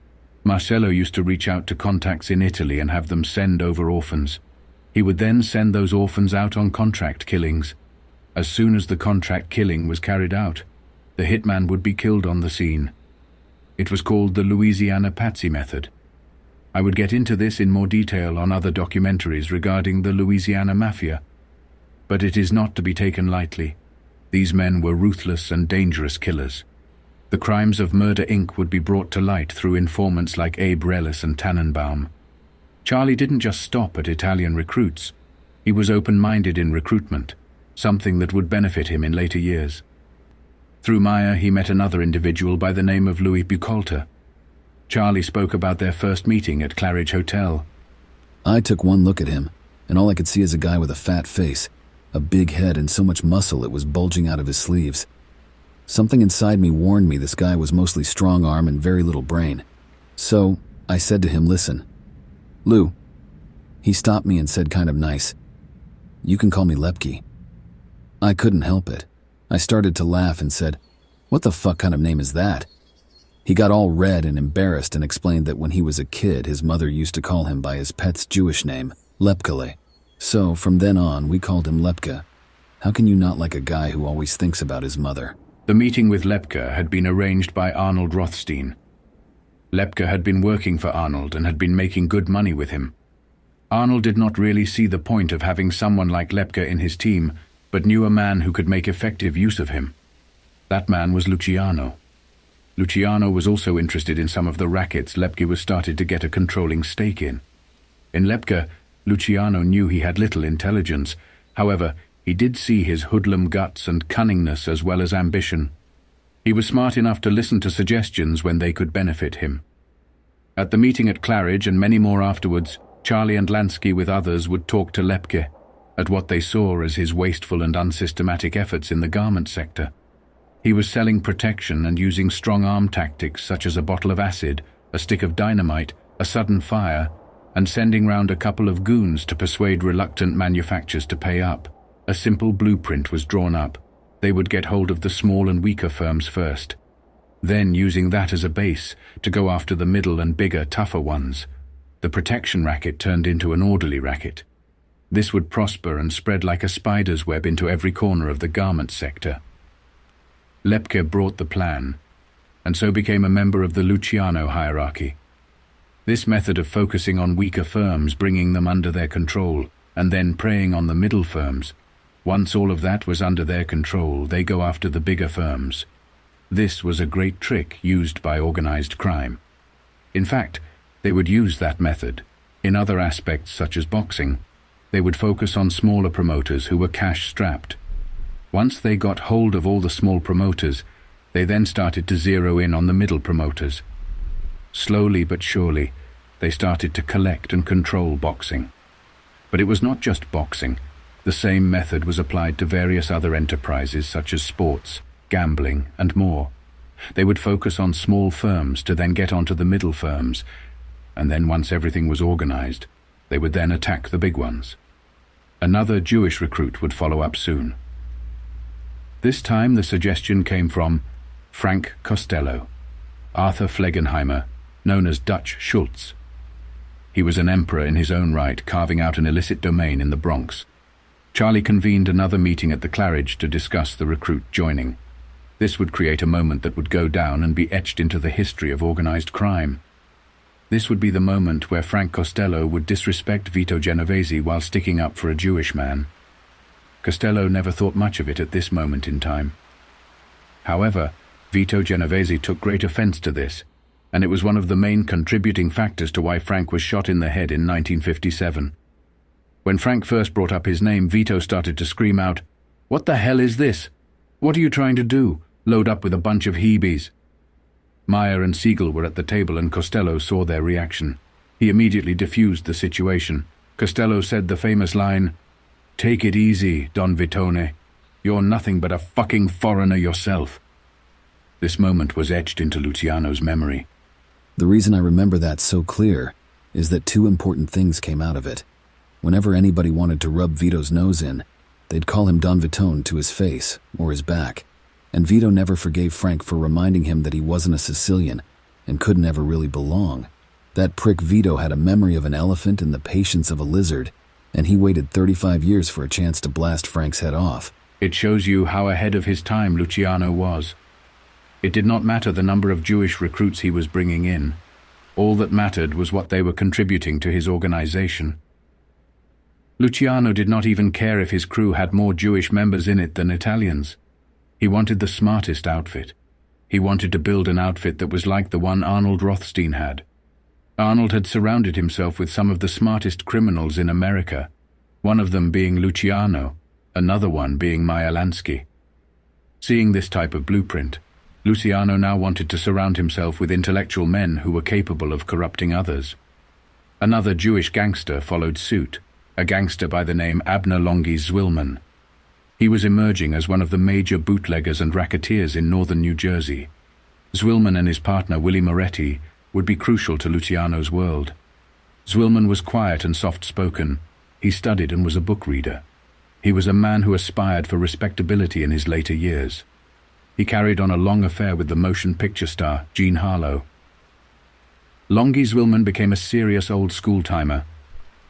Marcello used to reach out to contacts in Italy and have them send over orphans. He would then send those orphans out on contract killings. As soon as the contract killing was carried out, the hitman would be killed on the scene. It was called the Louisiana Patsy method. I would get into this in more detail on other documentaries regarding the Louisiana Mafia, but it is not to be taken lightly. These men were ruthless and dangerous killers. The crimes of Murder Inc. would be brought to light through informants like Abe Relis and Tannenbaum. Charlie didn't just stop at Italian recruits. He was open-minded in recruitment, something that would benefit him in later years. Through Meyer, he met another individual by the name of Louis Buchalter. Charlie spoke about their first meeting at Claridge Hotel. I took one look at him, and all I could see is a guy with a fat face, a big head, and so much muscle it was bulging out of his sleeves. Something inside me warned me this guy was mostly strong arm and very little brain. So I said to him, "Listen, Lou." He stopped me and said kind of nice, "You can call me Lepke." I couldn't help it. I started to laugh and said, "What the fuck kind of name is that?" He got all red and embarrassed and explained that when he was a kid, his mother used to call him by his pet's Jewish name, Lepkele. So from then on, we called him Lepke. How can you not like a guy who always thinks about his mother? The meeting with Lepke had been arranged by Arnold Rothstein. Lepke had been working for Arnold and had been making good money with him. Arnold did not really see the point of having someone like Lepke in his team, but knew a man who could make effective use of him. That man was Luciano. Luciano was also interested in some of the rackets Lepke was starting to get a controlling stake in. In Lepke, Luciano knew he had little intelligence. However, he did see his hoodlum guts and cunningness as well as ambition. He was smart enough to listen to suggestions when they could benefit him. At the meeting at Claridge and many more afterwards, Charlie and Lansky with others would talk to Lepke at what they saw as his wasteful and unsystematic efforts in the garment sector. He was selling protection and using strong-arm tactics such as a bottle of acid, a stick of dynamite, a sudden fire, and sending round a couple of goons to persuade reluctant manufacturers to pay up. A simple blueprint was drawn up. They would get hold of the small and weaker firms first, then using that as a base to go after the middle and bigger, tougher ones. The protection racket turned into an orderly racket. This would prosper and spread like a spider's web into every corner of the garment sector. Lepke brought the plan, and so became a member of the Luciano hierarchy. This method of focusing on weaker firms, bringing them under their control, and then preying on the middle firms. Once all of that was under their control, they go after the bigger firms. This was a great trick used by organized crime. In fact, they would use that method. In other aspects such as boxing, they would focus on smaller promoters who were cash-strapped. Once they got hold of all the small promoters, they then started to zero in on the middle promoters. Slowly but surely, they started to collect and control boxing. But it was not just boxing. The same method was applied to various other enterprises such as sports, gambling, and more. They would focus on small firms to then get onto the middle firms, and then once everything was organized, they would then attack the big ones. Another Jewish recruit would follow up soon. This time the suggestion came from Frank Costello, Arthur Flegenheimer, known as Dutch Schultz. He was an emperor in his own right, carving out an illicit domain in the Bronx. Charlie convened another meeting at the Claridge to discuss the recruit joining. This would create a moment that would go down and be etched into the history of organized crime. This would be the moment where Frank Costello would disrespect Vito Genovese while sticking up for a Jewish man. Costello never thought much of it at this moment in time. However, Vito Genovese took great offense to this, and it was one of the main contributing factors to why Frank was shot in the head in 1957. When Frank first brought up his name, Vito started to scream out, "What the hell is this? What are you trying to do? Load up with a bunch of Hebes?" Meyer and Siegel were at the table and Costello saw their reaction. He immediately diffused the situation. Costello said the famous line, "Take it easy, Don Vitone. You're nothing but a fucking foreigner yourself." This moment was etched into Luciano's memory. The reason I remember that so clear is that two important things came out of it. Whenever anybody wanted to rub Vito's nose in, they'd call him Don Vitone to his face or his back, and Vito never forgave Frank for reminding him that he wasn't a Sicilian and couldn't ever really belong. That prick Vito had a memory of an elephant and the patience of a lizard, and he waited 35 years for a chance to blast Frank's head off. It shows you how ahead of his time Luciano was. It did not matter the number of Jewish recruits he was bringing in. All that mattered was what they were contributing to his organization. Luciano did not even care if his crew had more Jewish members in it than Italians. He wanted the smartest outfit. He wanted to build an outfit that was like the one Arnold Rothstein had. Arnold had surrounded himself with some of the smartest criminals in America, one of them being Luciano, another one being Meyer Lansky. Seeing this type of blueprint, Luciano now wanted to surround himself with intellectual men who were capable of corrupting others. Another Jewish gangster followed suit, a gangster by the name Abner Longy Zwillman. He was emerging as one of the major bootleggers and racketeers in northern New Jersey. Zwillman and his partner Willie Moretti would be crucial to Luciano's world. Zwillman was quiet and soft-spoken. He studied and was a book reader. He was a man who aspired for respectability in his later years. He carried on a long affair with the motion picture star Jean Harlow. Longy Zwillman became a serious old school-timer.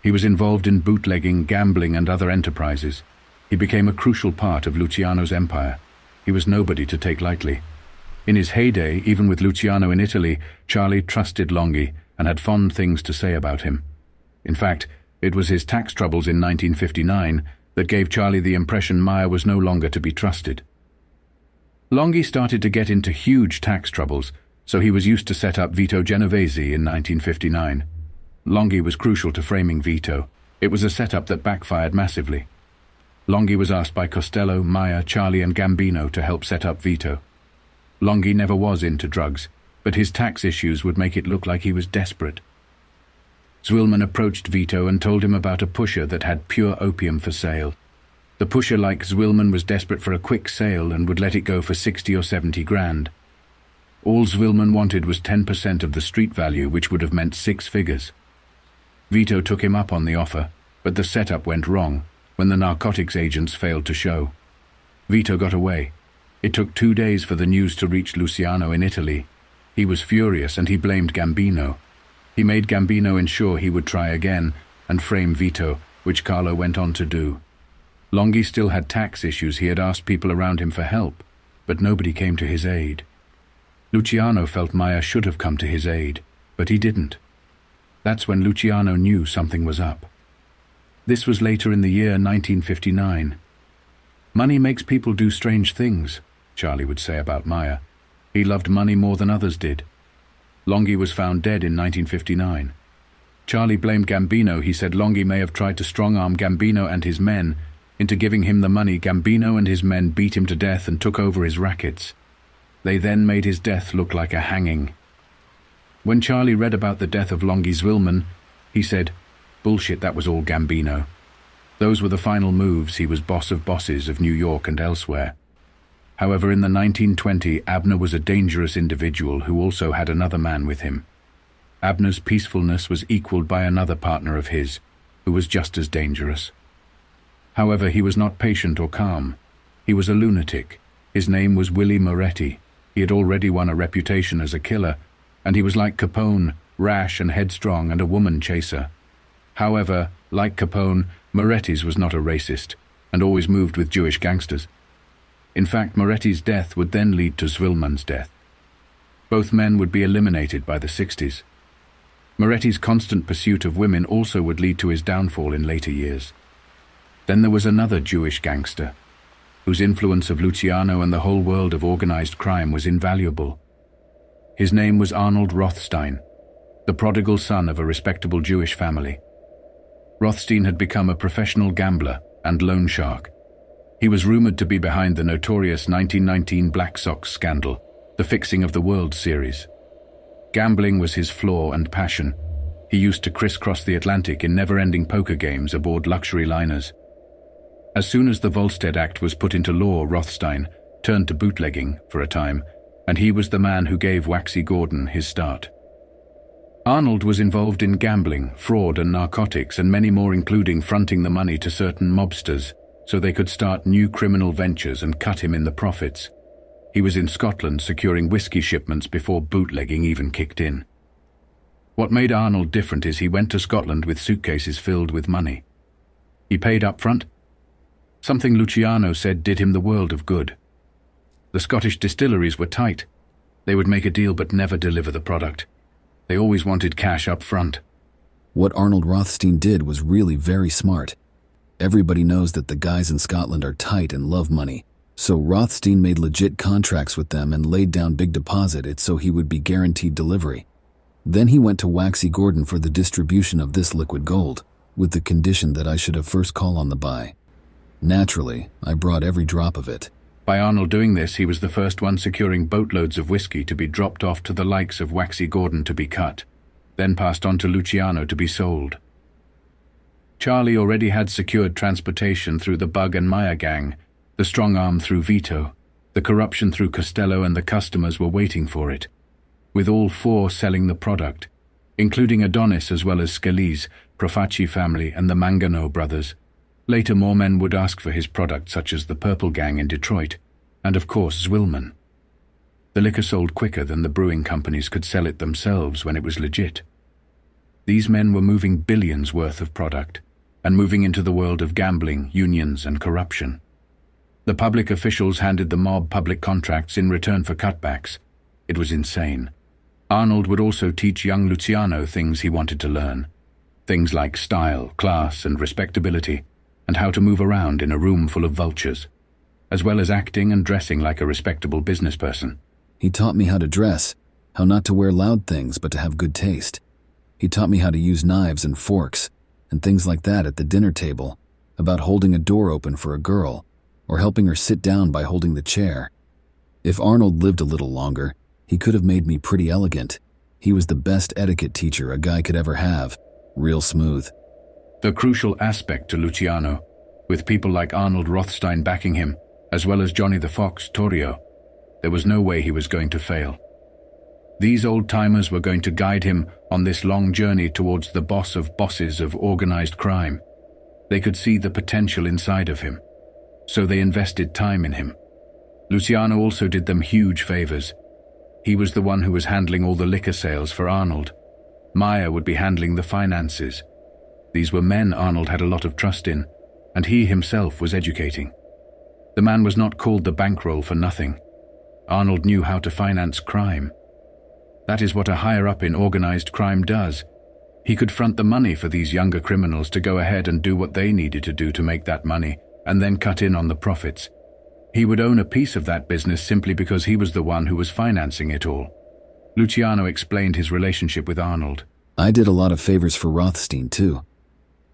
He was involved in bootlegging, gambling, and other enterprises. He became a crucial part of Luciano's empire. He was nobody to take lightly. In his heyday, even with Luciano in Italy, Charlie trusted Longy and had fond things to say about him. In fact, it was his tax troubles in 1959 that gave Charlie the impression Meyer was no longer to be trusted. Longy started to get into huge tax troubles, so he was used to set up Vito Genovese in 1959. Longy was crucial to framing Vito. It was a setup that backfired massively. Longy was asked by Costello, Meyer, Charlie, and Gambino to help set up Vito. Longy never was into drugs, but his tax issues would make it look like he was desperate. Zwillman approached Vito and told him about a pusher that had pure opium for sale. The pusher, like Zwillman, was desperate for a quick sale and would let it go for 60 or 70 grand. All Zwillman wanted was 10% of the street value, which would have meant 6 figures. Vito took him up on the offer, but the setup went wrong when the narcotics agents failed to show. Vito got away. It took 2 days for the news to reach Luciano in Italy. He was furious and he blamed Gambino. He made Gambino ensure he would try again and frame Vito, which Carlo went on to do. Longy still had tax issues. He had asked people around him for help, but nobody came to his aid. Luciano felt Meyer should have come to his aid, but he didn't. That's when Luciano knew something was up. This was later in the year 1959. Money makes people do strange things, Charlie would say about Meyer. He loved money more than others did. Longy was found dead in 1959. Charlie blamed Gambino. He said Longy may have tried to strong-arm Gambino and his men into giving him the money. Gambino and his men beat him to death and took over his rackets. They then made his death look like a hanging. When Charlie read about the death of Longy Zwillman, he said, "Bullshit, that was all Gambino." Those were the final moves. He was boss of bosses of New York and elsewhere. However, in the 1920, Abner was a dangerous individual who also had another man with him. Abner's peacefulness was equaled by another partner of his, who was just as dangerous. However, he was not patient or calm. He was a lunatic. His name was Willie Moretti. He had already won a reputation as a killer, and he was like Capone, rash and headstrong and a woman chaser. However, like Capone, Moretti's was not a racist, and always moved with Jewish gangsters. In fact, Moretti's death would then lead to Zwillman's death. Both men would be eliminated by the 60s. Moretti's constant pursuit of women also would lead to his downfall in later years. Then there was another Jewish gangster, whose influence of Luciano and the whole world of organized crime was invaluable. His name was Arnold Rothstein, the prodigal son of a respectable Jewish family. Rothstein had become a professional gambler and loan shark. He was rumored to be behind the notorious 1919 Black Sox scandal, the fixing of the World Series. Gambling was his flaw and passion. He used to crisscross the Atlantic in never-ending poker games aboard luxury liners. As soon as the Volstead Act was put into law, Rothstein turned to bootlegging for a time, and he was the man who gave Waxy Gordon his start. Arnold was involved in gambling, fraud and narcotics, and many more, including fronting the money to certain mobsters so they could start new criminal ventures and cut him in the profits. He was in Scotland securing whiskey shipments before bootlegging even kicked in. What made Arnold different is he went to Scotland with suitcases filled with money. He paid up front. Something Luciano said did him the world of good. The Scottish distilleries were tight. They would make a deal but never deliver the product. They always wanted cash up front. What Arnold Rothstein did was really very smart. Everybody knows that the guys in Scotland are tight and love money, so Rothstein made legit contracts with them and laid down big deposits so he would be guaranteed delivery. Then he went to Waxy Gordon for the distribution of this liquid gold, with the condition that I should have first call on the buy. Naturally, I brought every drop of it. By Arnold doing this, he was the first one securing boatloads of whiskey to be dropped off to the likes of Waxy Gordon to be cut, then passed on to Luciano to be sold. Charlie already had secured transportation through the Bug and Meyer gang, the strong arm through Vito, the corruption through Costello, and the customers were waiting for it, with all four selling the product, including Adonis as well as Scalise, Profaci family and the Mangano brothers. Later more men would ask for his product, such as the Purple Gang in Detroit, and of course Zwilman. The liquor sold quicker than the brewing companies could sell it themselves when it was legit. These men were moving billions worth of product, and moving into the world of gambling, unions and corruption. The public officials handed the mob public contracts in return for cutbacks. It was insane. Arnold would also teach young Luciano things he wanted to learn. Things like style, class and respectability, and how to move around in a room full of vultures, as well as acting and dressing like a respectable business person. He taught me how to dress, how not to wear loud things but to have good taste. He taught me how to use knives and forks, and things like that at the dinner table, about holding a door open for a girl, or helping her sit down by holding the chair. If Arnold lived a little longer, he could have made me pretty elegant. He was the best etiquette teacher a guy could ever have. Real smooth. The crucial aspect to Luciano, with people like Arnold Rothstein backing him, as well as Johnny the Fox Torrio, there was no way he was going to fail. These old-timers were going to guide him on this long journey towards the boss of bosses of organized crime. They could see the potential inside of him, so they invested time in him. Luciano also did them huge favors. He was the one who was handling all the liquor sales for Arnold. Meyer would be handling the finances. These were men Arnold had a lot of trust in, and he himself was educating. The man was not called the bankroll for nothing. Arnold knew how to finance crime. That is what a higher-up in organized crime does. He could front the money for these younger criminals to go ahead and do what they needed to do to make that money, and then cut in on the profits. He would own a piece of that business simply because he was the one who was financing it all. Luciano explained his relationship with Arnold. I did a lot of favors for Rothstein, too.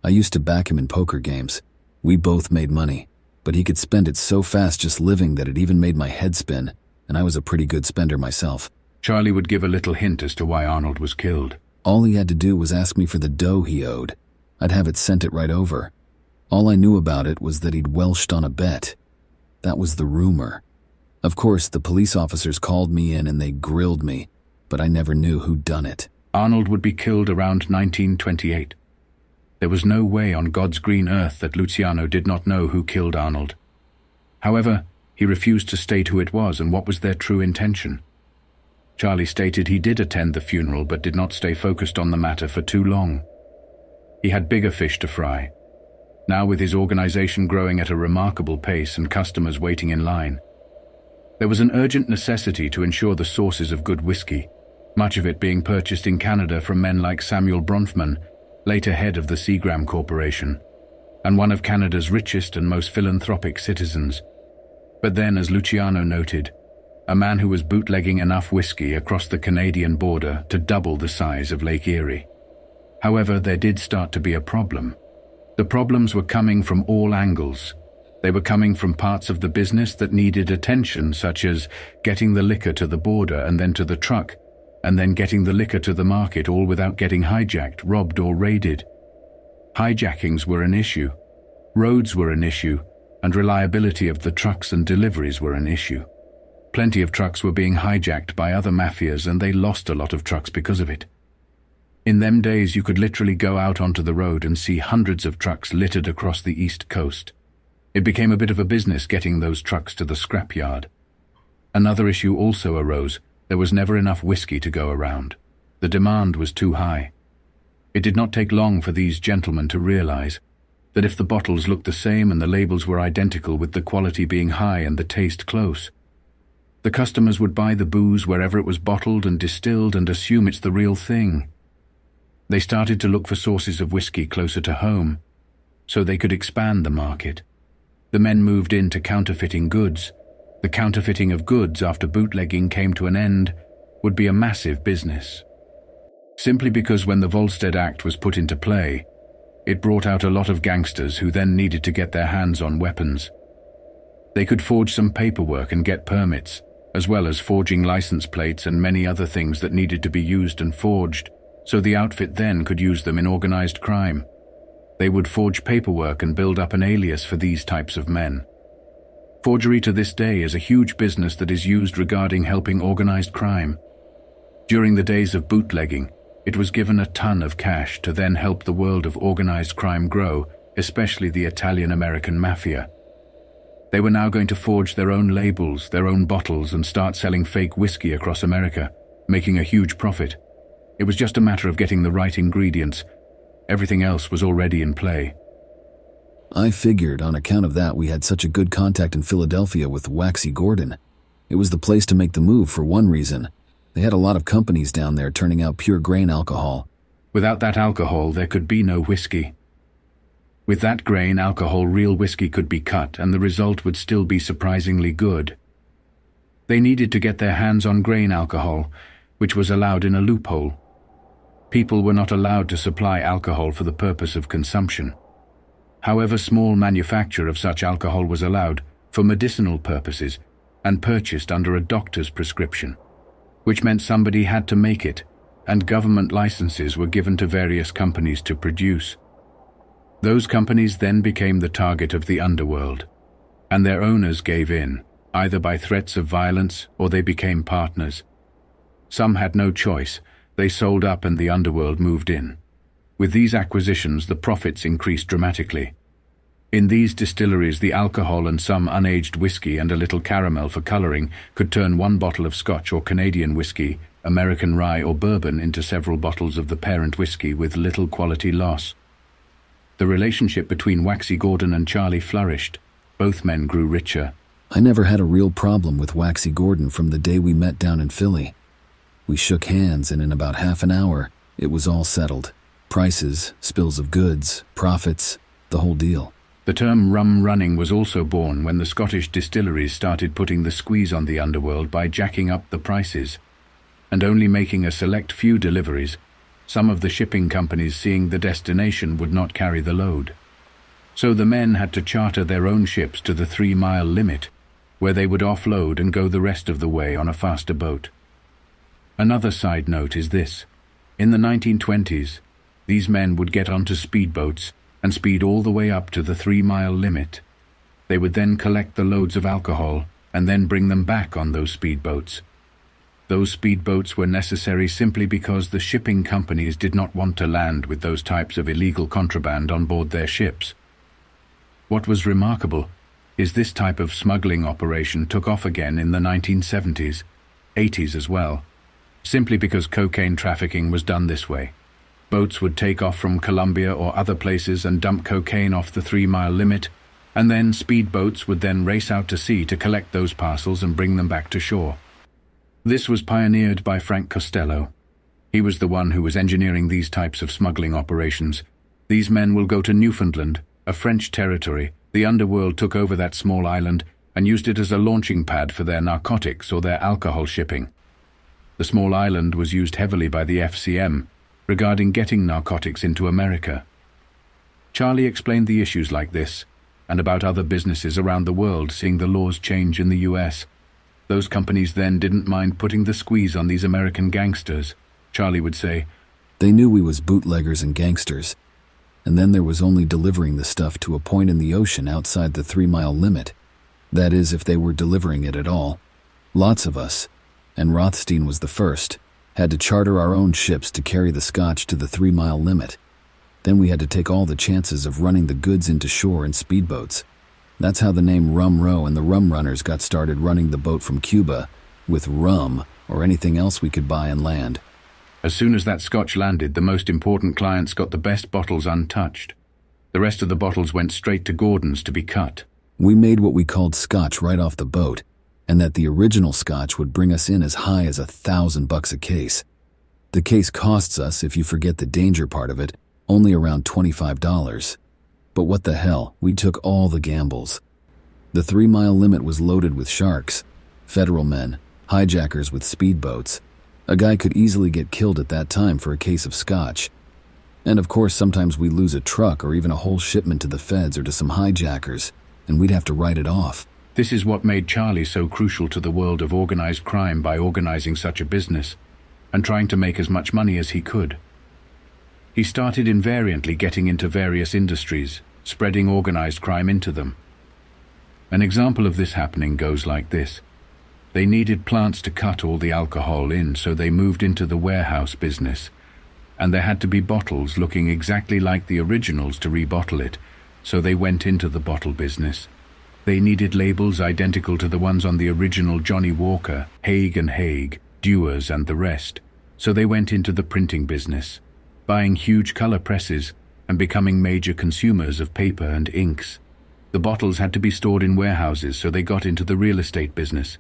I used to back him in poker games. We both made money, but he could spend it so fast just living that it even made my head spin, and I was a pretty good spender myself. Charlie would give a little hint as to why Arnold was killed. All he had to do was ask me for the dough he owed. I'd have it sent it right over. All I knew about it was that he'd welched on a bet. That was the rumor. Of course, the police officers called me in and they grilled me, but I never knew who'd done it. Arnold would be killed around 1928. There was no way on God's green earth that Luciano did not know who killed Arnold. However, he refused to state who it was and what was their true intention. Charlie stated he did attend the funeral but did not stay focused on the matter for too long. He had bigger fish to fry. Now with his organization growing at a remarkable pace and customers waiting in line, there was an urgent necessity to ensure the sources of good whiskey, much of it being purchased in Canada from men like Samuel Bronfman, later head of the Seagram Corporation, and one of Canada's richest and most philanthropic citizens. But then, as Luciano noted, a man who was bootlegging enough whiskey across the Canadian border to double the size of Lake Erie. However, there did start to be a problem. The problems were coming from all angles. They were coming from parts of the business that needed attention, such as getting the liquor to the border and then to the truck, and then getting the liquor to the market, all without getting hijacked, robbed, or raided. Hijackings were an issue, roads were an issue, and reliability of the trucks and deliveries were an issue. Plenty of trucks were being hijacked by other mafias, and they lost a lot of trucks because of it. In them days, you could literally go out onto the road and see hundreds of trucks littered across the East Coast. It became a bit of a business getting those trucks to the scrapyard. Another issue also arose. There was never enough whiskey to go around. The demand was too high. It did not take long for these gentlemen to realize that if the bottles looked the same and the labels were identical, with the quality being high and the taste close, the customers would buy the booze wherever it was bottled and distilled and assume it's the real thing. They started to look for sources of whiskey closer to home, so they could expand the market. The men moved into counterfeiting goods. The counterfeiting of goods after bootlegging came to an end would be a massive business. Simply because when the Volstead Act was put into play, it brought out a lot of gangsters who then needed to get their hands on weapons. They could forge some paperwork and get permits, as well as forging license plates and many other things that needed to be used and forged, so the outfit then could use them in organized crime. They would forge paperwork and build up an alias for these types of men. Forgery to this day is a huge business that is used regarding helping organized crime. During the days of bootlegging, it was given a ton of cash to then help the world of organized crime grow, especially the Italian-American mafia. They were now going to forge their own labels, their own bottles, and start selling fake whiskey across America, making a huge profit. It was just a matter of getting the right ingredients. Everything else was already in play. I figured on account of that we had such a good contact in Philadelphia with Waxy Gordon. It was the place to make the move for one reason. They had a lot of companies down there turning out pure grain alcohol. Without that alcohol, there could be no whiskey. With that grain alcohol, real whiskey could be cut, and the result would still be surprisingly good. They needed to get their hands on grain alcohol, which was allowed in a loophole. People were not allowed to supply alcohol for the purpose of consumption. However, small manufacture of such alcohol was allowed for medicinal purposes and purchased under a doctor's prescription, which meant somebody had to make it, and government licenses were given to various companies to produce. Those companies then became the target of the underworld, and their owners gave in, either by threats of violence or they became partners. Some had no choice. They sold up and the underworld moved in. With these acquisitions, the profits increased dramatically. In these distilleries, the alcohol and some unaged whiskey and a little caramel for coloring could turn one bottle of Scotch or Canadian whiskey, American rye or bourbon into several bottles of the parent whiskey with little quality loss. The relationship between Waxy Gordon and Charlie flourished. Both men grew richer. I never had a real problem with Waxy Gordon from the day we met down in Philly. We shook hands, and in about half an hour, it was all settled. Prices, spills of goods, profits, the whole deal. The term rum running was also born when the Scottish distilleries started putting the squeeze on the underworld by jacking up the prices, and only making a select few deliveries. Some of the shipping companies, seeing the destination, would not carry the load. So the men had to charter their own ships to the 3-mile limit, where they would offload and go the rest of the way on a faster boat. Another side note is this. In the 1920s, these men would get onto speedboats and speed all the way up to the 3-mile limit. They would then collect the loads of alcohol and then bring them back on those speedboats. Those speedboats were necessary simply because the shipping companies did not want to land with those types of illegal contraband on board their ships. What was remarkable is this type of smuggling operation took off again in the 1970s, 80s as well, simply because cocaine trafficking was done this way. Boats would take off from Colombia or other places and dump cocaine off the 3-mile limit, and then speedboats would then race out to sea to collect those parcels and bring them back to shore. This was pioneered by Frank Costello. He was the one who was engineering these types of smuggling operations. These men will go to Newfoundland, a French territory. The underworld took over that small island and used it as a launching pad for their narcotics or their alcohol shipping. The small island was used heavily by the FCM regarding getting narcotics into America. Charlie explained the issues like this. and about other businesses around the world seeing the laws change in the US. Those companies then didn't mind putting the squeeze on these American gangsters. Charlie would say, "They knew we was bootleggers and gangsters. And then there was only delivering the stuff to a point in the ocean outside the 3-mile limit. That is, if they were delivering it at all. Lots of us, and Rothstein was the first, had to charter our own ships to carry the scotch to the 3-mile limit. Then we had to take all the chances of running the goods into shore in speedboats. That's how the name Rum Row and the Rum Runners got started, running the boat from Cuba with rum or anything else we could buy and land." As soon as that scotch landed, the most important clients got the best bottles untouched. The rest of the bottles went straight to Gordon's to be cut. We made what we called scotch right off the boat, and that the original scotch would bring us in as high as $1,000 a case. The case costs us, if you forget the danger part of it, only around $25. But what the hell, we took all the gambles. The 3-mile limit was loaded with sharks, federal men, hijackers with speedboats. A guy could easily get killed at that time for a case of scotch. And of course, sometimes we lose a truck or even a whole shipment to the feds or to some hijackers, and we'd have to write it off. This is what made Charlie so crucial to the world of organized crime by organizing such a business and trying to make as much money as he could. He started invariantly getting into various industries, spreading organized crime into them. An example of this happening goes like this. They needed plants to cut all the alcohol in, so they moved into the warehouse business. And there had to be bottles looking exactly like the originals to rebottle it, so they went into the bottle business. They needed labels identical to the ones on the original Johnny Walker, Haig and Haig, Dewars and the rest, so they went into the printing business, buying huge color presses and becoming major consumers of paper and inks. The bottles had to be stored in warehouses, so they got into the real estate business.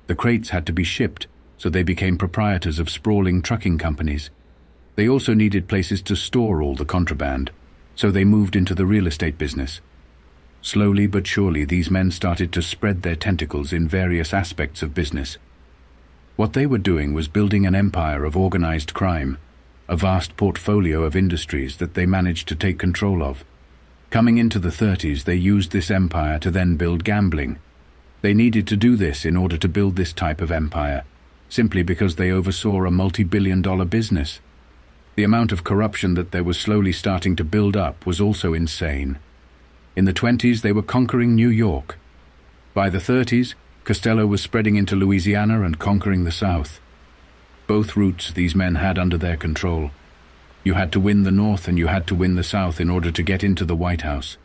The crates had to be shipped, so they became proprietors of sprawling trucking companies. They also needed places to store all the contraband, so they moved into the real estate business. Slowly but surely, these men started to spread their tentacles in various aspects of business. What they were doing was building an empire of organized crime, a vast portfolio of industries that they managed to take control of. Coming into the 30s, they used this empire to then build gambling. They needed to do this in order to build this type of empire, simply because they oversaw a multi-billion-dollar business. The amount of corruption that they were slowly starting to build up was also insane. In the 20s, they were conquering New York. By the 30s, Costello was spreading into Louisiana and conquering the South. Both routes these men had under their control. You had to win the North and you had to win the South in order to get into the White House.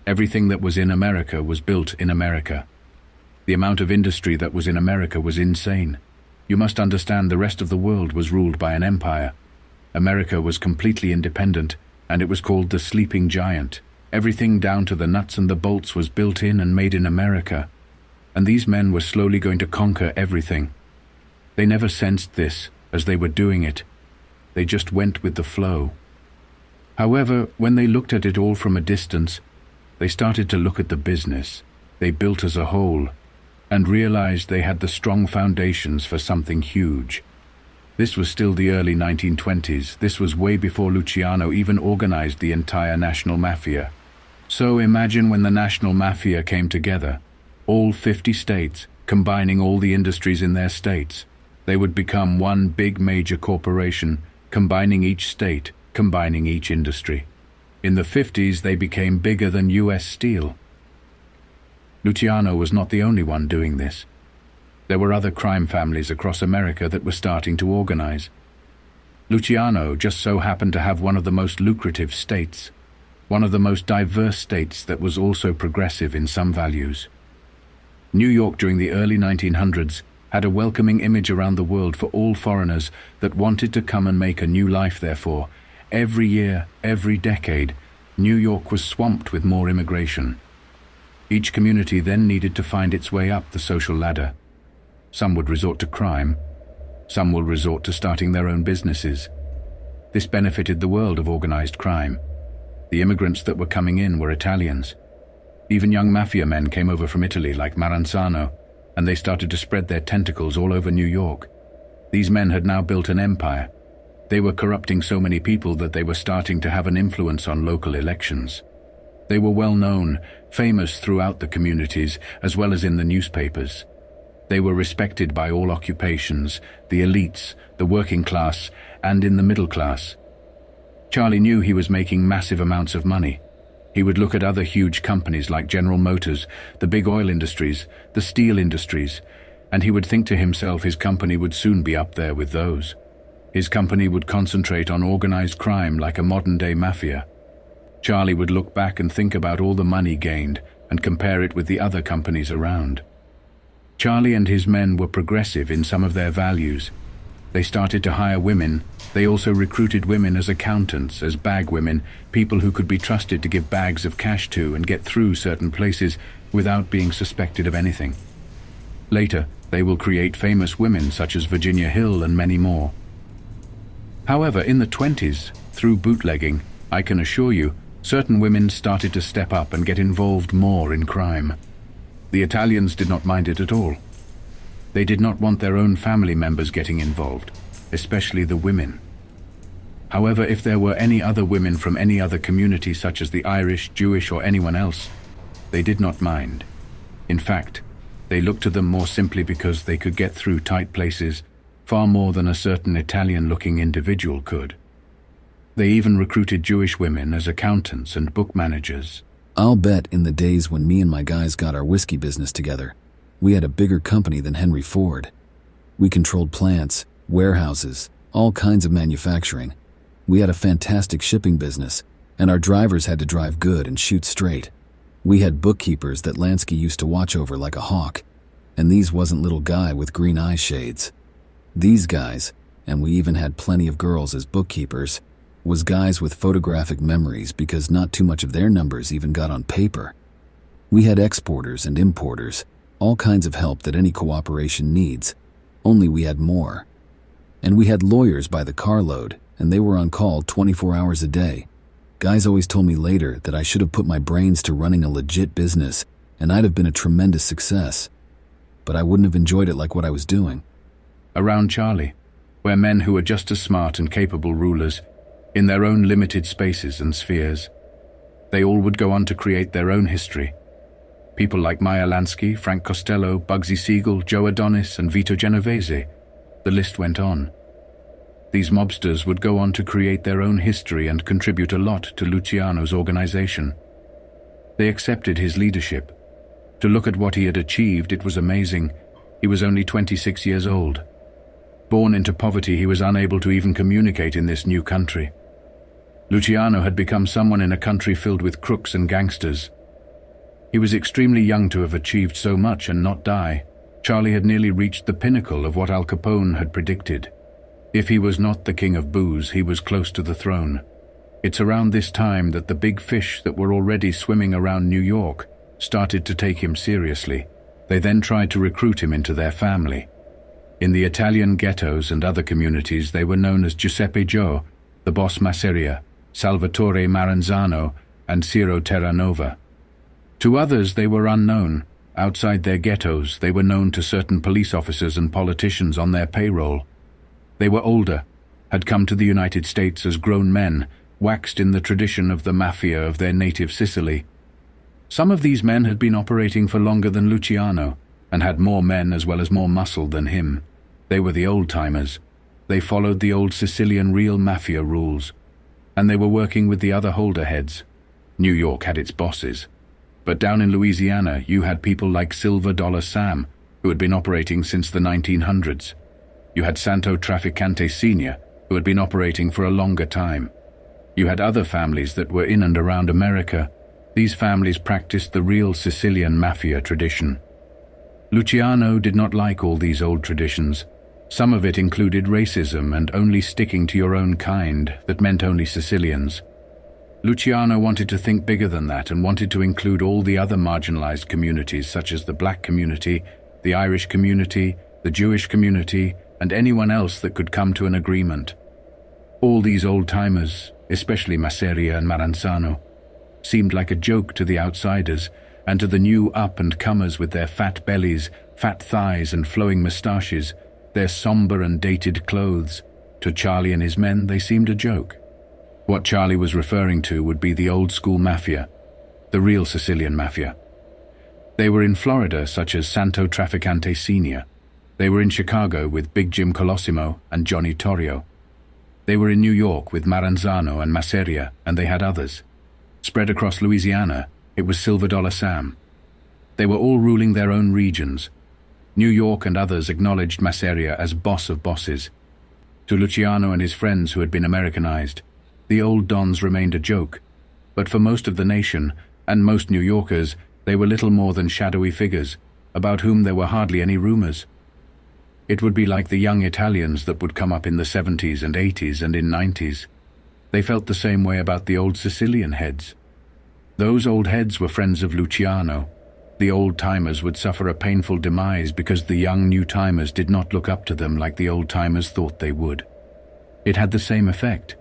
Everything that was in America was built in America. The amount of industry that was in America was insane. You must understand the rest of the world was ruled by an empire. America was completely independent, and it was called the sleeping giant. Everything down to the nuts and the bolts was built in and made in America. And these men were slowly going to conquer everything. They never sensed this as they were doing it. They just went with the flow. However, when they looked at it all from a distance, they started to look at the business they built as a whole, and realized they had the strong foundations for something huge. This was still the early 1920s. This was way before Luciano even organized the entire national mafia. So imagine when the national mafia came together, all 50 states, combining all the industries in their states. They would become one big major corporation, combining each state, combining each industry. In the 50s, they became bigger than US Steel. Luciano was not the only one doing this. There were other crime families across America that were starting to organize. Luciano just so happened to have one of the most lucrative states, one of the most diverse states that was also progressive in some values. New York during the early 1900s had a welcoming image around the world for all foreigners that wanted to come and make a new life. Therefore, every year, every decade, New York was swamped with more immigration. Each community then needed to find its way up the social ladder. Some would resort to crime. Some will resort to starting their own businesses. This benefited the world of organized crime. The immigrants that were coming in were Italians. Even young mafia men came over from Italy like Maranzano, and they started to spread their tentacles all over New York. These men had now built an empire. They were corrupting so many people that they were starting to have an influence on local elections. They were well known, famous throughout the communities, as well as in the newspapers. They were respected by all occupations, the elites, the working class, and in the middle class. Charlie knew he was making massive amounts of money. He would look at other huge companies like General Motors, the big oil industries, the steel industries, and he would think to himself his company would soon be up there with those. His company would concentrate on organized crime like a modern-day mafia. Charlie would look back and think about all the money gained and compare it with the other companies around. Charlie and his men were progressive in some of their values. They started to hire women. They also recruited women as accountants, as bag women, people who could be trusted to give bags of cash to and get through certain places without being suspected of anything. Later, they will create famous women such as Virginia Hill and many more. However, in the 20s, through bootlegging, I can assure you, certain women started to step up and get involved more in crime. The Italians did not mind it at all. They did not want their own family members getting involved, especially the women. However, if there were any other women from any other community such as the Irish, Jewish, or anyone else, they did not mind. In fact, they looked to them more simply because they could get through tight places far more than a certain Italian-looking individual could. They even recruited Jewish women as accountants and book managers. I'll bet in the days when me and my guys got our whiskey business together, we had a bigger company than Henry Ford. We controlled plants, warehouses, all kinds of manufacturing. We had a fantastic shipping business, and our drivers had to drive good and shoot straight. We had bookkeepers that Lansky used to watch over like a hawk, and these wasn't little guy with green eye shades. These guys, and we even had plenty of girls as bookkeepers, was guys with photographic memories because not too much of their numbers even got on paper. We had exporters and importers, all kinds of help that any cooperation needs, only we had more. And we had lawyers by the carload, and they were on call 24 hours a day. Guys always told me later that I should have put my brains to running a legit business, and I'd have been a tremendous success. But I wouldn't have enjoyed it like what I was doing. Around Charlie, where men who were just as smart and capable rulers, in their own limited spaces and spheres. They all would go on to create their own history. People like Meyer Lansky, Frank Costello, Bugsy Siegel, Joe Adonis, and Vito Genovese. The list went on. These mobsters would go on to create their own history and contribute a lot to Luciano's organization. They accepted his leadership. To look at what he had achieved, it was amazing. He was only 26 years old. Born into poverty, he was unable to even communicate in this new country. Luciano had become someone in a country filled with crooks and gangsters. He was extremely young to have achieved so much and not die. Charlie had nearly reached the pinnacle of what Al Capone had predicted. If he was not the king of booze, he was close to the throne. It's around this time that the big fish that were already swimming around New York started to take him seriously. They then tried to recruit him into their family. In the Italian ghettos and other communities, they were known as Giuseppe Joe, the boss Masseria, Salvatore Maranzano, and Ciro Terranova. To others, they were unknown. Outside their ghettos, they were known to certain police officers and politicians on their payroll. They were older, had come to the United States as grown men, waxed in the tradition of the mafia of their native Sicily. Some of these men had been operating for longer than Luciano, and had more men as well as more muscle than him. They were the old-timers. They followed the old Sicilian real mafia rules, and they were working with the other holder heads. New York had its bosses. But down in Louisiana, you had people like Silver Dollar Sam, who had been operating since the 1900s. You had Santo Trafficante Sr., who had been operating for a longer time. You had other families that were in and around America. These families practiced the real Sicilian mafia tradition. Luciano did not like all these old traditions. Some of it included racism and only sticking to your own kind that meant only Sicilians. Luciano wanted to think bigger than that and wanted to include all the other marginalized communities such as the black community, the Irish community, the Jewish community, and anyone else that could come to an agreement. All these old-timers, especially Masseria and Maranzano, seemed like a joke to the outsiders, and to the new up-and-comers with their fat bellies, fat thighs, and flowing moustaches, their somber and dated clothes. To Charlie and his men, they seemed a joke. What Charlie was referring to would be the old-school mafia. the real Sicilian mafia. They were in Florida, such as Santo Trafficante Sr. They were in Chicago with Big Jim Colosimo and Johnny Torrio. They were in New York with Maranzano and Masseria, and they had others. Spread across Louisiana, it was Silver Dollar Sam. They were all ruling their own regions. New York and others acknowledged Masseria as boss of bosses. To Luciano and his friends who had been Americanized, the old dons remained a joke, but for most of the nation, and most New Yorkers, they were little more than shadowy figures, about whom there were hardly any rumors. It would be like the young Italians that would come up in the 70s and 80s and in 90s. They felt the same way about the old Sicilian heads. Those old heads were friends of Luciano. The old-timers would suffer a painful demise because the young new-timers did not look up to them like the old-timers thought they would. It had the same effect.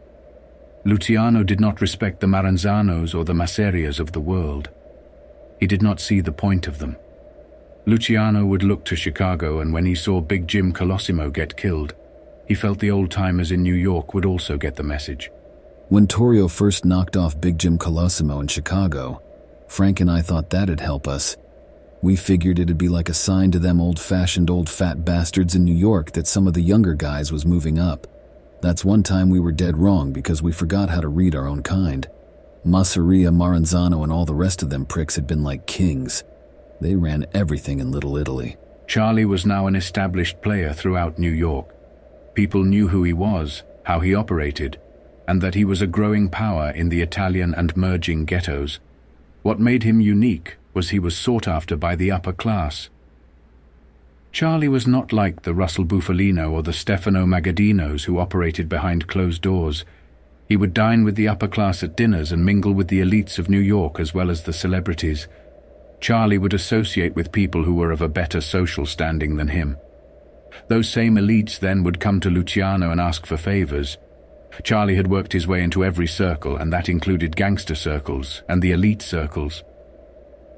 Luciano did not respect the Maranzanos or the Masserias of the world. He did not see the point of them. Luciano would look to Chicago, and when he saw Big Jim Colosimo get killed, he felt the old-timers in New York would also get the message. When Torrio first knocked off Big Jim Colosimo in Chicago, Frank and I thought that'd help us. We figured it'd be like a sign to them old-fashioned old fat bastards in New York that some of the younger guys was moving up. That's one time we were dead wrong because we forgot how to read our own kind. Masseria, Maranzano, and all the rest of them pricks had been like kings. They ran everything in Little Italy. Charlie was now an established player throughout New York. People knew who he was, how he operated, and that he was a growing power in the Italian and merging ghettos. What made him unique was he was sought after by the upper class. Charlie was not like the Russell Bufalino or the Stefano Magadinos who operated behind closed doors. He would dine with the upper class at dinners and mingle with the elites of New York as well as the celebrities. Charlie would associate with people who were of a better social standing than him. Those same elites then would come to Luciano and ask for favors. Charlie had worked his way into every circle, and that included gangster circles and the elite circles.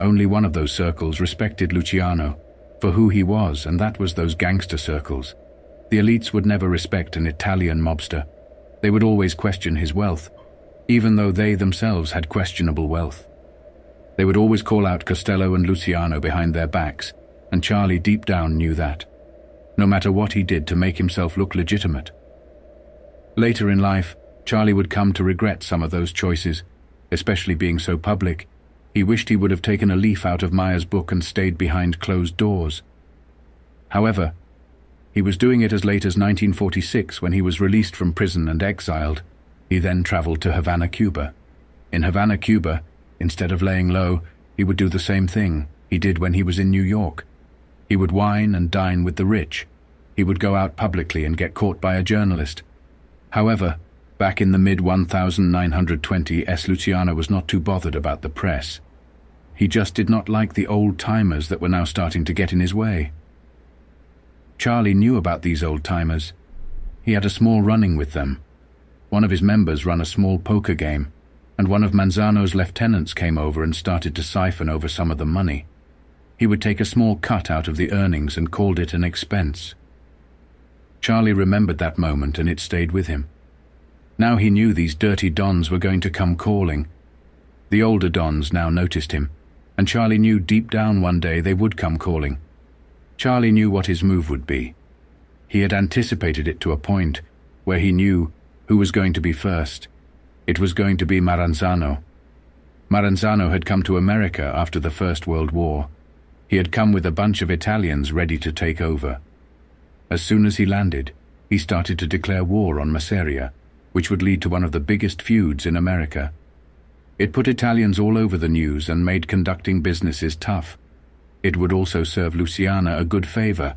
Only one of those circles respected Luciano for who he was, and that was those gangster circles. The elites would never respect an Italian mobster. They would always question his wealth, even though they themselves had questionable wealth. They would always call out Costello and Luciano behind their backs, and Charlie deep down knew that, no matter what he did to make himself look legitimate. Later in life, Charlie would come to regret some of those choices, especially being so public. He wished he would have taken a leaf out of Meyer's book and stayed behind closed doors. However, he was doing it as late as 1946 when he was released from prison and exiled. He then traveled to Havana, Cuba. In Havana, Cuba, instead of laying low, he would do the same thing he did when he was in New York. He would wine and dine with the rich. He would go out publicly and get caught by a journalist. However, back in the mid-1920s, Luciano was not too bothered about the press. He just did not like the old-timers that were now starting to get in his way. Charlie knew about these old-timers. He had a small running with them. One of his members ran a small poker game, and one of Manzano's lieutenants came over and started to siphon over some of the money. He would take a small cut out of the earnings and called it an expense. Charlie remembered that moment, and it stayed with him. Now he knew these dirty dons were going to come calling. The older dons now noticed him, and Charlie knew deep down one day they would come calling. Charlie knew what his move would be. He had anticipated it to a point where he knew who was going to be first. It was going to be Maranzano. Maranzano had come to America after the First World War. He had come with a bunch of Italians ready to take over. As soon as he landed, he started to declare war on Masseria, which would lead to one of the biggest feuds in America. It put Italians all over the news and made conducting businesses tough. It would also serve Luciano a good favor,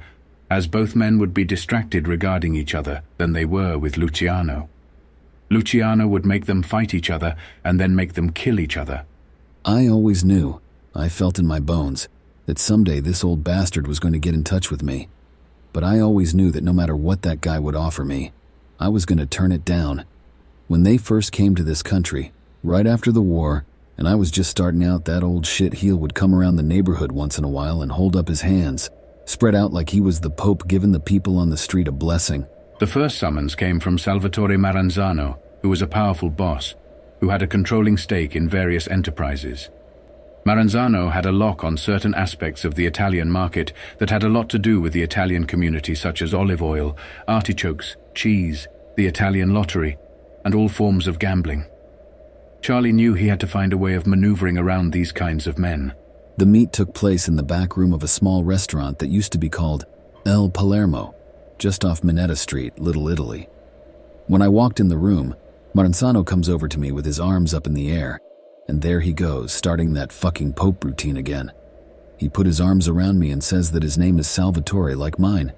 as both men would be distracted regarding each other than they were with Luciano. Luciano would make them fight each other and then make them kill each other. I always knew, I felt in my bones, that someday this old bastard was going to get in touch with me. But I always knew that no matter what that guy would offer me, I was going to turn it down. When they first came to this country, right after the war, and I was just starting out, that old shitheel would come around the neighborhood once in a while and hold up his hands, spread out like he was the Pope giving the people on the street a blessing. The first summons came from Salvatore Maranzano, who was a powerful boss, who had a controlling stake in various enterprises. Maranzano had a lock on certain aspects of the Italian market that had a lot to do with the Italian community, such as olive oil, artichokes, cheese, the Italian lottery, and all forms of gambling. Charlie knew he had to find a way of maneuvering around these kinds of men. The meet took place in the back room of a small restaurant that used to be called El Palermo, just off Minetta Street, Little Italy. When I walked in the room, Maranzano comes over to me with his arms up in the air, and there he goes, starting that fucking Pope routine again. He put his arms around me and says that his name is Salvatore, like mine,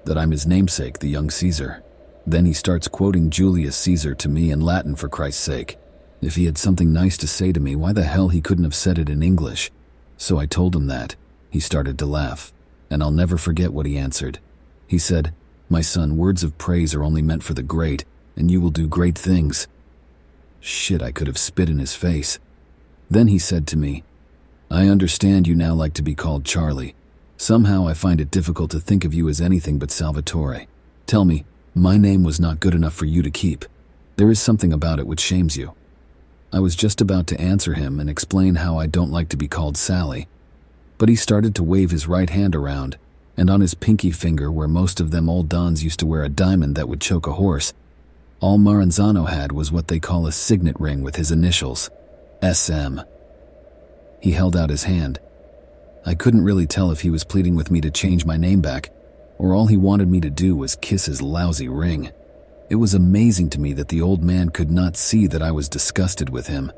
that I'm his namesake, the young Caesar. Then he starts quoting Julius Caesar to me in Latin, for Christ's sake. If he had something nice to say to me, why the hell he couldn't have said it in English? So I told him that. He started to laugh, and I'll never forget what he answered. He said, "My son, words of praise are only meant for the great, and you will do great things." Shit, I could have spit in his face. Then he said to me, "I understand you now like to be called Charlie. Somehow I find it difficult to think of you as anything but Salvatore. Tell me, my name was not good enough for you to keep. There is something about it which shames you." I was just about to answer him and explain how I don't like to be called Sally, but he started to wave his right hand around, and on his pinky finger, where most of them old dons used to wear a diamond that would choke a horse, all Maranzano had was what they call a signet ring with his initials, SM. He held out his hand. I couldn't really tell if he was pleading with me to change my name back, or all he wanted me to do was kiss his lousy ring. It was amazing to me that the old man could not see that I was disgusted with him.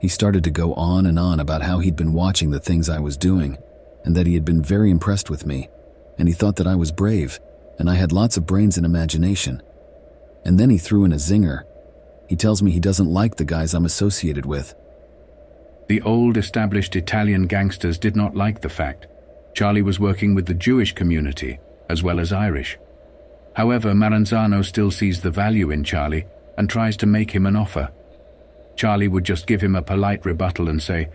He started to go on and on about how he'd been watching the things I was doing, and that he had been very impressed with me, and he thought that I was brave, and I had lots of brains and imagination. And then he threw in a zinger. He tells me he doesn't like the guys I'm associated with. The old established Italian gangsters did not like the fact Charlie was working with the Jewish community as well as Irish. However, Maranzano still sees the value in Charlie and tries to make him an offer. Charlie would just give him a polite rebuttal and say,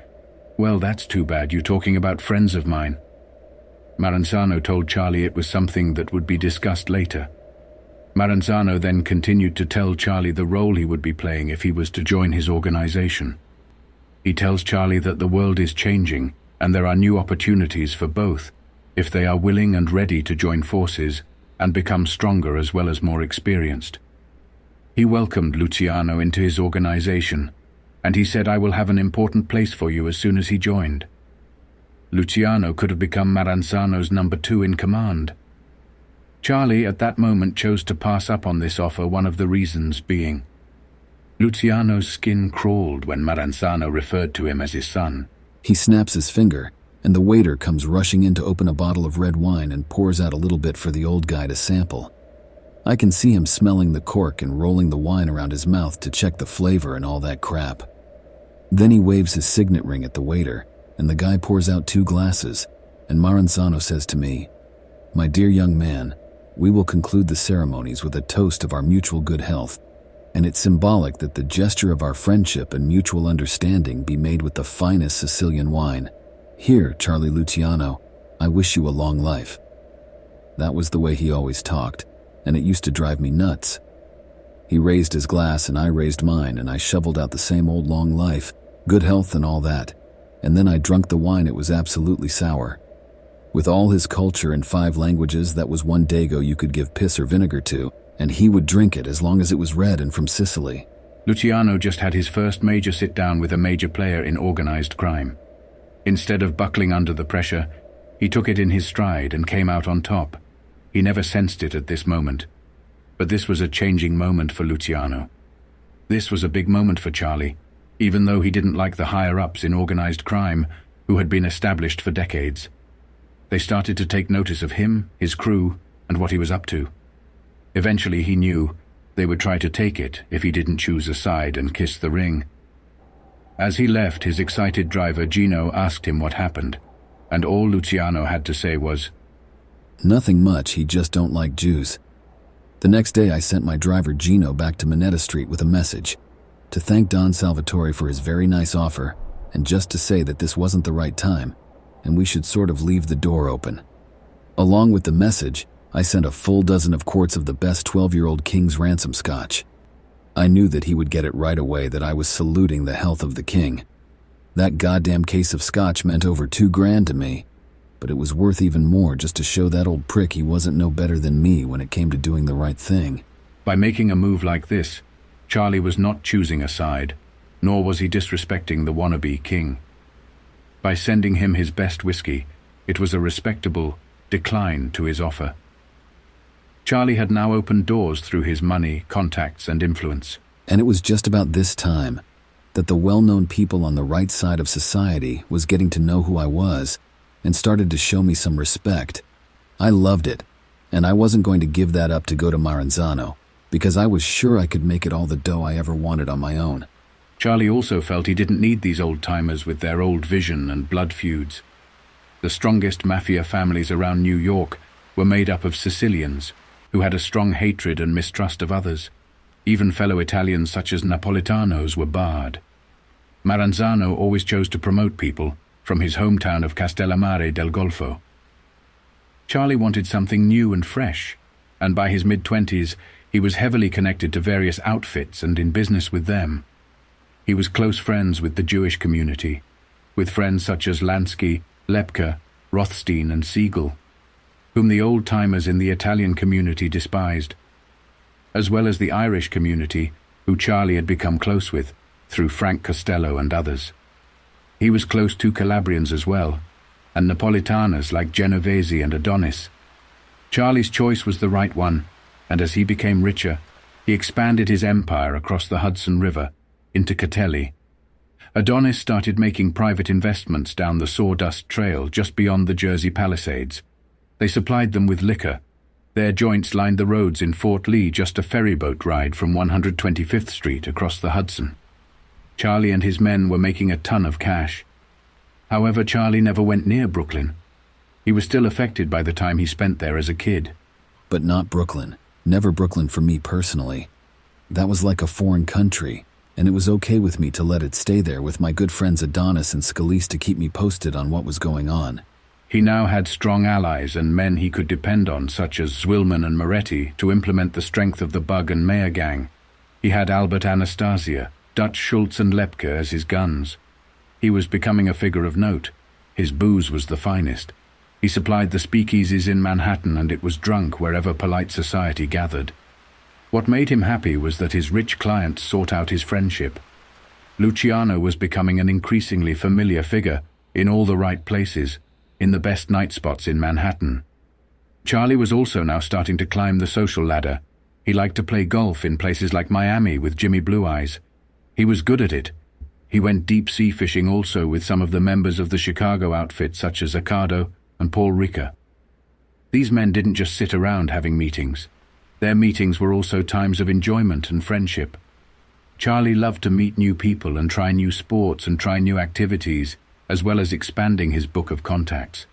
"Well, that's too bad, you're talking about friends of mine." Maranzano told Charlie it was something that would be discussed later. Maranzano then continued to tell Charlie the role he would be playing if he was to join his organization. He tells Charlie that the world is changing and there are new opportunities for both if they are willing and ready to join forces and become stronger as well as more experienced. He welcomed Luciano into his organization, and he said, "I will have an important place for you as soon as he joined." Luciano could have become Maranzano's number 2 in command. Charlie at that moment chose to pass up on this offer, one of the reasons being Luciano's skin crawled when Maranzano referred to him as his son. He snaps his finger, and the waiter comes rushing in to open a bottle of red wine and pours out a little bit for the old guy to sample. I can see him smelling the cork and rolling the wine around his mouth to check the flavor and all that crap. Then he waves his signet ring at the waiter, and the guy pours out 2 glasses, and Maranzano says to me, "My dear young man, we will conclude the ceremonies with a toast of our mutual good health, and it's symbolic that the gesture of our friendship and mutual understanding be made with the finest Sicilian wine. Here, Charlie Luciano, I wish you a long life." That was the way he always talked, and it used to drive me nuts. He raised his glass and I raised mine, and I shoveled out the same old long life, good health and all that, and then I drunk the wine. It was absolutely sour. With all his culture and 5 languages, that was one dago you could give piss or vinegar to, and he would drink it as long as it was red and from Sicily. Luciano just had his first major sit-down with a major player in organized crime. Instead of buckling under the pressure, he took it in his stride and came out on top. He never sensed it at this moment. But this was a changing moment for Luciano. This was a big moment for Charlie, even though he didn't like the higher-ups in organized crime who had been established for decades. They started to take notice of him, his crew, and what he was up to. Eventually he knew they would try to take it if he didn't choose a side and kiss the ring. As he left, his excited driver Gino asked him what happened, and all Luciano had to say was, "Nothing much, he just don't like Jews." The next day I sent my driver Gino back to Minetta Street with a message, to thank Don Salvatore for his very nice offer, and just to say that this wasn't the right time, and we should sort of leave the door open. Along with the message, I sent a full dozen of quarts of the best 12-year-old King's Ransom Scotch. I knew that he would get it right away that I was saluting the health of the king. That goddamn case of scotch meant over $2,000 to me, but it was worth even more just to show that old prick he wasn't no better than me when it came to doing the right thing. By making a move like this, Charlie was not choosing a side, nor was he disrespecting the wannabe king. By sending him his best whiskey, it was a respectable decline to his offer. Charlie had now opened doors through his money, contacts, and influence. And it was just about this time that the well-known people on the right side of society was getting to know who I was and started to show me some respect. I loved it, and I wasn't going to give that up to go to Maranzano, because I was sure I could make it all the dough I ever wanted on my own. Charlie also felt he didn't need these old-timers with their old vision and blood feuds. The strongest mafia families around New York were made up of Sicilians, who had a strong hatred and mistrust of others. Even fellow Italians such as Napolitanos were barred. Maranzano always chose to promote people from his hometown of Castellammare del Golfo. Charlie wanted something new and fresh, and by his mid-20s, he was heavily connected to various outfits and in business with them. He was close friends with the Jewish community, with friends such as Lansky, Lercara, Rothstein, and Siegel, whom the old-timers in the Italian community despised, as well as the Irish community, who Charlie had become close with through Frank Costello and others. He was close to Calabrians as well, and Napolitanas like Genovese and Adonis. Charlie's choice was the right one, and as he became richer, he expanded his empire across the Hudson River into Catelli. Adonis started making private investments down the Sawdust Trail just beyond the Jersey Palisades. They supplied them with liquor. Their joints lined the roads in Fort Lee, just a ferryboat ride from 125th Street across the Hudson. Charlie and his men were making a ton of cash. However, Charlie never went near Brooklyn. He was still affected by the time he spent there as a kid. But not Brooklyn. Never Brooklyn for me personally. That was like a foreign country, and it was okay with me to let it stay there with my good friends Adonis and Scalise to keep me posted on what was going on. He now had strong allies and men he could depend on, such as Zwilman and Moretti, to implement the strength of the Bug and Mayer gang. He had Albert Anastasia, Dutch Schultz and Lepke as his guns. He was becoming a figure of note. His booze was the finest. He supplied the speakeasies in Manhattan, and it was drunk wherever polite society gathered. What made him happy was that his rich clients sought out his friendship. Luciano was becoming an increasingly familiar figure in all the right places, in the best night spots in Manhattan. Charlie was also now starting to climb the social ladder. He liked to play golf in places like Miami with Jimmy Blue Eyes. He was good at it. He went deep-sea fishing also with some of the members of the Chicago outfit such as Accardo and Paul Rica. These men didn't just sit around having meetings. Their meetings were also times of enjoyment and friendship. Charlie loved to meet new people and try new sports and try new activities, as well as expanding his book of contacts.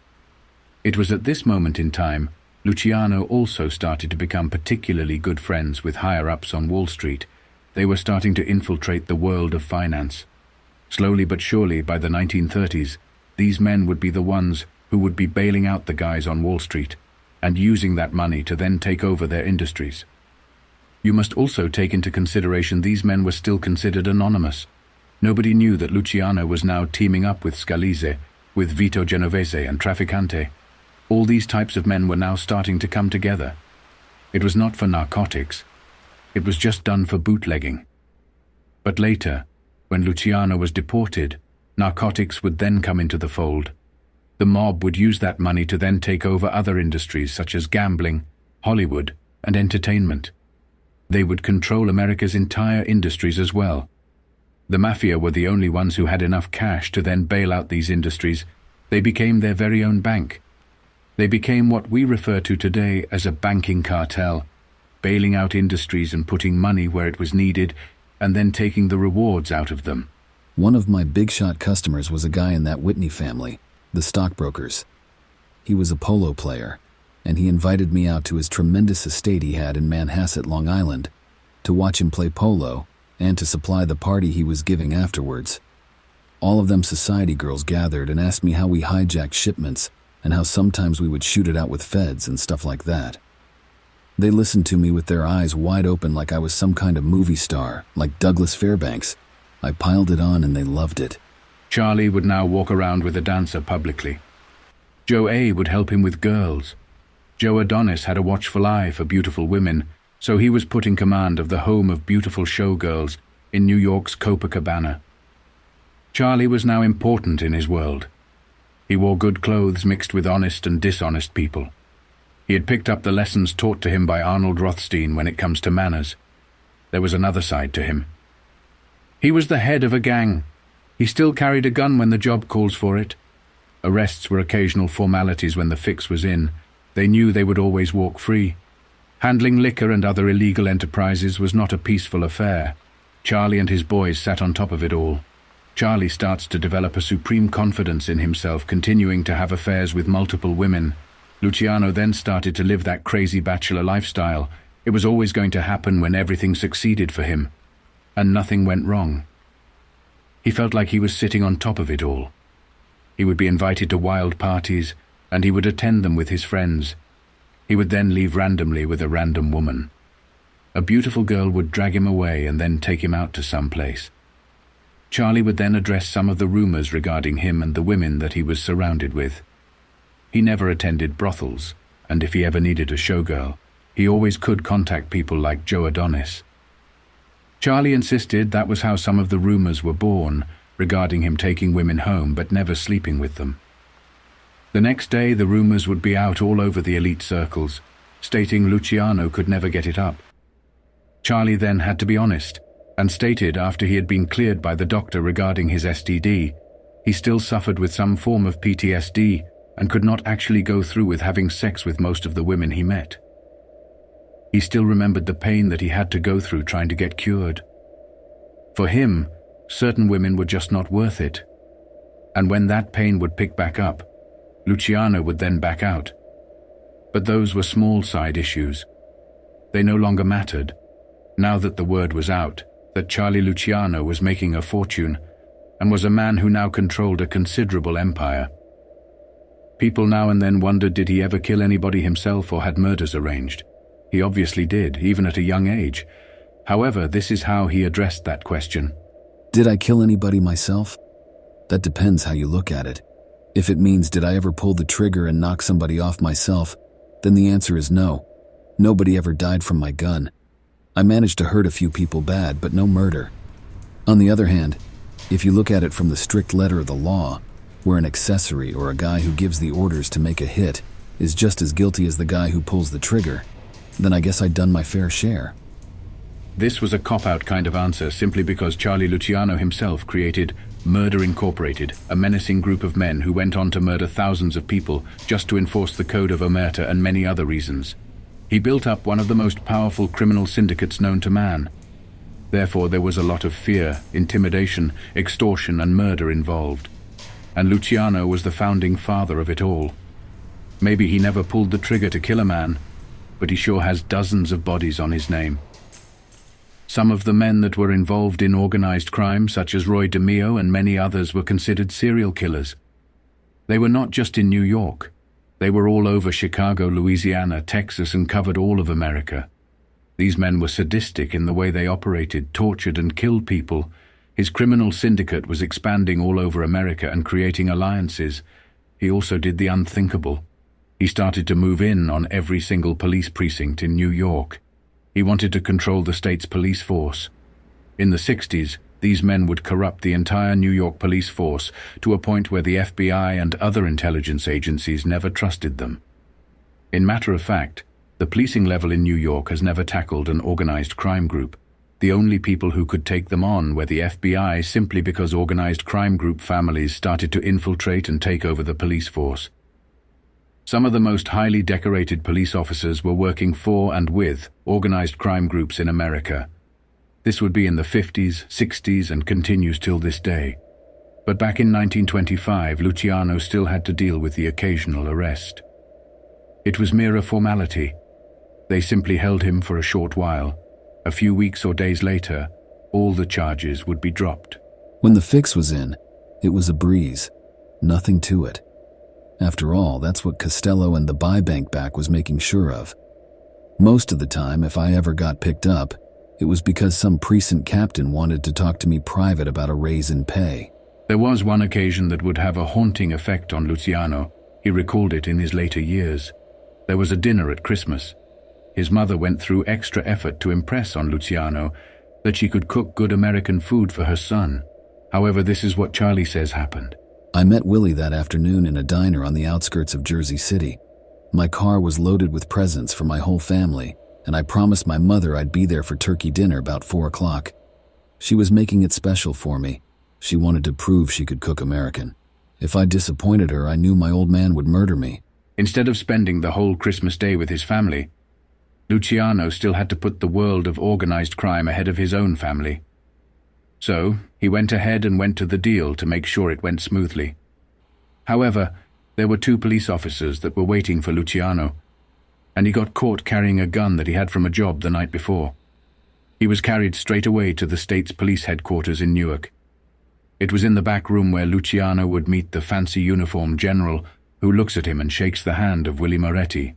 It was at this moment in time Luciano also started to become particularly good friends with higher-ups on Wall Street. They were starting to infiltrate the world of finance. Slowly but surely, by the 1930s, these men would be the ones who would be bailing out the guys on Wall Street and using that money to then take over their industries. You must also take into consideration these men were still considered anonymous. Nobody knew that Luciano was now teaming up with Scalise, with Vito Genovese and Trafficante. All these types of men were now starting to come together. It was not for narcotics. It was just done for bootlegging. But later, when Luciano was deported, narcotics would then come into the fold. The mob would use that money to then take over other industries such as gambling, Hollywood, and entertainment. They would control America's entire industries as well. The mafia were the only ones who had enough cash to then bail out these industries. They became their very own bank. They became what we refer to today as a banking cartel, bailing out industries and putting money where it was needed, and then taking the rewards out of them. One of my big-shot customers was a guy in that Whitney family, the stockbrokers. He was a polo player, and he invited me out to his tremendous estate he had in Manhasset, Long Island, to watch him play polo and to supply the party he was giving afterwards. All of them society girls gathered and asked me how we hijacked shipments and how sometimes we would shoot it out with feds and stuff like that. They listened to me with their eyes wide open like I was some kind of movie star, like Douglas Fairbanks. I piled it on and they loved it. Charlie would now walk around with a dancer publicly. Joe A would help him with girls. Joe Adonis had a watchful eye for beautiful women, so he was put in command of the home of beautiful showgirls in New York's Copacabana. Charlie was now important in his world. He wore good clothes mixed with honest and dishonest people. He had picked up the lessons taught to him by Arnold Rothstein when it comes to manners. There was another side to him. He was the head of a gang. He still carried a gun when the job calls for it. Arrests were occasional formalities when the fix was in. They knew they would always walk free. Handling liquor and other illegal enterprises was not a peaceful affair. Charlie and his boys sat on top of it all. Charlie starts to develop a supreme confidence in himself, continuing to have affairs with multiple women. Luciano then started to live that crazy bachelor lifestyle. It was always going to happen when everything succeeded for him, and nothing went wrong. He felt like he was sitting on top of it all. He would be invited to wild parties, and he would attend them with his friends. He would then leave randomly with a random woman. A beautiful girl would drag him away and then take him out to some place. Charlie would then address some of the rumors regarding him and the women that he was surrounded with. He never attended brothels, and if he ever needed a showgirl, he always could contact people like Joe Adonis. Charlie insisted that was how some of the rumors were born, regarding him taking women home but never sleeping with them. The next day, the rumors would be out all over the elite circles, stating Luciano could never get it up. Charlie then had to be honest, and stated after he had been cleared by the doctor regarding his STD, he still suffered with some form of PTSD and could not actually go through with having sex with most of the women he met. He still remembered the pain that he had to go through trying to get cured. For him, certain women were just not worth it. And when that pain would pick back up, Luciano would then back out. But those were small side issues. They no longer mattered, now that the word was out that Charlie Luciano was making a fortune and was a man who now controlled a considerable empire. People now and then wondered, did he ever kill anybody himself or had murders arranged? He obviously did, even at a young age. However, this is how he addressed that question. Did I kill anybody myself? That depends how you look at it. If it means did I ever pull the trigger and knock somebody off myself, then the answer is no. Nobody ever died from my gun. I managed to hurt a few people bad, but no murder. On the other hand, if you look at it from the strict letter of the law, where an accessory or a guy who gives the orders to make a hit is just as guilty as the guy who pulls the trigger, then I guess I'd done my fair share. This was a cop-out kind of answer simply because Charlie Luciano himself created Murder Incorporated, a menacing group of men who went on to murder thousands of people just to enforce the Code of Omerta and many other reasons. He built up one of the most powerful criminal syndicates known to man. Therefore, there was a lot of fear, intimidation, extortion, and murder involved. And Luciano was the founding father of it all. Maybe he never pulled the trigger to kill a man, but he sure has dozens of bodies on his name. Some of the men that were involved in organized crime, such as Roy DeMeo and many others, were considered serial killers. They were not just in New York. They were all over Chicago, Louisiana, Texas, and covered all of America. These men were sadistic in the way they operated, tortured, and killed people. His criminal syndicate was expanding all over America and creating alliances. He also did the unthinkable. He started to move in on every single police precinct in New York. He wanted to control the state's police force. In the 60s, these men would corrupt the entire New York police force to a point where the FBI and other intelligence agencies never trusted them. In matter of fact, the policing level in New York has never tackled an organized crime group. The only people who could take them on were the FBI, simply because organized crime group families started to infiltrate and take over the police force. Some of the most highly decorated police officers were working for and with organized crime groups in America. This would be in the 50s, 60s, and continues till this day. But back in 1925, Luciano still had to deal with the occasional arrest. It was mere a formality. They simply held him for a short while. A few weeks or days later, all the charges would be dropped. When the fix was in, it was a breeze. Nothing to it. After all, that's what Costello and the buy bank back was making sure of. Most of the time, if I ever got picked up, it was because some precinct captain wanted to talk to me private about a raise in pay. There was one occasion that would have a haunting effect on Luciano. He recalled it in his later years. There was a dinner at Christmas. His mother went through extra effort to impress on Luciano that she could cook good American food for her son. However, this is what Charlie says happened. I met Willie that afternoon in a diner on the outskirts of Jersey City. My car was loaded with presents for my whole family, and I promised my mother I'd be there for turkey dinner about 4 o'clock. She was making it special for me. She wanted to prove she could cook American. If I disappointed her, I knew my old man would murder me. Instead of spending the whole Christmas day with his family, Luciano still had to put the world of organized crime ahead of his own family. So, he went ahead and went to the deal to make sure it went smoothly. However, there were 2 police officers that were waiting for Luciano, and he got caught carrying a gun that he had from a job the night before. He was carried straight away to the state's police headquarters in Newark. It was in the back room where Luciano would meet the fancy uniformed general who looks at him and shakes the hand of Willie Moretti.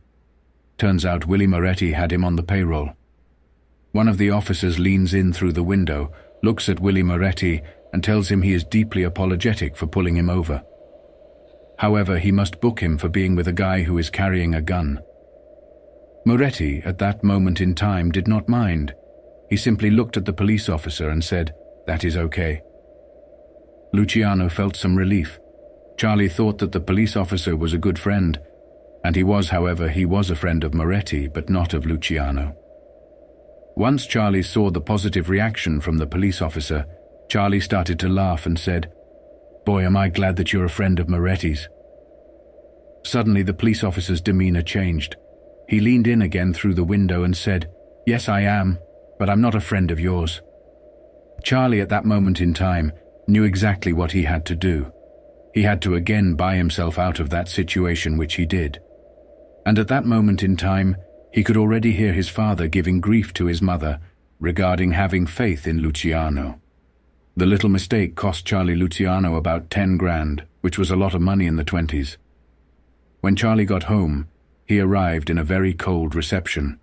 Turns out Willie Moretti had him on the payroll. One of the officers leans in through the window, looks at Willie Moretti, and tells him he is deeply apologetic for pulling him over. However, he must book him for being with a guy who is carrying a gun. Moretti, at that moment in time, did not mind. He simply looked at the police officer and said, "That is okay." Luciano felt some relief. Charlie thought that the police officer was a good friend, and he was a friend of Moretti, but not of Luciano. Once Charlie saw the positive reaction from the police officer, Charlie started to laugh and said, "Boy, am I glad that you're a friend of Moretti's." Suddenly, the police officer's demeanor changed. He leaned in again through the window and said, "Yes, I am, but I'm not a friend of yours." Charlie, at that moment in time, knew exactly what he had to do. He had to again buy himself out of that situation, which he did. And at that moment in time, he could already hear his father giving grief to his mother regarding having faith in Luciano. The little mistake cost Charlie Luciano about 10 grand, which was a lot of money in the 20s. When Charlie got home, he arrived in a very cold reception.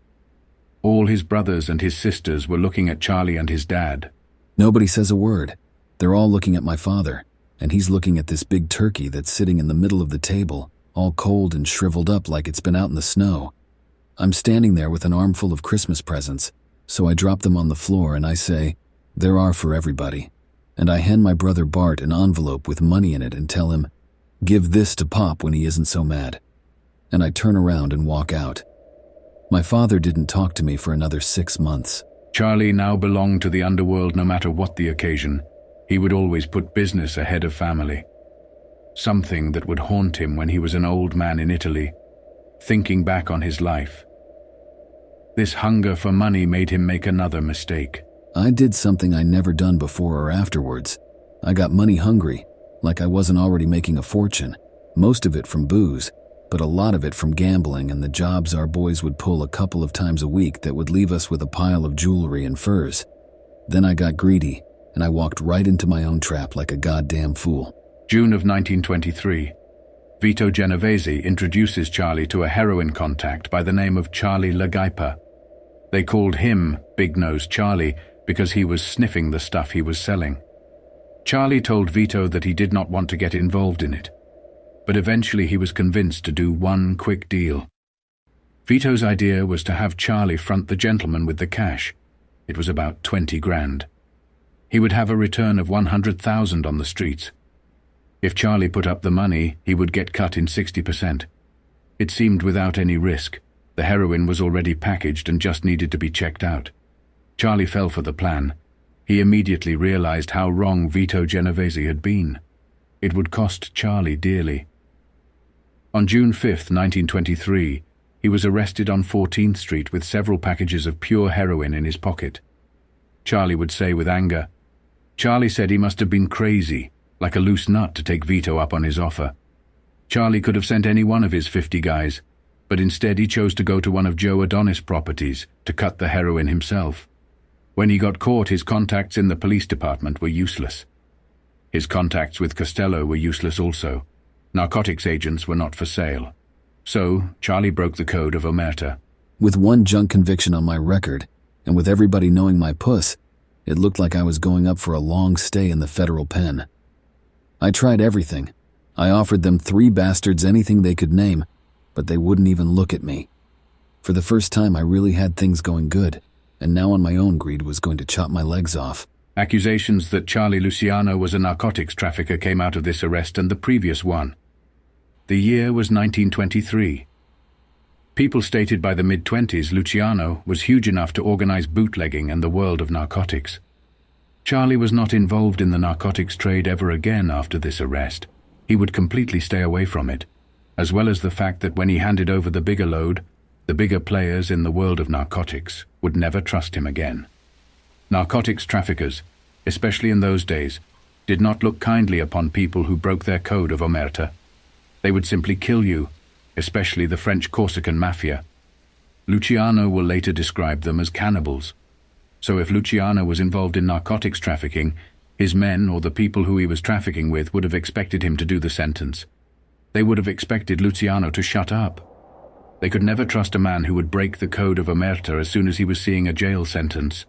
All his brothers and his sisters were looking at Charlie and his dad. Nobody says a word. They're all looking at my father, and he's looking at this big turkey that's sitting in the middle of the table, all cold and shriveled up like it's been out in the snow. I'm standing there with an armful of Christmas presents, so I drop them on the floor and I say, "There are for everybody." And I hand my brother Bart an envelope with money in it and tell him, "Give this to Pop when he isn't so mad." And I turn around and walk out. My father didn't talk to me for another 6 months. Charlie now belonged to the underworld no matter what the occasion. He would always put business ahead of family. Something that would haunt him when he was an old man in Italy, thinking back on his life. This hunger for money made him make another mistake. I did something I never done before or afterwards. I got money hungry, like I wasn't already making a fortune, most of it from booze, but a lot of it from gambling and the jobs our boys would pull a couple of times a week that would leave us with a pile of jewelry and furs. Then I got greedy, and I walked right into my own trap like a goddamn fool. June of 1923. Vito Genovese introduces Charlie to a heroin contact by the name of Charlie Lagaipa. They called him Big Nose Charlie because he was sniffing the stuff he was selling. Charlie told Vito that he did not want to get involved in it, but eventually he was convinced to do one quick deal. Vito's idea was to have Charlie front the gentleman with the cash. It was about 20 grand. He would have a return of 100,000 on the streets. If Charlie put up the money, he would get cut in 60%. It seemed without any risk. The heroin was already packaged and just needed to be checked out. Charlie fell for the plan. He immediately realized how wrong Vito Genovese had been. It would cost Charlie dearly. On June 5, 1923, he was arrested on 14th Street with several packages of pure heroin in his pocket. Charlie would say with anger, Charlie said he must have been crazy, like a loose nut to take Vito up on his offer. Charlie could have sent any one of his 50 guys, but instead he chose to go to one of Joe Adonis' properties to cut the heroin himself. When he got caught, his contacts in the police department were useless. His contacts with Costello were useless also. Narcotics agents were not for sale. So, Charlie broke the code of omerta. With one junk conviction on my record, and with everybody knowing my puss, it looked like I was going up for a long stay in the federal pen. I tried everything. I offered them 3 bastards anything they could name, but they wouldn't even look at me. For the first time, I really had things going good, and now on my own, greed was going to chop my legs off. Accusations that Charlie Luciano was a narcotics trafficker came out of this arrest and the previous one. The year was 1923. People stated by the mid-20s Luciano was huge enough to organize bootlegging and the world of narcotics. Charlie was not involved in the narcotics trade ever again after this arrest. He would completely stay away from it, as well as the fact that when he handed over the bigger load, the bigger players in the world of narcotics would never trust him again. Narcotics traffickers, especially in those days, did not look kindly upon people who broke their code of omerta. They would simply kill you, especially the French Corsican mafia. Luciano will later describe them as cannibals. So if Luciano was involved in narcotics trafficking, his men or the people who he was trafficking with would have expected him to do the sentence. They would have expected Luciano to shut up. They could never trust a man who would break the code of omerta as soon as he was seeing a jail sentence.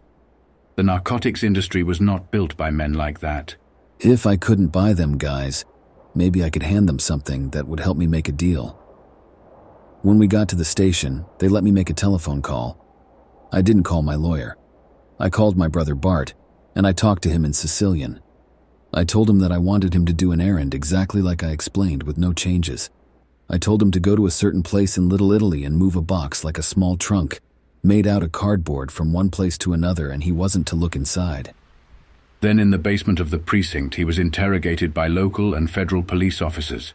The narcotics industry was not built by men like that. If I couldn't buy them guys, maybe I could hand them something that would help me make a deal. When we got to the station, they let me make a telephone call. I didn't call my lawyer. I called my brother Bart, and I talked to him in Sicilian. I told him that I wanted him to do an errand exactly like I explained with no changes. I told him to go to a certain place in Little Italy and move a box like a small trunk, made out of cardboard from one place to another, and he wasn't to look inside. Then in the basement of the precinct, he was interrogated by local and federal police officers.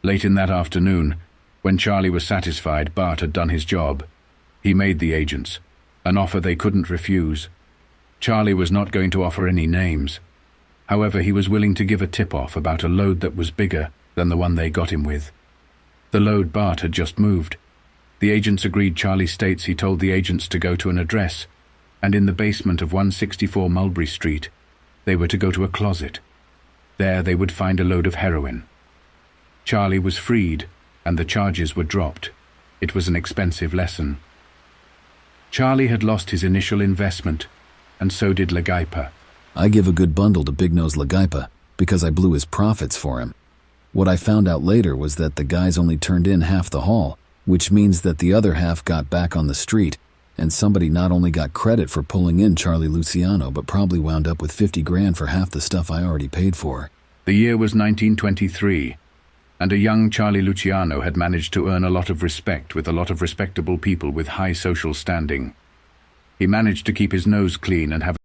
Late in that afternoon, when Charlie was satisfied Bart had done his job, he made the agents an offer they couldn't refuse. Charlie was not going to offer any names. However, he was willing to give a tip-off about a load that was bigger than the one they got him with. The load Bart had just moved. The agents agreed. Charlie states he told the agents to go to an address, and in the basement of 164 Mulberry Street, they were to go to a closet. There they would find a load of heroin. Charlie was freed, and the charges were dropped. It was an expensive lesson. Charlie had lost his initial investment, and so did Lagaipa. I give a good bundle to Big Nose Lagaipa because I blew his profits for him. What I found out later was that the guys only turned in half the haul, which means that the other half got back on the street, and somebody not only got credit for pulling in Charlie Luciano, but probably wound up with 50 grand for half the stuff I already paid for. The year was 1923, and a young Charlie Luciano had managed to earn a lot of respect with a lot of respectable people with high social standing. He managed to keep his nose clean and have